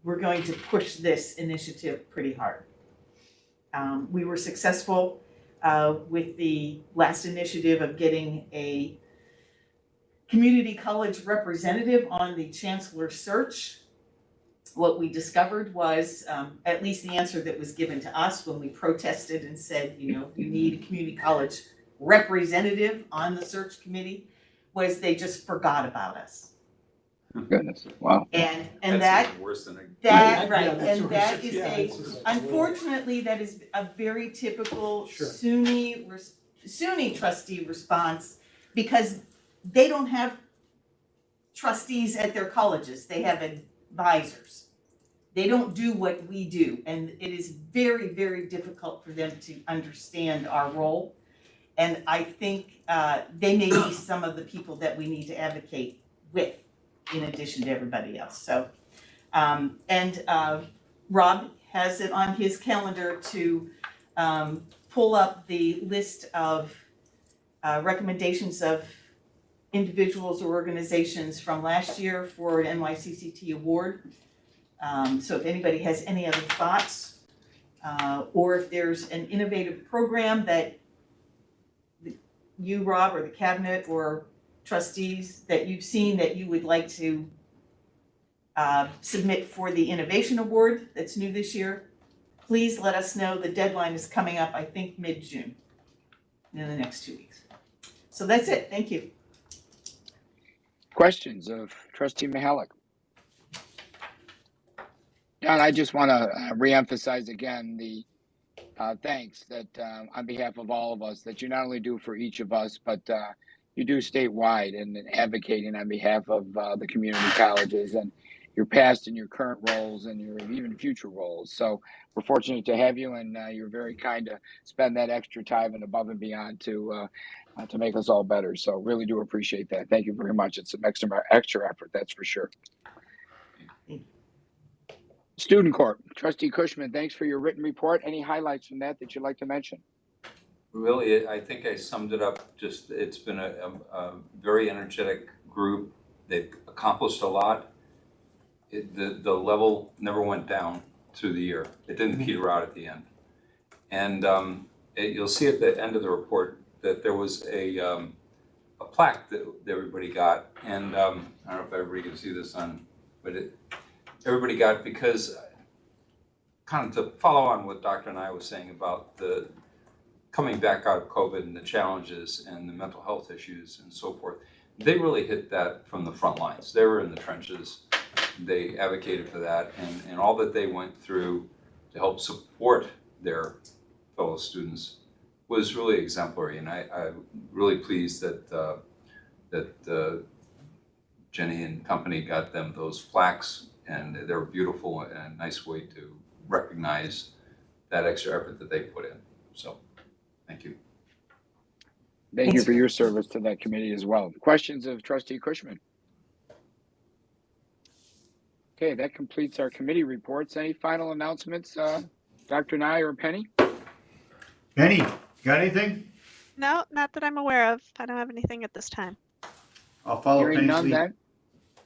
we're going to push this initiative pretty hard. We were successful with the last initiative of getting a community college representative on the chancellor search. What we discovered was, at least the answer that was given to us when we protested and said, you need a community college representative on the search committee, was they just forgot about us. Goodness, wow. And That's that, even worse than unfortunately, that is a very typical SUNY trustee response, because they don't have trustees at their colleges. They have advisors. They don't do what we do, and it is very, very difficult for them to understand our role. And I think they may be some of the people that we need to advocate with, in addition to everybody else. So, Rob has it on his calendar to pull up the list of recommendations of individuals or organizations from last year for an NYCCT award. So if anybody has any other thoughts, or if there's an innovative program that you, Rob, or the cabinet or trustees that you've seen that you would like to submit for the innovation award that's new this year, please let us know. The deadline is coming up, I think, mid-June, in the next 2 weeks. So that's it. Thank you. Questions of Trustee Mihalik? And I just want to reemphasize again the thanks that on behalf of all of us that you not only do for each of us, but you do statewide and advocating on behalf of the community colleges and your past and your current roles and your even future roles. So we're fortunate to have you, and you're very kind to spend that extra time and above and beyond to make us all better. So really do appreciate that. Thank you very much. It's an extra effort, that's for sure. Student Corp, Trustee Cushman, thanks for your written report. Any highlights from that you'd like to mention? Really, I think I summed it up. Just, it's been a very energetic group. They've accomplished a lot. The level never went down through the year. It didn't peter out at the end. And you'll see at the end of the report that there was a plaque that everybody got. And I don't know if everybody can see this but everybody got, because kind of to follow on what Dr. and I was saying about the coming back out of COVID and the challenges and the mental health issues and so forth, they really hit that from the front lines. They were in the trenches. They advocated for that, and all that they went through to help support their fellow students was really exemplary. And I'm really pleased that Jenny and company got them those plaques, and they're beautiful and a nice way to recognize that extra effort that they put in. So, thank you. Thank you for your service to that committee as well. Questions of Trustee Cushman? Okay, that completes our committee reports. Any final announcements, Dr. Nye or Penny? Penny, got anything? No, not that I'm aware of. I don't have anything at this time. I'll follow Hearing Penny's none lead. then.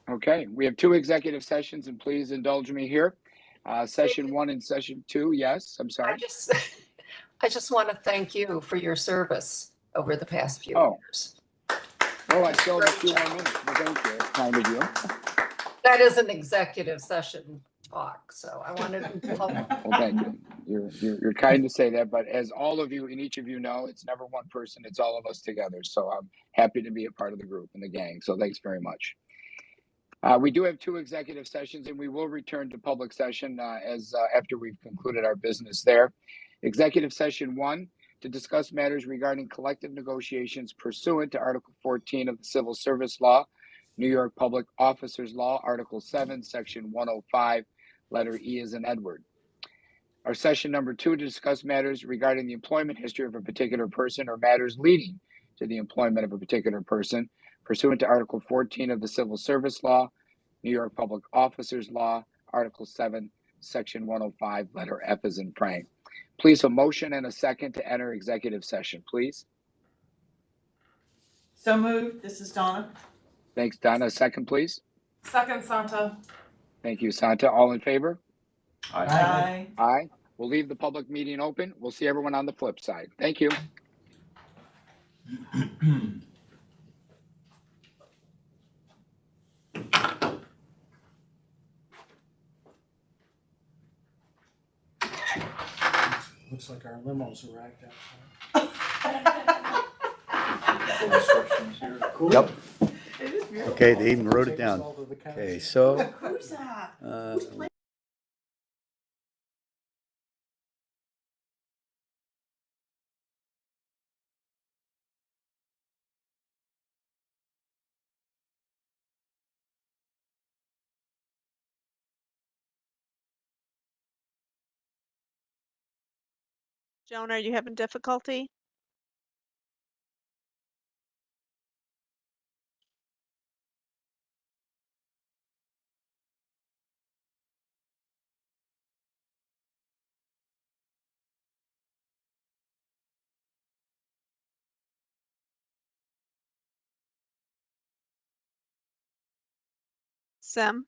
Okay, we have 2 executive sessions, and please indulge me here. Session 1 and session 2. Yes, I'm sorry. I just want to thank you for your service over the past few years. Oh, I still have a few more minutes, but thank you. It's kind of you. That is an executive session talk, so I wanted to. Well, thank you. You're kind to say that, but as all of you and each of you know, it's never one person, it's all of us together. So I'm happy to be a part of the group and the gang. So thanks very much. We do have 2 executive sessions, and we will return to public session after we've concluded our business there. Executive session 1, to discuss matters regarding collective negotiations pursuant to Article 14 of the Civil Service Law, New York Public Officers Law, Article 7, Section 105, letter E as in Edward. Our session number 2, to discuss matters regarding the employment history of a particular person or matters leading to the employment of a particular person pursuant to Article 14 of the Civil Service Law, New York Public Officers Law, Article 7, Section 105, letter F as in Frank. Please, a motion and a second to enter executive session, please. So moved. This is Donna. Thanks, Donna. A second, please. Second, Santa. Thank you, Santa. All in favor? Aye. Aye. We'll leave the public meeting open. We'll see everyone on the flip side. Thank you. Looks like our limos arrived outside. Cool. Yep. It is beautiful. Okay, they even wrote it Take us down. all to the couch. Okay, so, Who's that? Joan, are you having difficulty? Sim?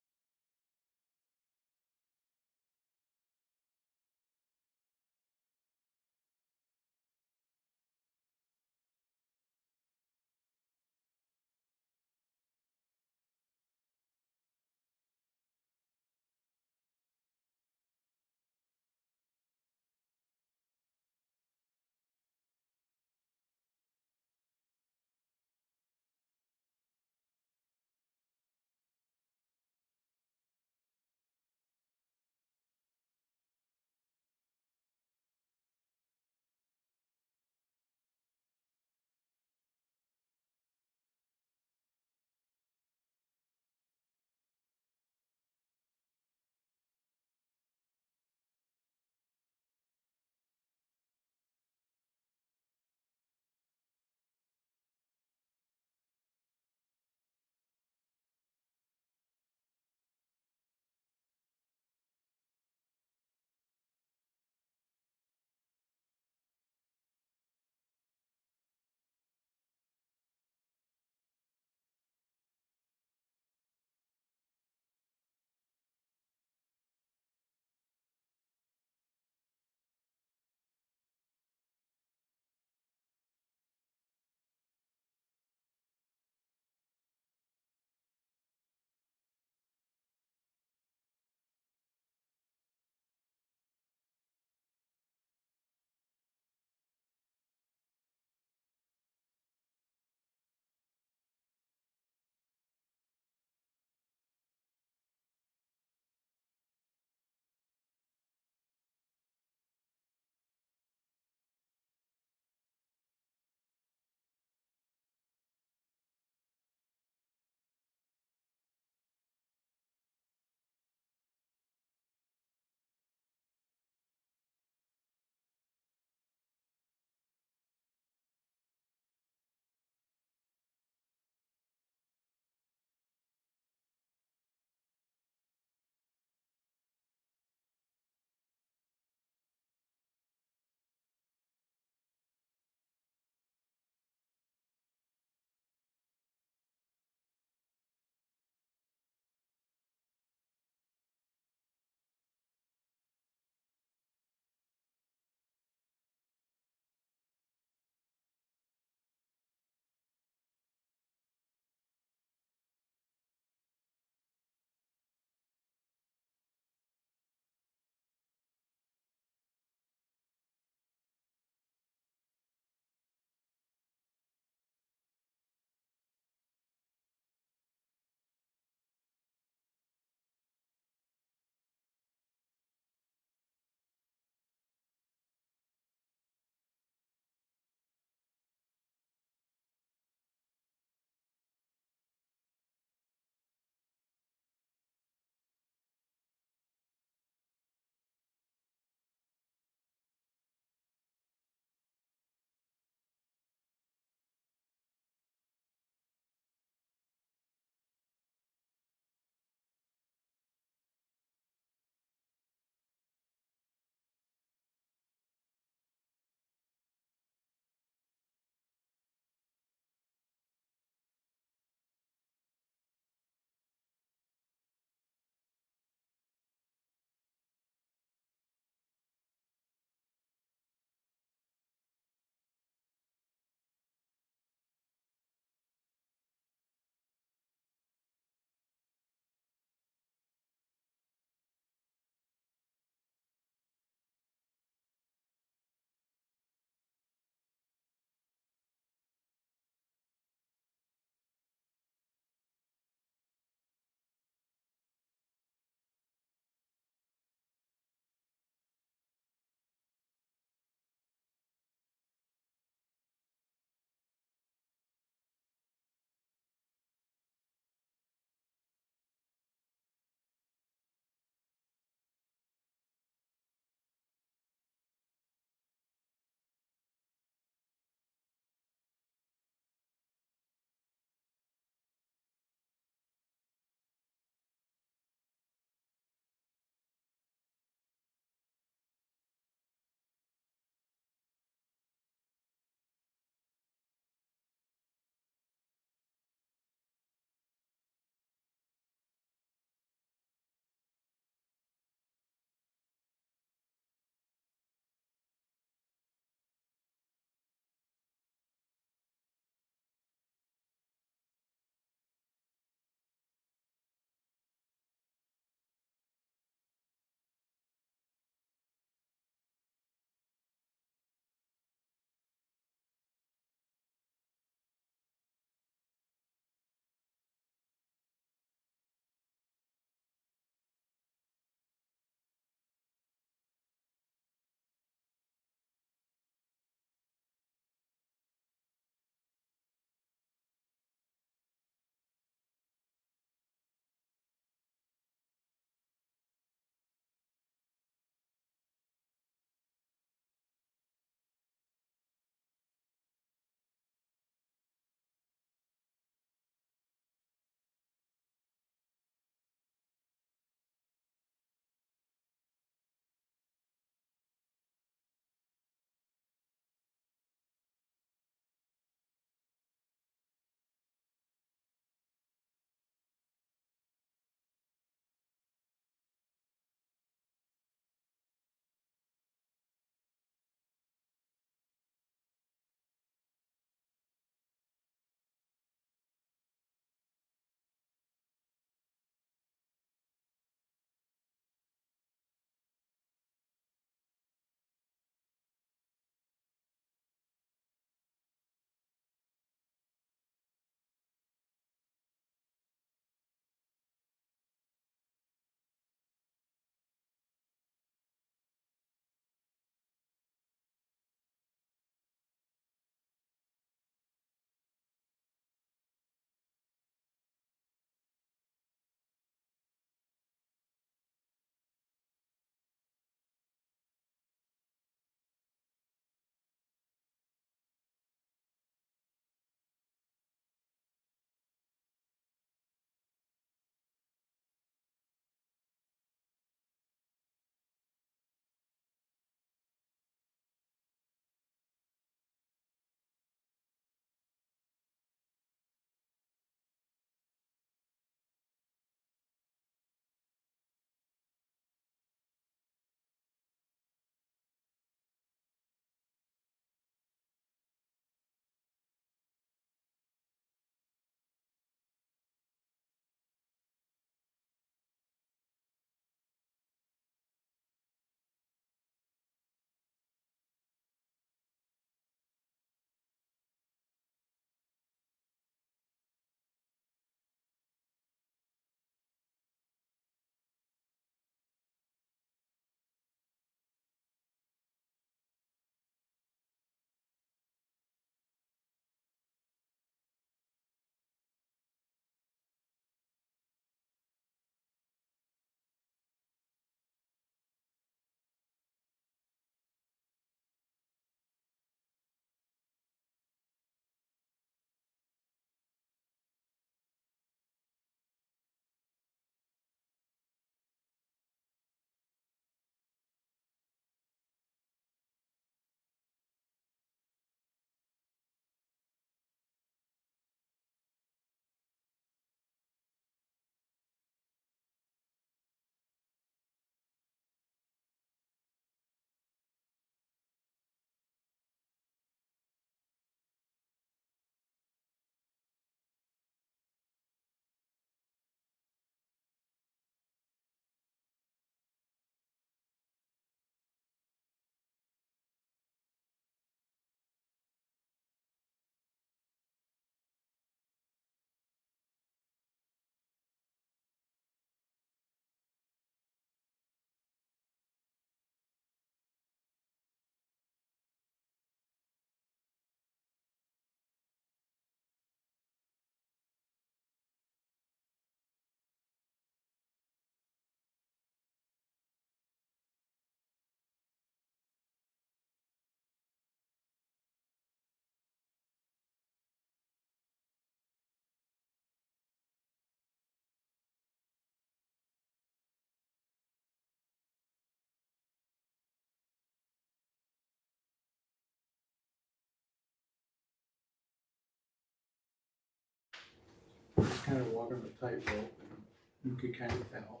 It's kind of walking a tightrope, and you could kind of tell.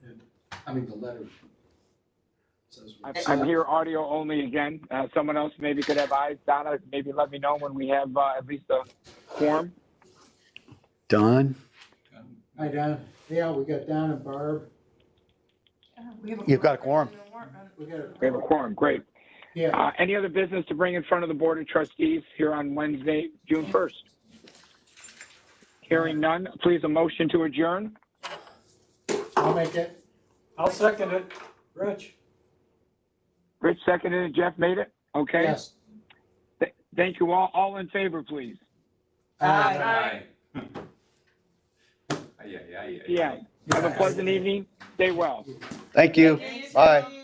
And, I mean, the letter says. I'm here audio only again. Someone else maybe could have eyes. Donna, maybe let me know when we have at least a quorum. Don? Hi, Don. Yeah, we got Don and Barb. You've got a quorum. We got We have a quorum, great. Yeah. Any other business to bring in front of the Board of Trustees here on Wednesday, June 1st? Hearing none, please a motion to adjourn. I'll make it. I'll second it. Rich? Rich seconded it, Jeff made it? Okay. Yes. Thank you all. All in favor, please. Aye. Yeah. Yeah. Have a pleasant evening. Stay well. Thank you. Bye.